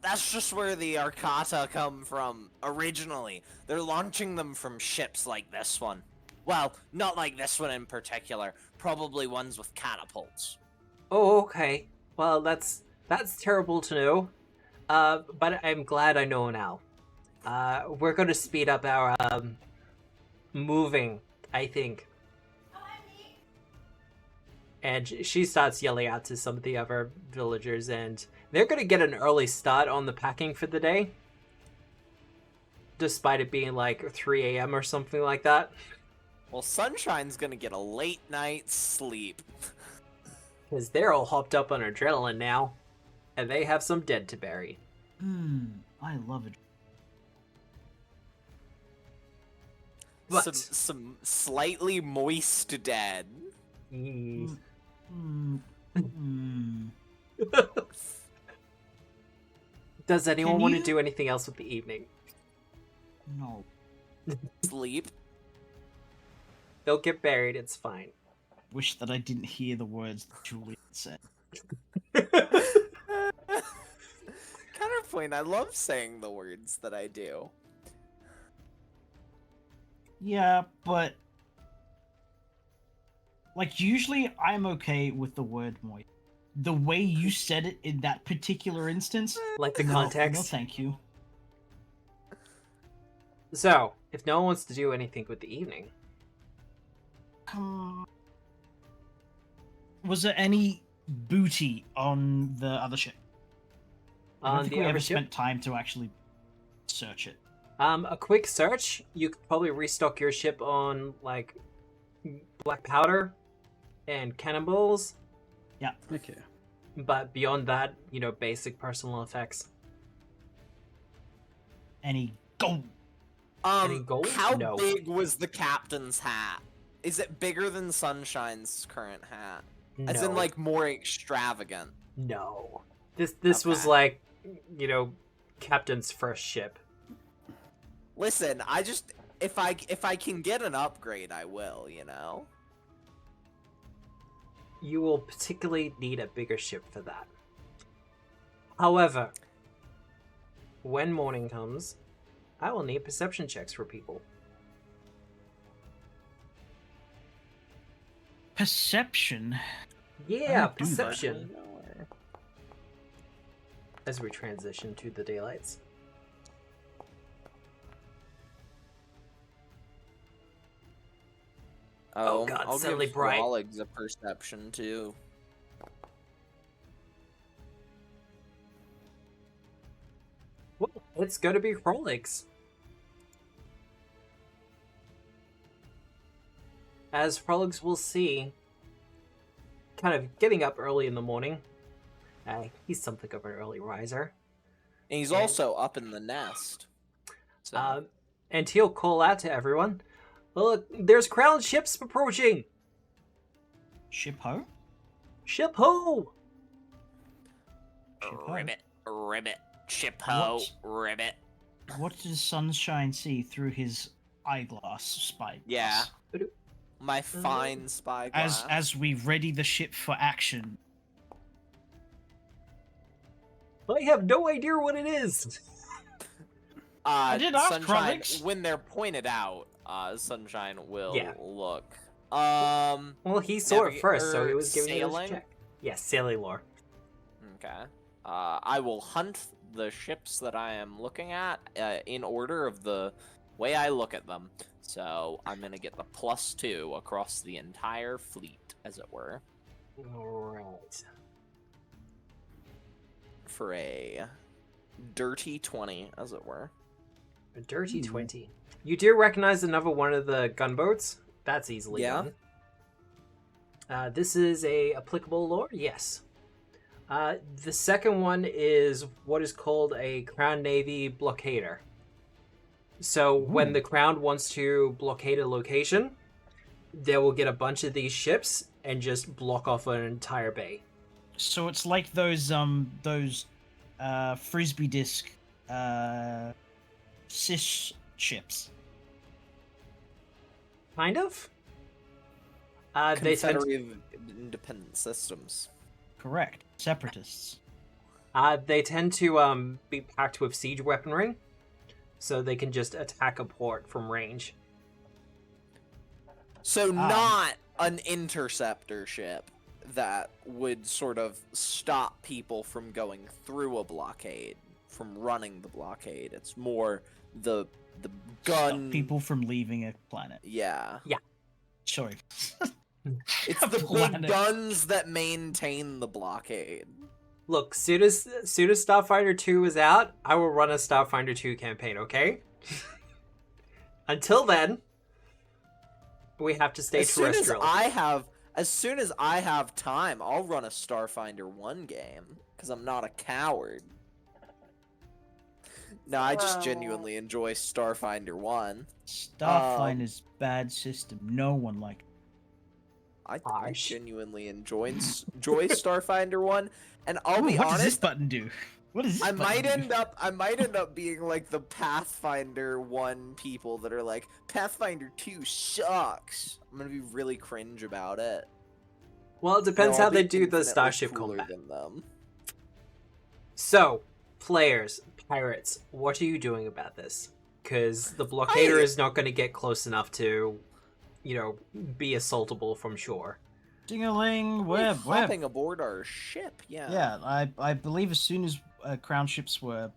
that's just where the Akata come from originally. They're launching them from ships like this one. Well, not like this one in particular. Probably ones with catapults. Oh, okay. Well, that's terrible to know. But I'm glad I know now. We're going to speed up our moving, I think. And she starts yelling out to some of the other villagers, and they're going to get an early start on the packing for the day. Despite it being like 3 a.m. or something like that. Well, Sunshine's gonna get a late night's sleep. Because they're all hopped up on adrenaline now. And they have some dead to bury. I love it. But... Some slightly moist dead. Does anyone Can want to you- do anything else with the evening? No. Sleep. They'll get buried, it's fine. Wish that I didn't hear the words that Julian said. Counterpoint, I love saying the words that I do. Yeah, but... Like, usually I'm okay with the word moist. The way you said it in that particular instance... Like the No, context? no thank you. So, if no one wants to do anything with the evening... Was there any booty on the other ship? I don't On think the we other ever ship? spent time to actually search it. A quick search, you could probably restock your ship on, like, black powder and cannonballs. Yeah. Okay. But beyond that, you know, basic personal effects. Any gold? Any gold? How No. big was the captain's hat? Is it bigger than Sunshine's current hat? As in, No. like, more extravagant? No. This was Okay. like, you know, captain's first ship. Listen, I just... If I can get an upgrade, I will, you know? You will particularly need a bigger ship for that. However, when morning comes, I will need perception checks for people. Perception? Yeah, don't do that. perception. As we transition to the daylights. Oh God, I'll suddenly give bright. Frolics a perception, too. Well, it's gonna be Frolics. as Frolics will see, kind of getting up early in the morning. He's something of an early riser. And he's also up in the nest. So. And he'll call out to everyone, "Look, there's crown ships approaching! Ship ho? Ship ho!" Ribbit, ribbit, ship ho, ribbit. What does Sunshine see through his eyeglass spyglass? Yeah. My fine spyglass. As we ready the ship for action. I have no idea what it is. I did ask Sunshine, Frolics. when they're pointed out, Sunshine will look. Well, he saw it first, so he was giving sailing? it a check. Yes, sailing lore. Okay. I will hunt the ships that I am looking at in order of the way I look at them. So I'm gonna get the +2 across the entire fleet, as it were. Alright. For a dirty 20, as it were. A dirty 20. You do recognize another one of the gunboats? That's easily done. This is a applicable lore? Yes. The second one is what is called a Crown Navy blockader. So when the Crown wants to blockade a location, they will get a bunch of these ships and just block off an entire bay. So it's like those frisbee disc cis ships. Kind of. They tend Confederate Independent Systems. Correct. Separatists. they tend to be packed with siege weaponry, so they can just attack a port from range. So not an interceptor ship that would sort of stop people from going through a blockade, from running the blockade. It's more the gun. Stop people from leaving a planet. Yeah. Sorry. It's the big guns that maintain the blockade. Look, soon as Starfighter 2 is out, I will run a Starfighter 2 campaign, okay? Until then, we have to stay terrestrial. As soon as I have time, I'll run a Starfinder 1 game, because I'm not a coward. No, I just genuinely enjoy Starfinder 1. Starfinder's bad system. No one liked it. I genuinely enjoy Starfinder 1, and I'll be what honest. does this button do? What is this I button might end up being like the Pathfinder 1 people that are like, Pathfinder 2 sucks. I'm gonna be really cringe about it. Well, it depends No, I'll how they be do the infinitely starship cooler combat. than them. So, players, pirates, what are you doing about this? Because the blockader is not going to get close enough to, be assaultable from shore. Ding-a-ling, We're web. hopping aboard our ship, yeah. Yeah, I believe as soon as crown ships were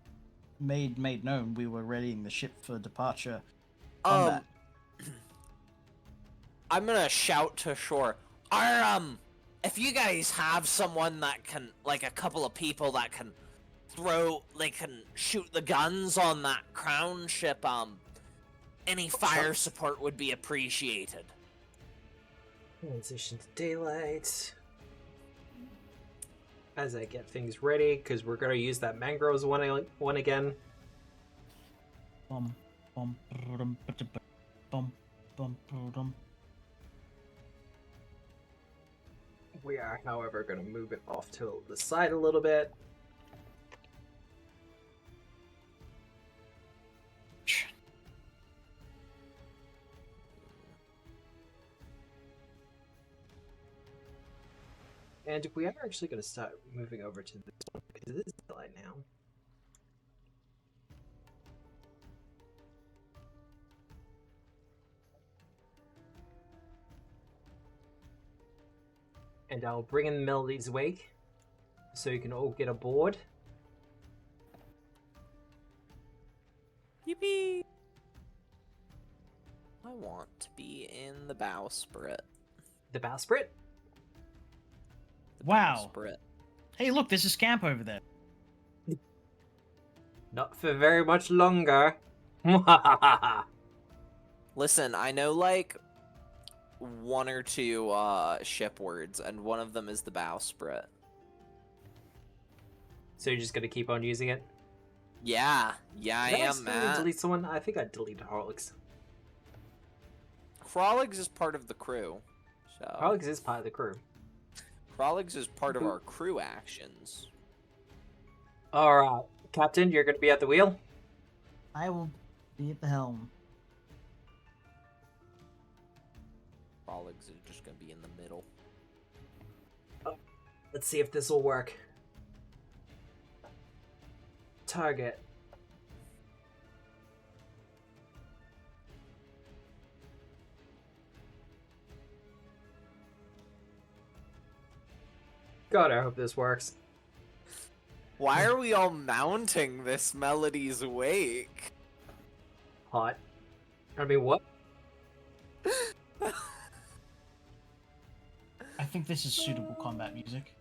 made known, we were readying the ship for departure. Combat. I'm gonna shout to shore. If you guys have someone that can, like a couple of people that can shoot the guns on that crown ship, any fire support would be appreciated. Transition to daylight. As I get things ready, because we're going to use that mangroves one again. Bum, bum, bum, bum, bum, bum. We are, however, going to move it off to the side a little bit. And we are actually going to start moving over to this one, because it is daylight now. And I'll bring in Melody's Wake, so you can all get aboard. Yippee! I want to be in the bowsprit. The bowsprit? Wow. Bowsprit. Hey, look, there's a scamp over there. Not for very much longer. Listen, I know, like, one or two ship words, and one of them is the bowsprit. So you're just gonna keep on using it? Yeah, I Did I am, accidentally Matt. delete someone? I think I deleted Horlicks. Frolics is part of the crew. So Horlicks is part of the crew. Frolics is part of our crew actions. Alright, Captain, you're gonna be at the wheel? I will be at the helm. Frolics is just gonna be in the middle. Let's see if this will work. Target. God, I hope this works. Why are we all mounting this Melody's wake? Hot. I mean, what? I think this is suitable combat music.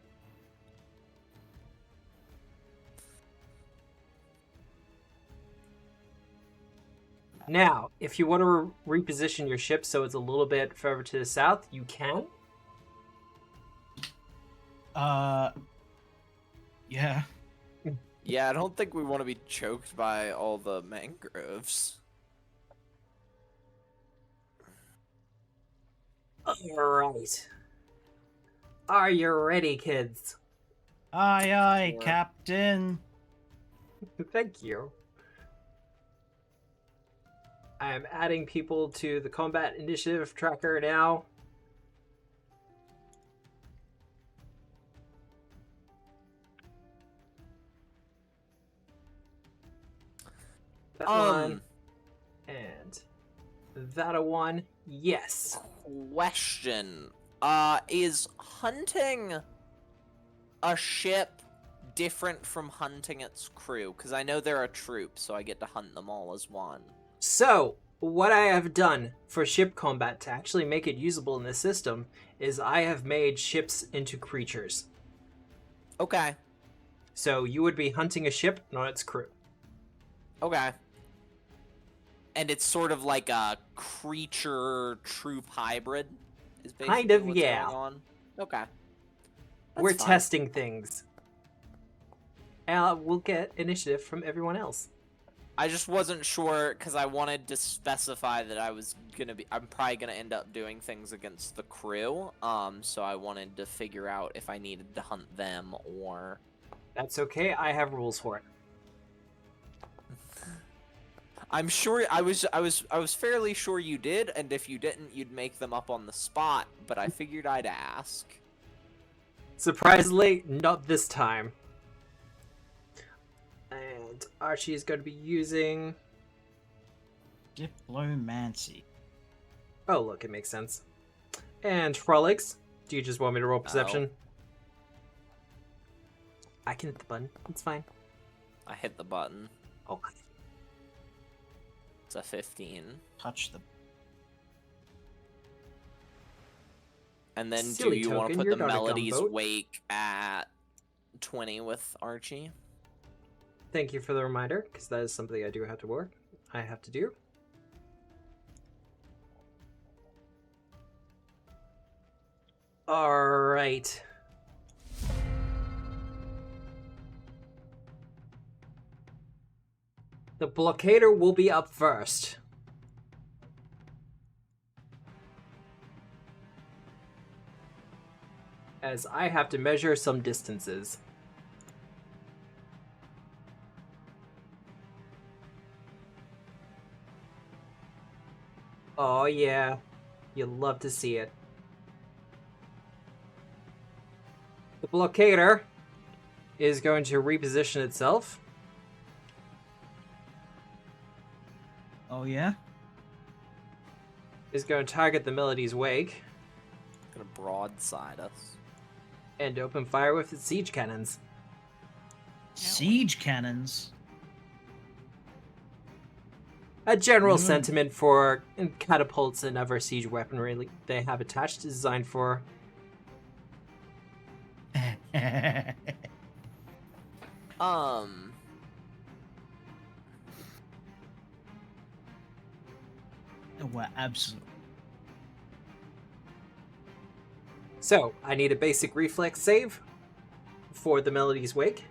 Now, if you want to reposition your ship so it's a little bit further to the south, you can. Yeah. Yeah, I don't think we want to be choked by all the mangroves. Alright. Are you ready, kids? Aye, aye, Sure. Captain. Thank you. I am adding people to the combat initiative tracker now. That one and that a one. Yes. Question. Is hunting a ship different from hunting its crew? Because I know they're a troop, so I get to hunt them all as one. So, what I have done for ship combat to actually make it usable in this system is I have made ships into creatures. Okay. So you would be hunting a ship, not its crew. Okay. And it's sort of like a creature troop hybrid, is basically Kind of, what's yeah. going on. Okay. We're That's fine. testing things. And we'll get initiative from everyone else. I just wasn't sure because I wanted to specify that I'm probably gonna end up doing things against the crew. So I wanted to figure out if I needed to hunt them or. That's okay, I have rules for it. I'm sure I was fairly sure you did, and if you didn't, you'd make them up on the spot. But I figured I'd ask. Surprisingly, not this time. And Archie is going to be using... Diplomancy. Oh, look, it makes sense. And Frolics, do you just want me to roll perception? I can hit the button. It's fine. I hit the button. Okay. It's a 15. Touch the. And then Silly do you want to token, put you're the not a Melody's gumboat. Wake at 20 with Archie? Thank you for the reminder, because that is something I do have to work. I have to do. Alright. The blockader will be up first. As I have to measure some distances. Oh yeah, you love to see it. The blockader is going to reposition itself. Oh yeah. Is going to target the Melody's Wake Gonna broadside us. and open fire with its siege cannons. Siege cannons. A general Mm. sentiment for catapults and other siege weaponry they have attached is designed for. Well, absolutely. So, I need a basic reflex save for the Melody's Wake.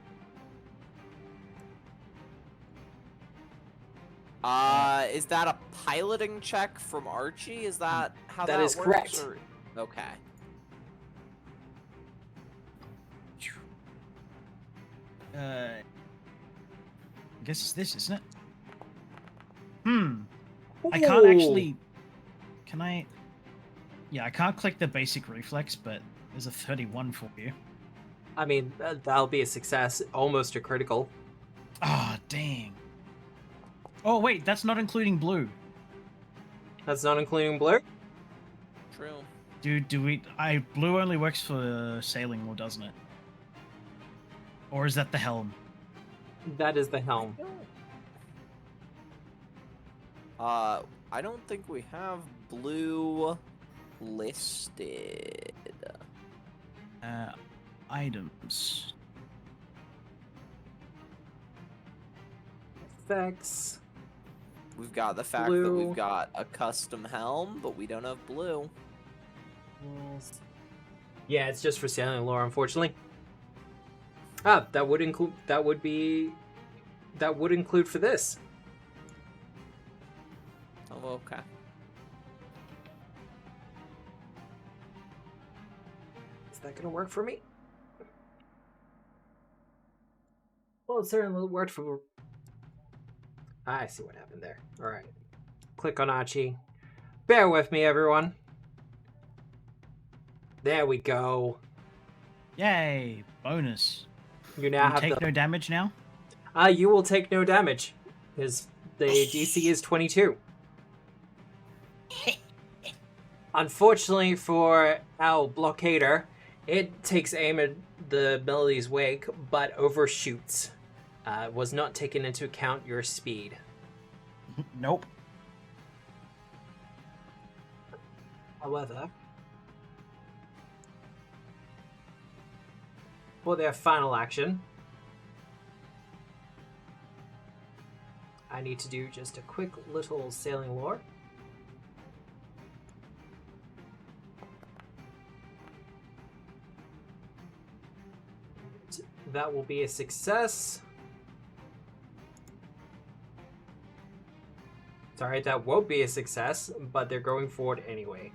Is that a piloting check from Archie? Is that how That that is works? correct. Or... Okay. I guess it's this, isn't it? I can't actually. Can I? Yeah, I can't click the basic reflex, but there's a 31 for you. I mean, that'll be a success, almost a critical. Ah, dang. Oh wait, that's not including blue. That's not including blue? True. Do we? Blue only works for sailing, or doesn't it? Or is that the helm? That is the helm. I don't think we have blue listed. Items. Effects. We've got the fact that Blue. we've got a custom helm, but we don't have blue. Yeah, it's just for sailing lore, unfortunately. Ah, that would include for this. Oh, okay. Is that gonna work for me? Well, it certainly worked for... I see what happened there. Alright. Click on Archie. Bear with me, everyone. There we go. Yay! Bonus. You now You have take the... no damage now. You will take no damage. Because the DC is 22. Unfortunately for our blockader, it takes aim at the Melody's Wake, but overshoots. Was not taken into account your speed. Nope. However, for their final action, I need to do just a quick little sailing lore. That will be a success. Sorry, that won't be a success, but they're going forward anyway.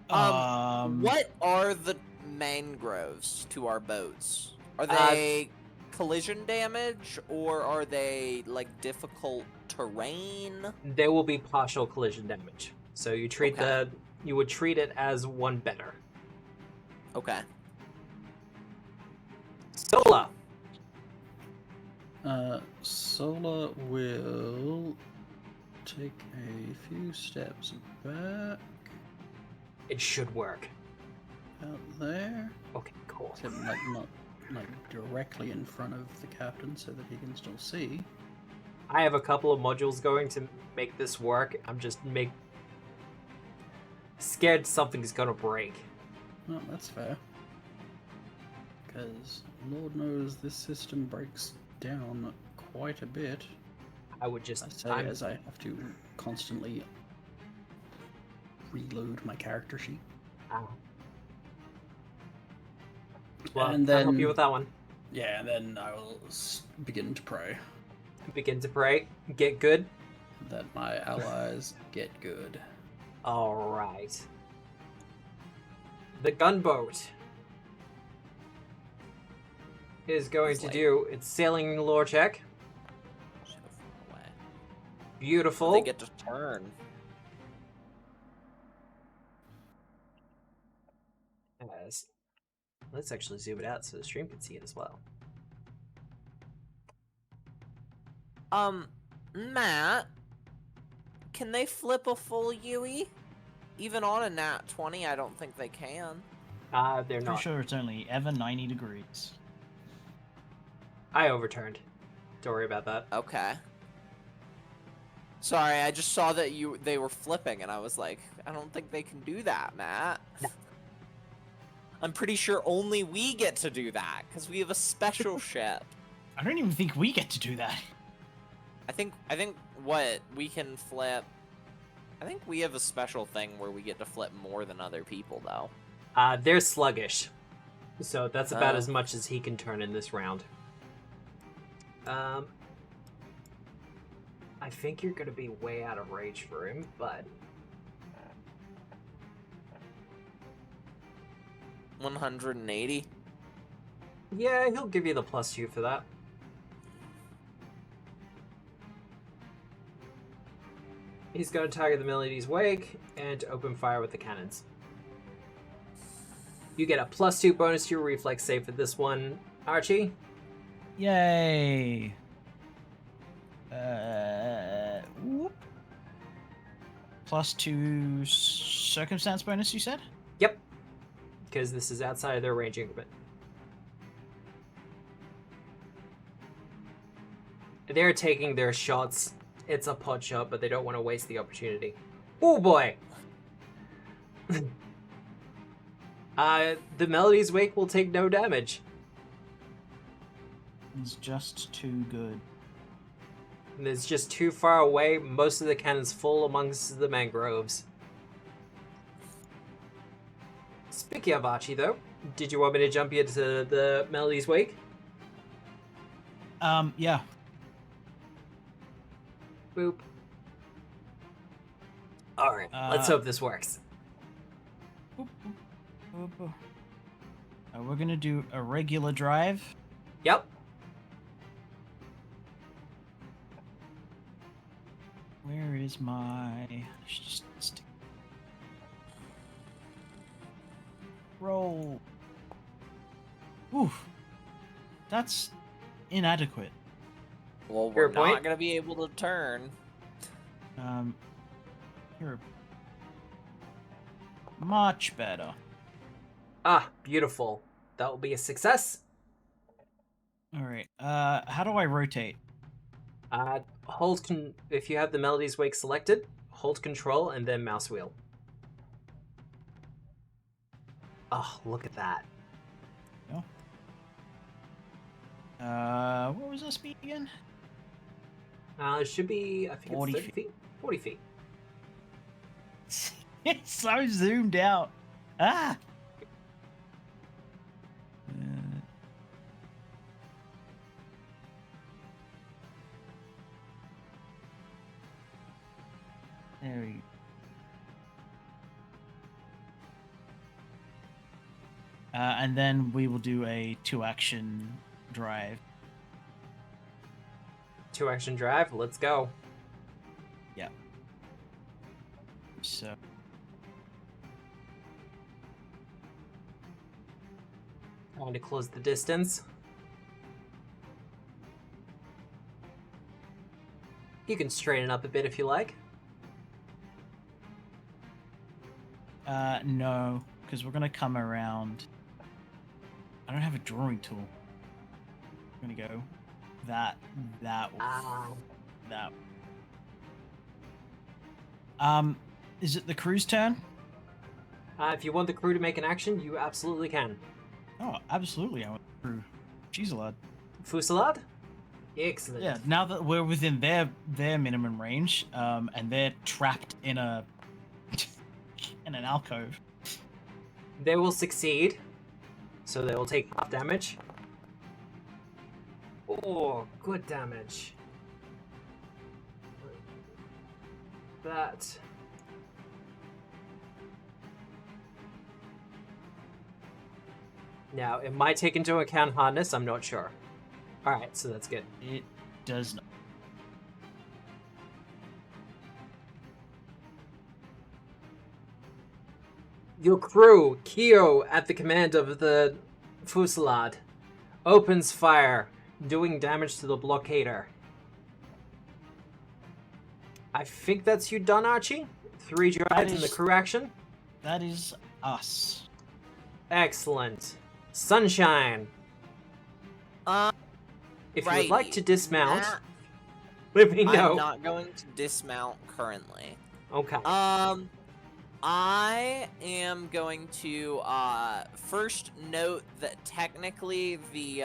What are the mangroves to our boats? Are they collision damage, or are they like difficult terrain? They will be partial collision damage. So you treat Okay. you would treat it as one better. Okay. Sola. Sola will take a few steps back It should work. out there. Okay, cool. Except not directly in front of the captain so that he can still see. I have a couple of modules going to make this work. I'm just scared something's gonna break. Well, that's fair. Because Lord knows this system breaks down quite a bit. I would just I say as I have to constantly reload my character sheet. Well, And I'll help then- you with that one. Yeah, and then I will begin to pray Begin to pray. Get good. that my allies get good. All right. The gunboat is going It's to like- do its sailing lore check. So far away. Beautiful. They get to turn. As let's actually zoom it out so the stream can see it as well. Matt, can they flip a full UE? Even on a nat 20, I don't think they can. They're Pretty not. sure it's only ever 90 degrees. I overturned. Don't worry about that. Okay. Sorry, I just saw that they were flipping, and I was like, I don't think they can do that, Matt. No. I'm pretty sure only we get to do that, because we have a special ship. I don't even think we get to do that. I think what we can flip. I think we have a special thing where we get to flip more than other people, though. They're sluggish, so that's about Oh. as much as he can turn in this round. I think you're gonna be way out of range for him, but 180. yeah, he'll give you the +2 for that. He's gonna target the Melody's Wake and open fire with the cannons. You get a +2 bonus to your reflex save for this one, Archie. Yay! Whoop. +2 circumstance bonus, you said? Yep. Because this is outside of their range increment. They're taking their shots. It's a pot shot, but they don't want to waste the opportunity. Oh boy! The Melody's Wake will take no damage. It's just too good. And it's just too far away. Most of the cannons full amongst the mangroves. Speaking of Archie, though, did you want me to jump you into the Melody's Wake? Yeah. Boop. Alright, let's hope this works. Boop, boop, boop, boop. We're gonna do a regular drive. Yep. Where is my... Just stick. Roll. Oof. That's inadequate. Well, Fair we're point. not gonna be able to turn. You're much better. Ah, beautiful. That will be a success. All right. How do I rotate? If you have the Melody's Wake selected, hold control and then mouse wheel. Oh, look at that. What was the speed again? It should be, I think 40 it's 30 feet. 40 feet. It's so zoomed out. Ah. There we go. And then we will do a 2-action drive. 2-action drive, let's go. Yeah. So. Trying to close the distance. You can straighten up a bit if you like. No, because we're gonna come around. I don't have a drawing tool. I'm gonna go that way. That. Is it the crew's turn? If you want the crew to make an action, you absolutely can. Oh, absolutely. I want the crew. She's allowed. Fusillade? Excellent. Yeah. Now that we're within their minimum range, and they're trapped in a in an alcove. They will succeed, so they will take half damage. Oh, good damage. That. Now, it might take into account hardness, I'm not sure. Alright, so that's good. It does not. Your crew, Kyo, at the command of the Fusillade, opens fire, doing damage to the blockader. I think that's you done, Archie? 3 drives in the crew action? That is us. Excellent. Sunshine. If you would like to dismount, let me know. I'm not going to dismount currently. Okay. I am going to first note that technically the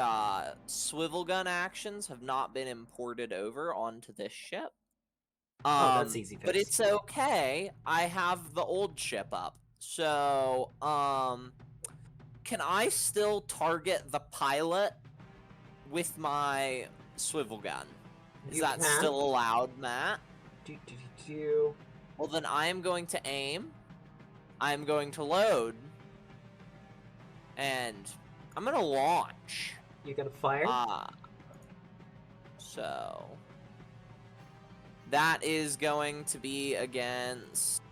swivel gun actions have not been imported over onto this ship. Oh, that's easy But fix. it's okay. I have the old ship up. So, can I still target the pilot with my swivel gun? Is You that can. still allowed, Matt? Do. Well, then I am going to aim. I'm going to load. And I'm going to launch. You gonna fire? So that is going to be against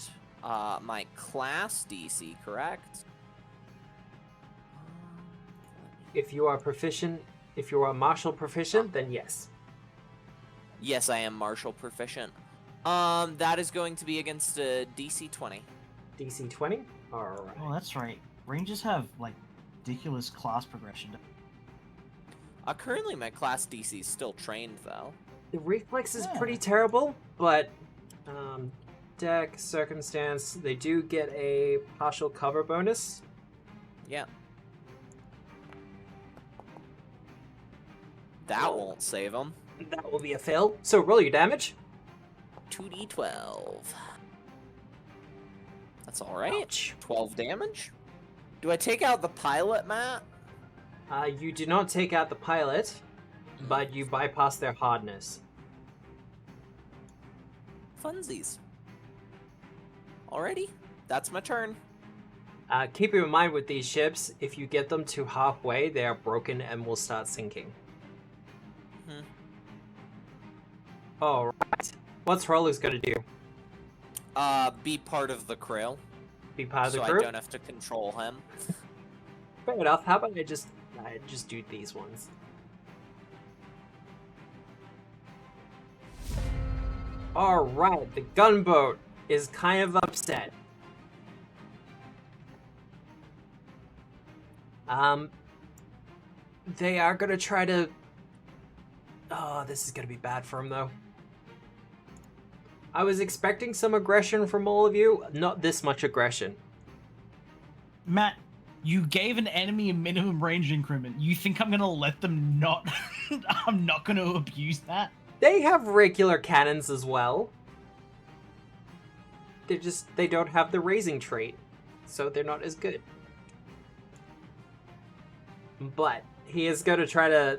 my class DC, correct? If you are proficient, if you are martial proficient, then yes. Yes, I am martial proficient. That is going to be against a DC 20. DC 20? Alright. Oh, that's right. Rangers have, like, ridiculous class progression. Currently my class DC is still trained, though. The reflex is Yeah. pretty terrible, but deck, circumstance, they do get a partial cover bonus. Yeah. That won't save him. That will be a fail. So roll your damage. 2d12. That's alright. Ouch. 12 damage? Do I take out the pilot, Matt? You do not take out the pilot, but you bypass their hardness. Funsies. Alrighty. That's my turn. Keep in mind with these ships, if you get them to halfway, they are broken and will start sinking. Alright. What's Rollu's gonna do? Be part of the crew. Be part of the so crew? I don't have to control him. Fair enough. How about I just do these ones? Alright, the gunboat is kind of upset. They are gonna try to... Oh, this is gonna be bad for him, though. I was expecting some aggression from all of you, not this much aggression. Matt, you gave an enemy a minimum range increment. You think I'm gonna let them not... I'm not gonna abuse that? They have regular cannons as well. They don't have the raising trait, so they're not as good. But he is going to try to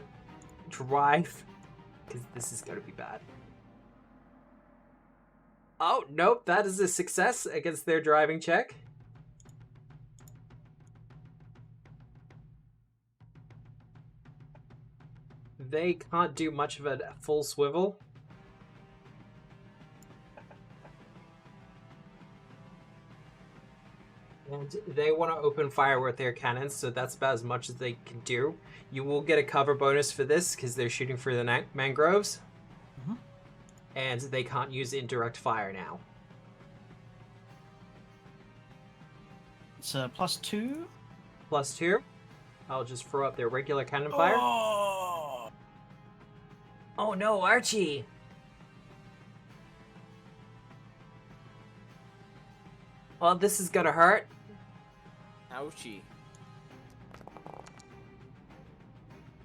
drive, because this is going to be bad. Oh, nope, that is a success against their driving check. They can't do much of a full swivel. And they want to open fire with their cannons, so that's about as much as they can do. You will get a cover bonus for this, because they're shooting through the mangroves. Mhm. And they can't use indirect fire now. It's +2. +2. I'll just throw up their regular cannon fire. Oh no, Archie! Well, this is gonna hurt. Ouchie.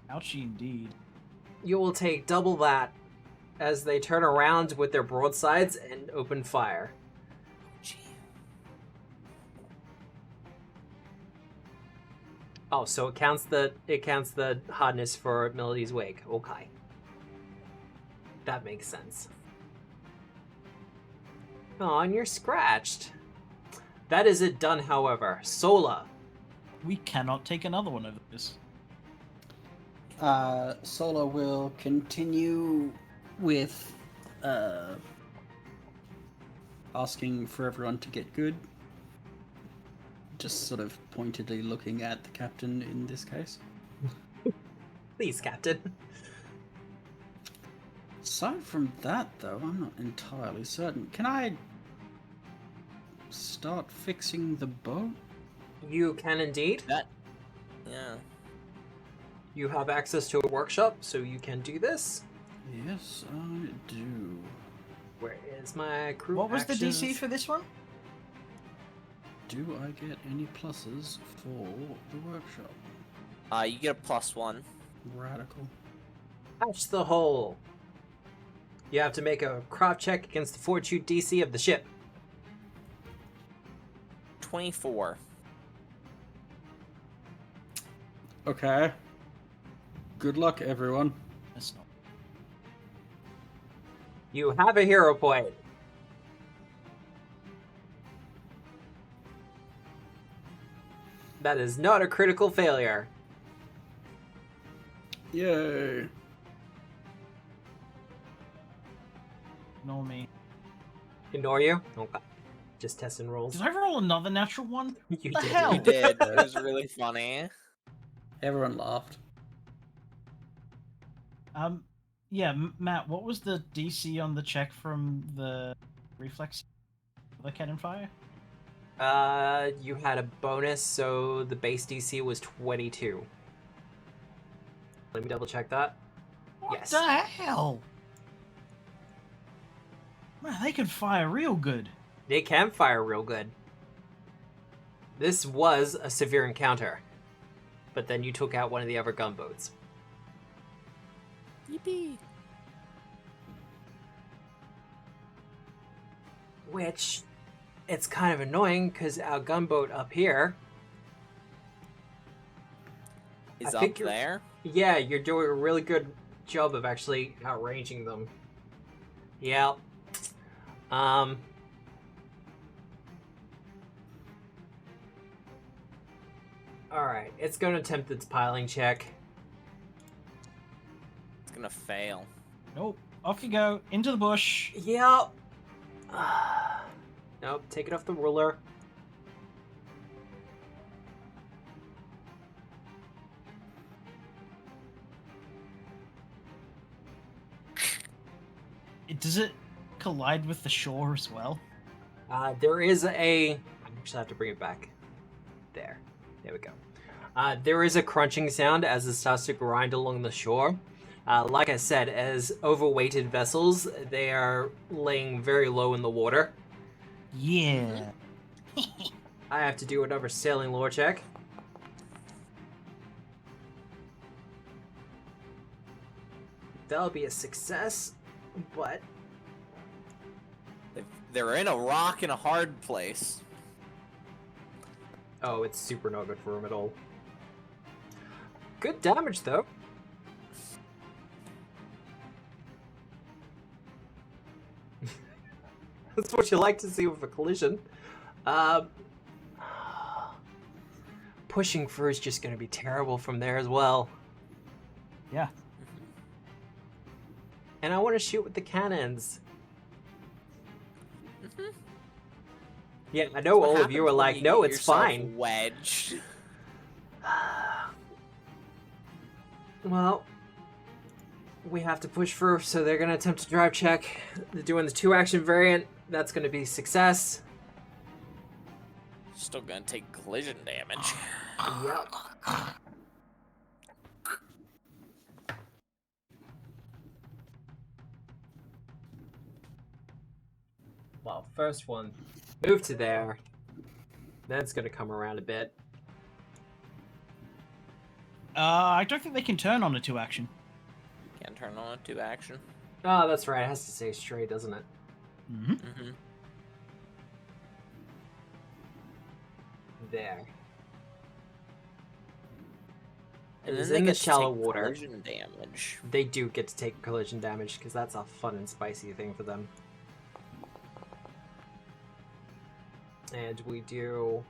Ouchie indeed. You will take double that as they turn around with their broadsides and open fire. Ouchie. Oh, so it counts the hardness for Melody's Wake. Okay. That makes sense. Oh, and you're scratched. That is it done, however. Sola. We cannot take another one of this. Solo will continue with asking for everyone to get good. Just sort of pointedly looking at the captain in this case. Please, Captain. Aside from that, though, I'm not entirely certain. Can I start fixing the boat? You can indeed. Yeah. You have access to a workshop, so you can do this. Yes, I do. Where is my crew What was the DC actions? for this one? Do I get any pluses for the workshop? You get a +1. Radical. Patch the hole. You have to make a craft check against the fortitude DC of the ship. 24. Okay. Good luck, everyone. That's not. You have a hero point. That is not a critical failure. Yay. Ignore me. Ignore you? Okay. Just testing rolls. Did I roll another natural one? You The did. hell? You did. It was really funny. Everyone laughed. Yeah, Matt, what was the DC on the check from the reflex? The cannon fire? You had a bonus, so the base DC was 22. Let me double check that. What Yes. the hell? Man, they can fire real good. They can fire real good. This was a severe encounter, but then you took out one of the other gunboats. Yippee. Which, it's kind of annoying because our gunboat up here. Is I up think you're- there. Yeah, you're doing a really good job of actually outranging them. Yeah. Alright, it's going to attempt its piling check. It's gonna fail. Nope. Off you go. Into the bush. Yep. Nope, take it off the ruler. Does it collide with the shore as well? There is a... I actually have to bring it back. There we go. There is a crunching sound as it starts to grind along the shore. Like I said, as overweighted vessels, they are laying very low in the water. Yeah. I have to do another sailing lore check. That'll be a success, but... They're in a rock in a hard place. Oh, it's super not good for him at all. Good damage, though. That's what you like to see with a collision. Pushing through is just going to be terrible from there as well. Yeah. And I want to shoot with the cannons. Yeah, I know all of you are like, no, it's fine. Wedged. Well, we have to push through, so they're going to attempt to drive check. They're doing the 2-action variant. That's going to be success. Still gonna take collision damage. Yep. Well, first one, move to there. That's going to come around a bit. I don't think they can turn on a 2-action. Can't turn on a 2-action. Oh, that's right. It has to stay straight, doesn't it? Mm-hmm. Mm-hmm. There. And It is then in they the get to shallow take water. collision damage. They do get to take collision damage because that's a fun and spicy thing for them. And we do...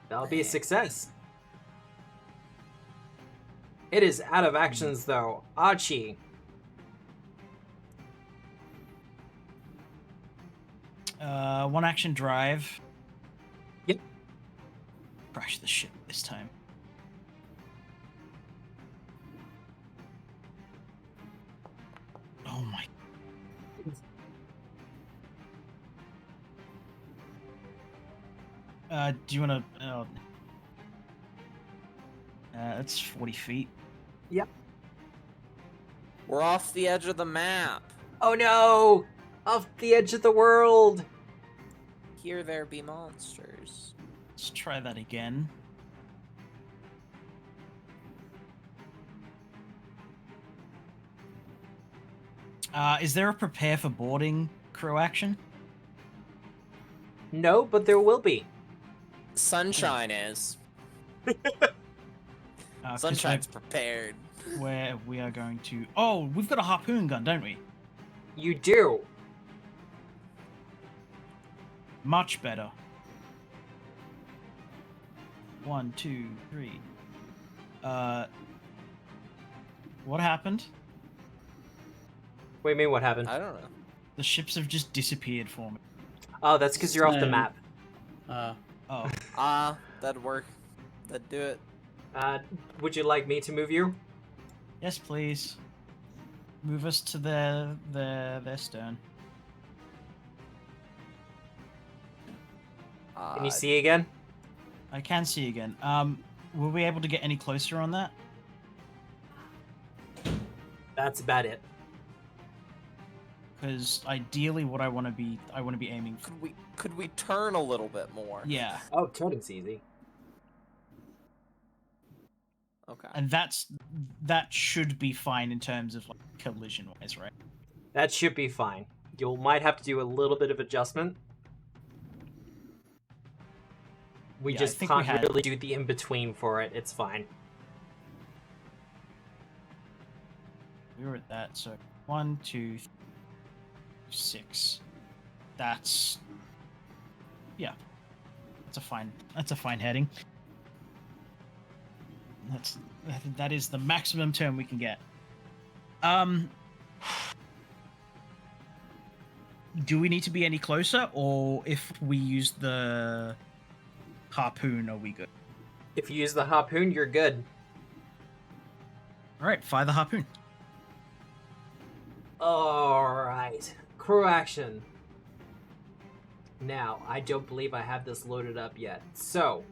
That'll be a success. It is out of actions though. Archie. One action drive. Yep. Crash the ship this time. Oh my. Do you want to? That's 40 feet. Yep. We're off the edge of the map. Oh no! Off the edge of the world! Here there be monsters. Let's try that again. Is there a prepare for boarding crew action? No, but there will be. Sunshine is. 'Cause Sunshine's prepared. where we are going to... Oh, we've got a harpoon gun, don't we? You do. Much better. 1, 2, 3. What happened? What do you mean, what happened? I don't know. The ships have just disappeared for me. Oh, that's because you're off the Same. map. Oh, That'd work. That'd do it. Would you like me to move you? yes, please. Move us to their stern. Can you see again? I can see again. Were we able to get any closer on that? That's about it. Because ideally, what I want to be aiming for. Could we turn a little bit more? Yeah, Oh, turning's easy. Okay. and that should be fine in terms of like collision wise, right? That should be fine. You might have to do a little bit of adjustment. We Yeah, I just think we can't had- really do the in-between for it. It's fine. We were at that, so 1, 2, 3, 6. That's That's a fine heading. That is the maximum turn we can get. Do we need to be any closer, or if we use the harpoon, are we good? If you use the harpoon, you're good. All right, fire the harpoon. Alright. Crew action. Now, I don't believe I have this loaded up yet. So,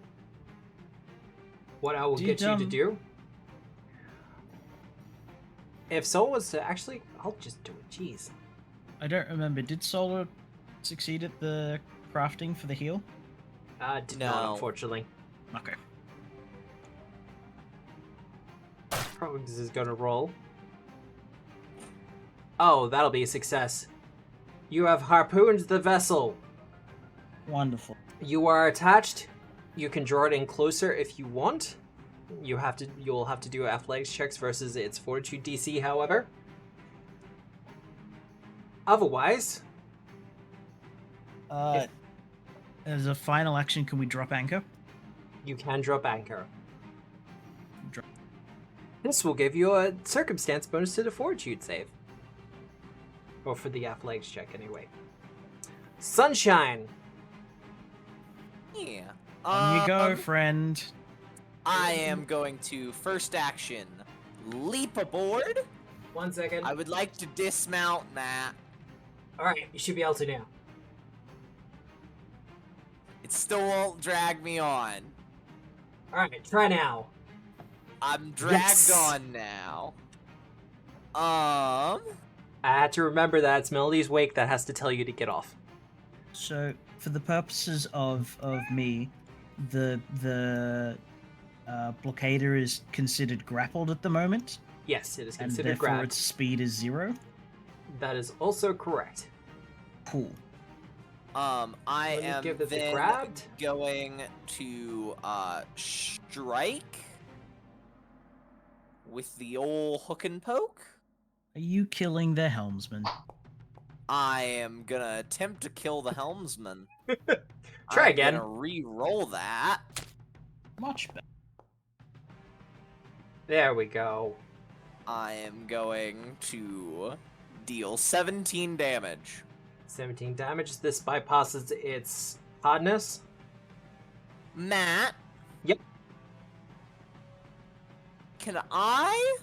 what I will get you to do... If someone was to actually... I'll just do it. Jeez. I don't remember. Did Solar succeed at the crafting for the heal? Did not, No. unfortunately. Okay. Probably this is gonna roll. Oh, that'll be a success. You have harpooned the vessel. Wonderful. You are attached. You can draw it in closer if you want. You'll have to do athletics checks versus its fortitude DC, however. Otherwise, As a final action, can we drop anchor? you can drop anchor. Drop. This will give you a circumstance bonus to the fortitude save. Or for the athletics check, anyway. Sunshine! Yeah. On you go, friend. I am going to first action leap aboard. 1 second. I would like to dismount that. Alright, you should be able to now. It still won't drag me on. Alright, try now. I'm dragged Yes. on now. I had to remember that it's Melody's Wake that has to tell you to get off. So, for the purposes of me, the blockader is considered grappled at the moment, Yes, it is and considered therefore grabbed. its speed is 0. That is also correct. Cool. I Let me am give it the then grabbed. going to strike with the old hook and poke. Are you killing the helmsman? I am gonna attempt to kill the helmsman. Try I'm again. gonna re-roll that. Much better. There we go. I am going to deal 17 damage. 17 damage. This bypasses its hardness. Matt? Yep. Can I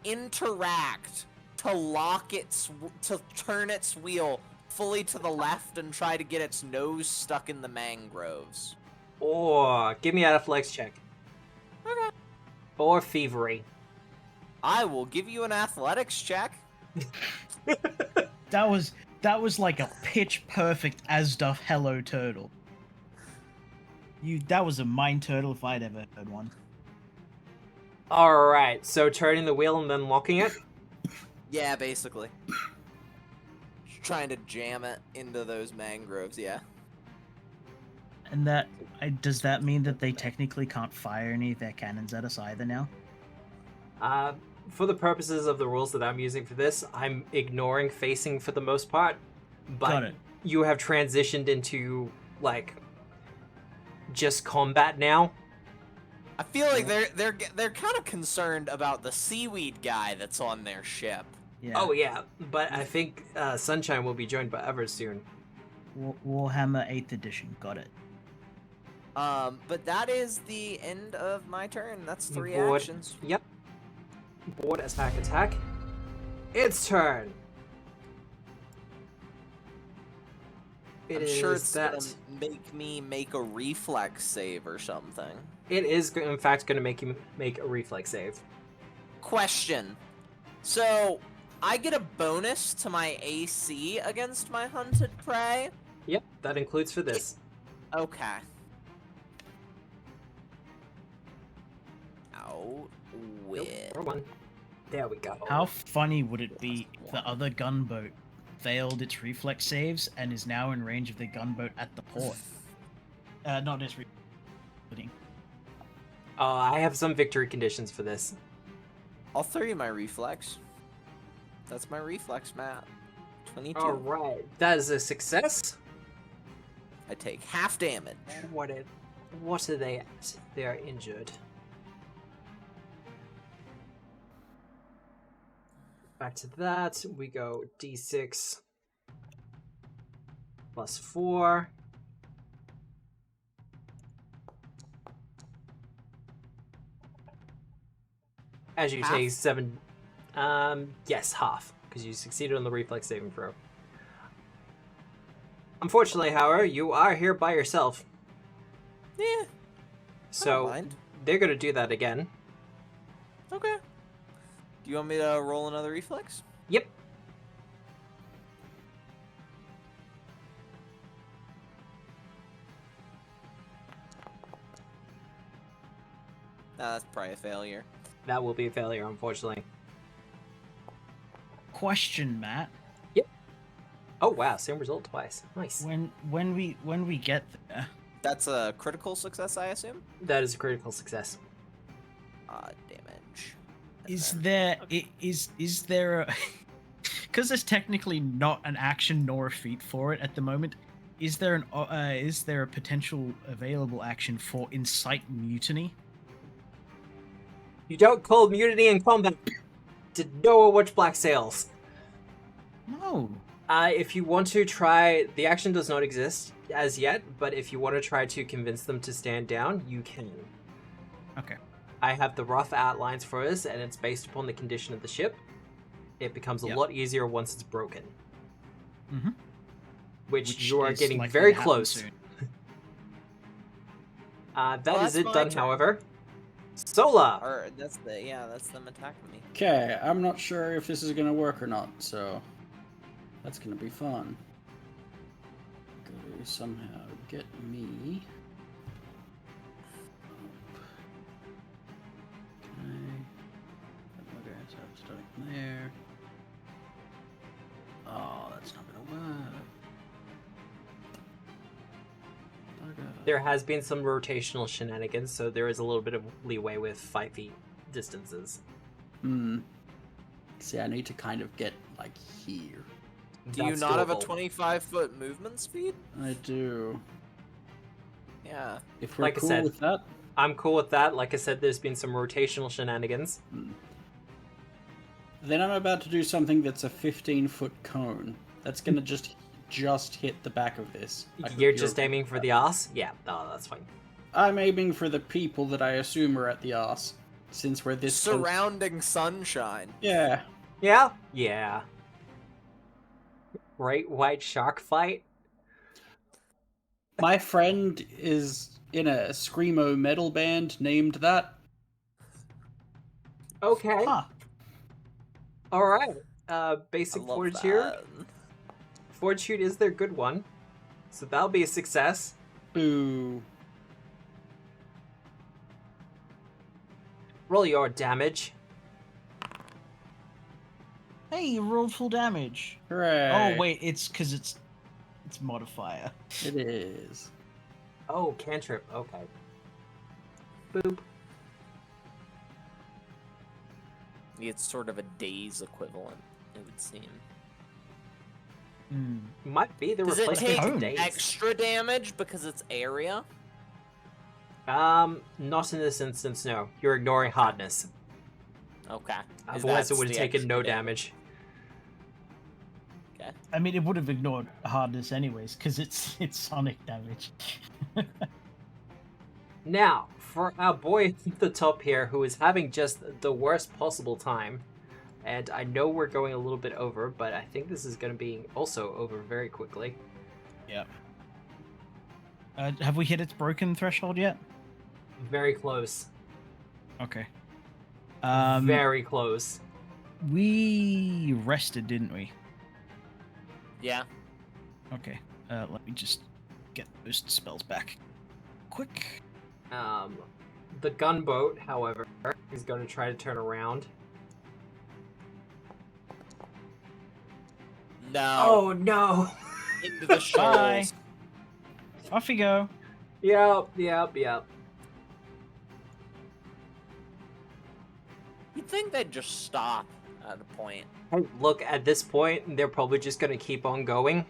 interact to to turn its wheel fully to the left and try to get its nose stuck in the mangroves? Or give me an athletics check. Okay. Or thievery. I will give you an athletics check. That was like a pitch perfect Asduff Hello Turtle. That was a mind turtle if I'd ever heard one. Alright, so turning the wheel and then locking it? Yeah, basically. Just trying to jam it into those mangroves, yeah. And does that mean that they technically can't fire any of their cannons at us either now? For the purposes of the rules that I'm using for this, I'm ignoring facing for the most part. But Got it. you have transitioned into, like, just combat now. I feel like they're kind of concerned about the seaweed guy that's on their ship. Yeah. Oh yeah, but I think Sunshine will be joined by others soon. Warhammer 8th edition. Got it. But that is the end of my turn. That's 3 Board. actions. Yep. Board attack. Its turn. I'm sure it's gonna make me make a reflex save or something. It is, in fact, going to make you make a reflex save. Question. So, I get a bonus to my AC against my hunted prey? Yep, that includes for this. Okay. Out with... Nope, one. There we go. How funny would it be if the other gunboat failed its reflex saves and is now in range of the gunboat at the port? Not its reflex. I have some victory conditions for this. I'll 30 my reflex. That's my reflex, Matt. 22. Alright, that is a success. I take half damage. What are they at? They are injured. Back to that, we go d6 plus 4. As you Half? take 7, yes, half, because you succeeded on the reflex saving throw. Unfortunately, however, you are here by yourself. Yeah. I don't So mind. they're gonna do that again. Okay. Do you want me to roll another reflex? Yep. Nah, that's probably a failure. That will be a failure, unfortunately. Question, Matt. Oh wow, same result twice. Nice. When we get there, That's a critical success, I assume? That is a critical success. Damage. is And there is there a because there's technically not an action nor a feat for it at the moment. Is there a potential available action for incite mutiny? You don't call mutiny in combat to Noah Watch Black Sails. No. If you want to try, the action does not exist as yet, but if you want to try to convince them to stand down, you can. Okay. I have the rough outlines for this, and it's based upon the condition of the ship. It becomes a Yep. lot easier once it's broken. Mm-hmm. Which you are is getting likely very to happen close. soon. That Well, is that's it my done, turn. however. Sola! Or that's them attacking me. Okay, I'm not sure if this is gonna work or not, so that's gonna be fun. Gotta somehow get me. Okay, so I'm starting there. Oh, that's not gonna work. Bugger. There has been some rotational shenanigans, so there is a little bit of leeway with 5 feet distances. See, I need to kind of get like here. Do you That's not have a doable. 25-foot movement speed? I do. Yeah. If we're Like I cool said. with that. I'm cool with that. Like I said, there's been some rotational shenanigans. Then I'm about to do something that's a 15-foot cone. That's gonna just hit the back of this. I hope You're you're just okay aiming with for that. the ass? Yeah, no, that's fine. I'm aiming for the people that I assume are at the arse, since we're this close. Surrounding sunshine. Yeah. Yeah? Yeah. Great white shark fight? My friend is in a screamo metal band named that. Okay. Huh. All right. I Basic love fortitude. that. Fortitude is their good one, so that'll be a success. Boo. Roll your damage. Hey, you rolled full damage. Hooray. Oh wait, it's because it's modifier. It is. Oh, cantrip. Okay. Boop. It's sort of a day's equivalent, it would seem. Hmm. Might be the Does it replacement take to days. extra damage because it's area? Not in this instance. No, you're ignoring hardness. Okay. Otherwise, it That's would have the taken extra no damage. Okay. I mean, it would have ignored hardness anyways, because it's sonic damage. Now, for our boy at the top here, who is having just the worst possible time, and I know we're going a little bit over, but I think this is going to be also over very quickly. Yep. Have we hit its broken threshold yet? Very close. Okay. Very close. We rested, didn't we? Yeah. Okay. Let me just get those spells back. Quick. The gunboat, however, is going to try to turn around. No. Oh no! Into the Bye. shoals. Off you go. Yep. You'd think they'd just stop at a point. Look, at this point, they're probably just going to keep on going.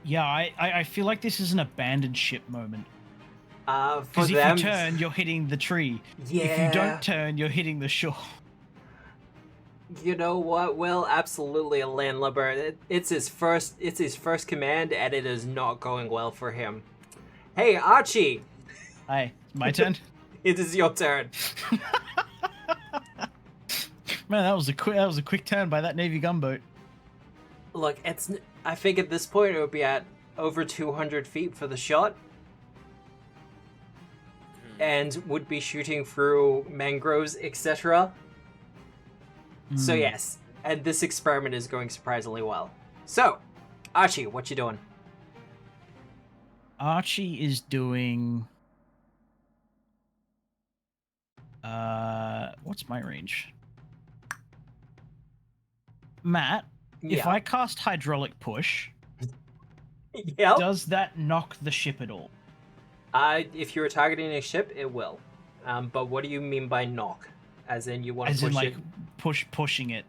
Yeah, I feel like this is an abandoned ship moment. For Because if them, you turn, you're hitting the tree. yeah. If you don't turn, you're hitting the shore. You know what, Will? Absolutely a landlubber. It's his first command, and it is not going well for him. Hey, Archie! Hi, my turn. It is your turn. Man, that was a quick turn by that Navy gunboat. Look, I think at this point it would be at over 200 feet for the shot, and would be shooting through mangroves, etc. So yes, and this experiment is going surprisingly well. So, Archie, what you doing? Archie is doing. What's my range? Matt, if I cast hydraulic push, Yep. does that knock the ship at all? If you're targeting a ship, it will. But what do you mean by knock? As in you want to As push in, like, it? pushing it,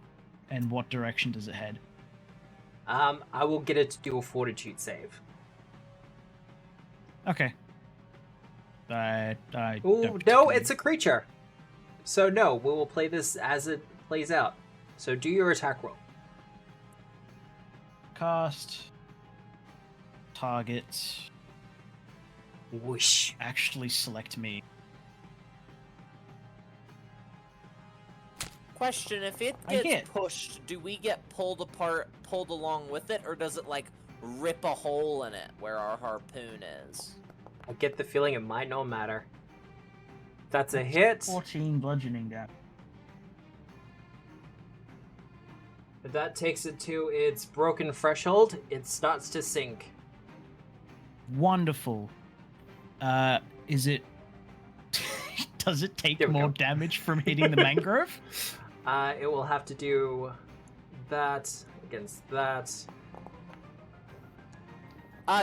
and what direction does it head? I will get it to do a fortitude save. Okay. I Ooh, don't no, particularly- it's a creature. So no, we will play this as it plays out. So do your attack roll. Cast. Target. Whoosh. Actually select me. Question, if it I gets hit. pushed, do we get pulled along with it, or does it, like, rip a hole in it where our harpoon is? I get the feeling it might not matter. That's a hit. 14 bludgeoning damage. That takes it to its broken threshold. It starts to sink. Wonderful. Is it... Does it take Here we more go. damage from hitting the mangrove? It will have to do that against that.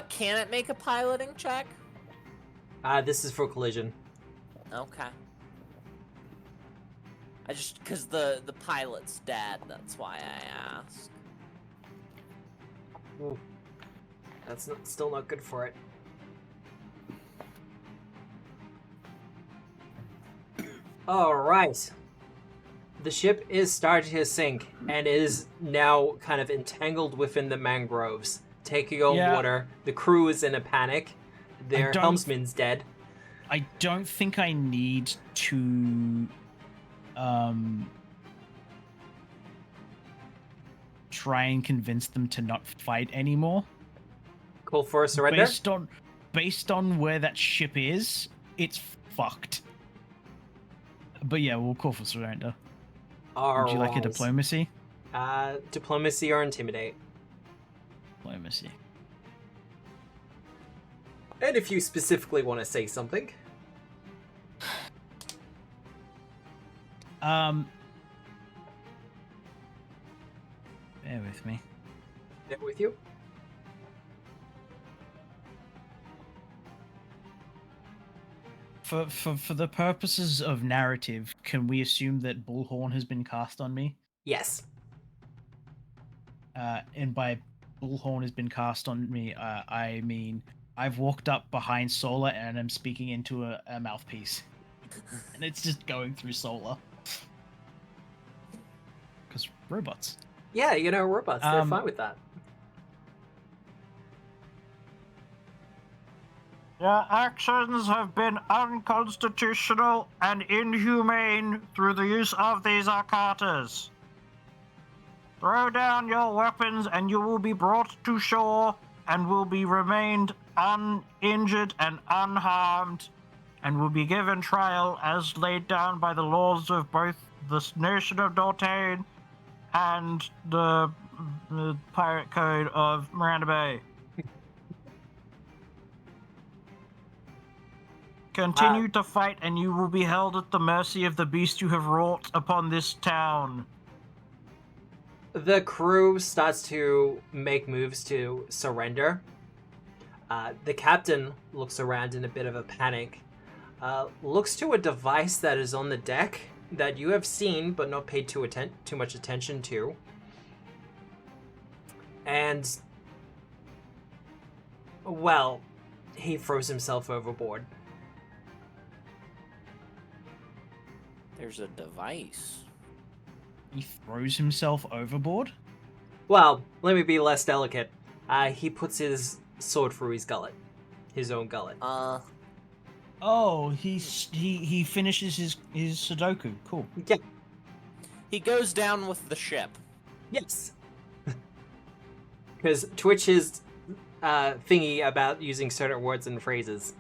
Can it make a piloting check? This is for collision. Okay. Because the pilot's dead, that's why I asked. Ooh. That's still not good for it. Alright. The ship is starting to sink and is now kind of entangled within the mangroves, taking on Yeah. water. The crew is in a panic. Their don't- helmsman's dead. I don't think I need to... try and convince them to not fight anymore. Call for a surrender. Based on where that ship is, it's fucked. But yeah, we'll call for surrender. Would you like a Alright. diplomacy? Diplomacy or intimidate. Diplomacy. And if you specifically want to say something. Bear with me. There with you. For the purposes of narrative, can we assume that Bullhorn has been cast on me? Yes. And by Bullhorn has been cast on me, I mean I've walked up behind Solar and I'm speaking into a mouthpiece. And it's just going through Solar. Because robots. Yeah, robots, they're fine with that. Your actions have been unconstitutional and inhumane through the use of these Akatas. Throw down your weapons and you will be brought to shore and will be remained uninjured and unharmed and will be given trial as laid down by the laws of both the nation of Dortain and the pirate code of Miranda Bay. Continue to fight, and you will be held at the mercy of the beast you have wrought upon this town. The crew starts to make moves to surrender. The captain looks around in a bit of a panic. Looks to a device that is on the deck that you have seen but not paid too much attention to. And, well, he throws himself overboard. There's a device. He throws himself overboard? Well, let me be less delicate. He puts his sword through his gullet. His own gullet. Oh, he finishes his Sudoku. Cool. Yeah. He goes down with the ship. Yes. Because Twitch's thingy about using certain words and phrases.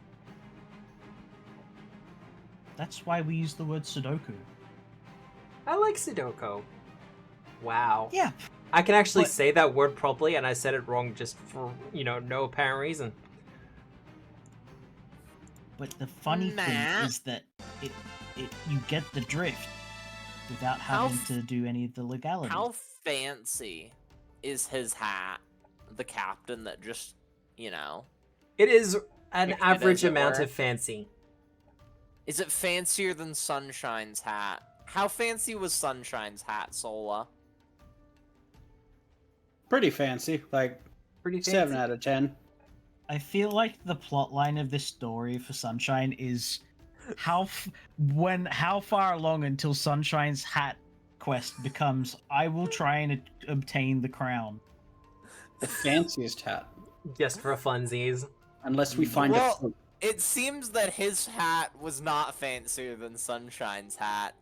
That's why we use the word Sudoku. I like Sudoku. Wow. Yeah. I can actually say that word properly, and I said it wrong just for, no apparent reason. But the funny thing is that it you get the drift without having to do any of the legality. How fancy is his hat? The captain that just, It is an average as it amount were. of fancy. Is it fancier than Sunshine's hat? How fancy was Sunshine's hat, Sola? Pretty fancy, like Pretty fancy. 7 out of 10. I feel like the plot line of this story for Sunshine is how far along until Sunshine's hat quest becomes I will try and obtain the crown. The fanciest hat. Just for funsies. Unless we find Well, it seems that his hat was not fancier than Sunshine's hat.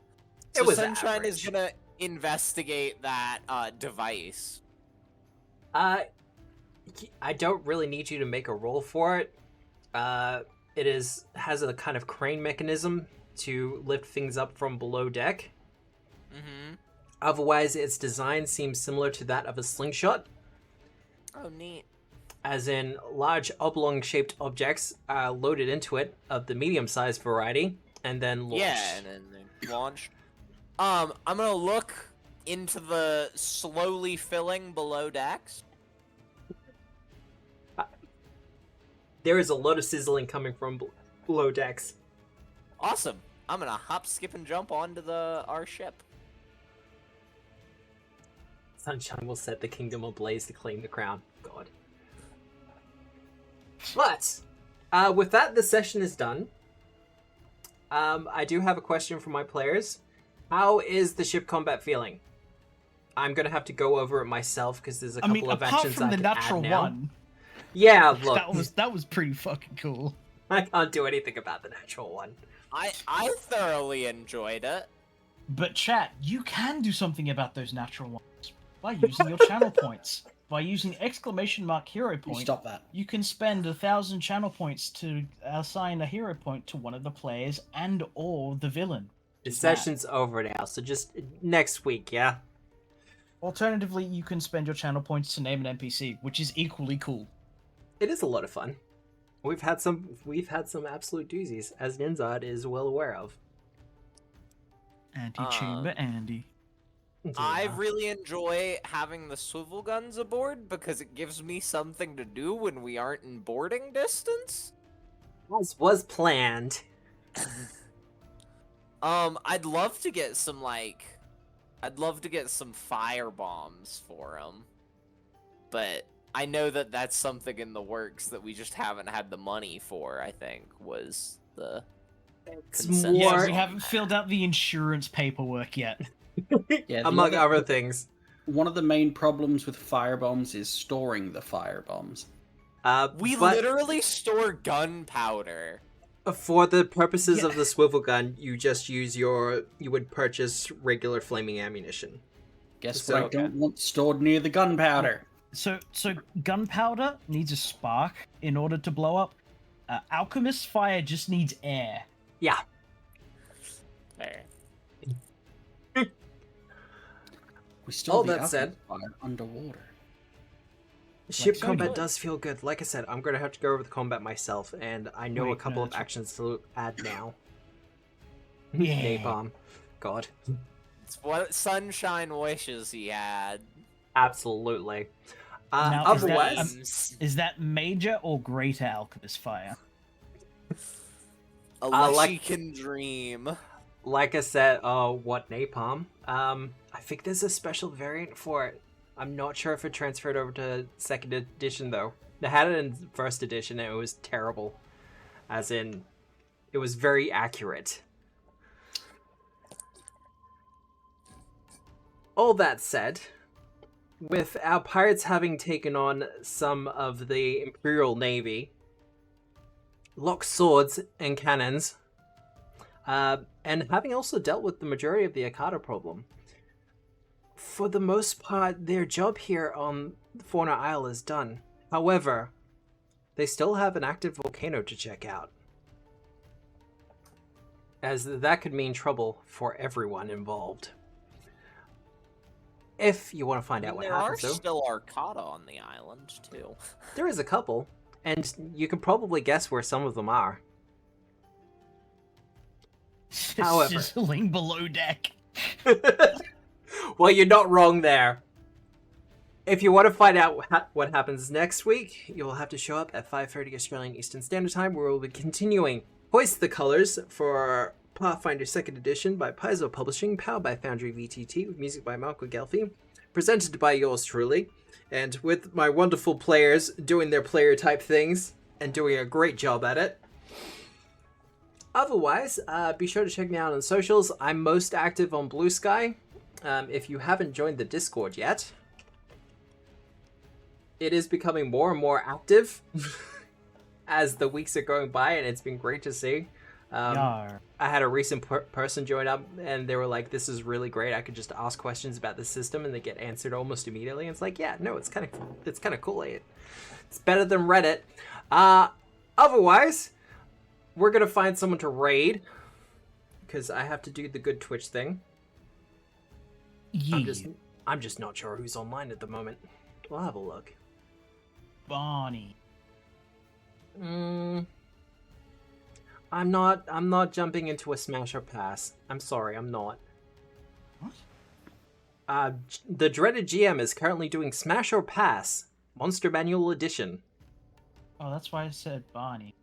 So It was Sunshine is average. gonna investigate that device. I don't really need you to make a roll for it. It has a kind of crane mechanism to lift things up from below deck. Mm-hmm. Otherwise, its design seems similar to that of a slingshot, Oh, neat. as in large oblong-shaped objects are loaded into it of the medium-sized variety, and then launched. Yeah, and then launched. I'm gonna look into the slowly filling below decks. There is a lot of sizzling coming from below decks. Awesome. I'm gonna hop, skip, and jump onto our ship. Sunshine will set the kingdom ablaze to claim the crown. God. But, with that, the session is done. I do have a question for my players. How is the ship combat feeling? I'm gonna have to go over it myself because there's a couple of apart actions from I the can natural add now. one, Yeah, look, that was pretty fucking cool. I can't do anything about the natural one. I thoroughly enjoyed it. But chat, you can do something about those natural ones by using your channel points. By using ! Hero You point, stop that. you can spend 1,000 channel points to assign a hero point to one of the players and or the villain. The Just that. session's over now, so just next week, yeah? Alternatively, you can spend your channel points to name an NPC, which is equally cool. It is a lot of fun. We've had some absolute doozies, as Ninzad is well aware of. Anti-chamber Andy. I Yeah. really enjoy having the swivel guns aboard because it gives me something to do when we aren't in boarding distance. As was planned. I'd love to get some fire bombs for them, but I know that that's something in the works that we just haven't had the money for. I think was the consensus Yeah, more- we haven't filled out the insurance paperwork yet. Yeah, the Among other things. One of the main problems with firebombs is storing the firebombs. We But literally store gunpowder. for the purposes Yeah. of the swivel gun, you just use you would purchase regular flaming ammunition. Guess So- what I don't want stored near the gunpowder? So gunpowder needs a spark in order to blow up. Alchemist fire just needs air. Yeah. There. We store All the that said- alchemist fire underwater. Ship so combat good. does feel good. Like I said, I'm going to have to go over the combat myself, and I know a Wait, couple no, of that's- actions to add now. Yeah. Napalm. God. It's what Sunshine wishes he had. Absolutely. Now, is that- Otherwise, Dreams. Is that major or greater alchemist fire? Unless like- he can dream. like I said, what napalm? I think there's a special variant for it. I'm not sure if it transferred over to second edition though. They had it in first edition and it was terrible. As in, it was very accurate. All that said, with our pirates having taken on some of the Imperial Navy, locked swords and cannons, and having also dealt with the majority of the Akata problem, for the most part, their job here on Fauna Isle is done. However, they still have an active volcano to check out, as that could mean trouble for everyone involved. If you want to find out what There are happens, though, still Arcata on the island too. there is a couple, and you can probably guess where some of them are. However. Sizzling below deck. Well, you're not wrong there. If you want to find out what happens next week, you'll have to show up at 5:30 Australian Eastern Standard Time, where we'll be continuing Hoist the Colors for Pathfinder 2nd Edition by Paizo Publishing, powered by Foundry VTT, with music by Marco Gelfi, presented by yours truly, and with my wonderful players doing their player-type things and doing a great job at it. Otherwise, be sure to check me out on socials. I'm most active on Blue Sky. If you haven't joined the Discord yet, it is becoming more and more active as the weeks are going by, and it's been great to see. Yar. I had a recent person join up, and they were like, "This is really great. I could just ask questions about the system, and they get answered almost immediately." And it's like, yeah, no, it's kind of cool. It's better than Reddit. Otherwise, we're gonna find someone to raid because I have to do the good Twitch thing. Yeah. I'm just not sure who's online at the moment. We'll have a look. Bonnie. I'm not jumping into a smash or pass. I'm sorry, I'm not. What? The dreaded GM is currently doing Smash or Pass, Monster Manual Edition. Oh, that's why I said Bonnie.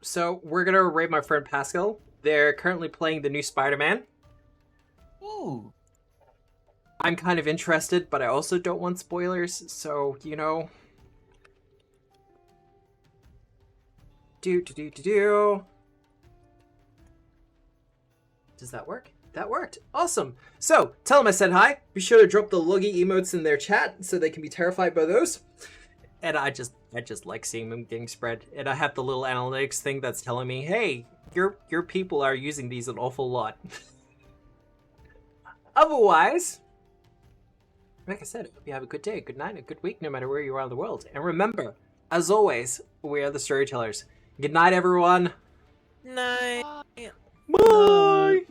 So we're gonna raid my friend Pascal. They're currently playing the new Spider-Man. Ooh. I'm kind of interested, but I also don't want spoilers, so, you know. Does that work? That worked. Awesome. So, tell them I said hi. Be sure to drop the loggy emotes in their chat so they can be terrified by those. And I just like seeing them getting spread. And I have the little analytics thing that's telling me, hey, your people are using these an awful lot. Otherwise, like I said, I hope you have a good day, a good night, a good week, no matter where you are in the world. And remember, as always, we are the storytellers. Good night, everyone. Night. Bye.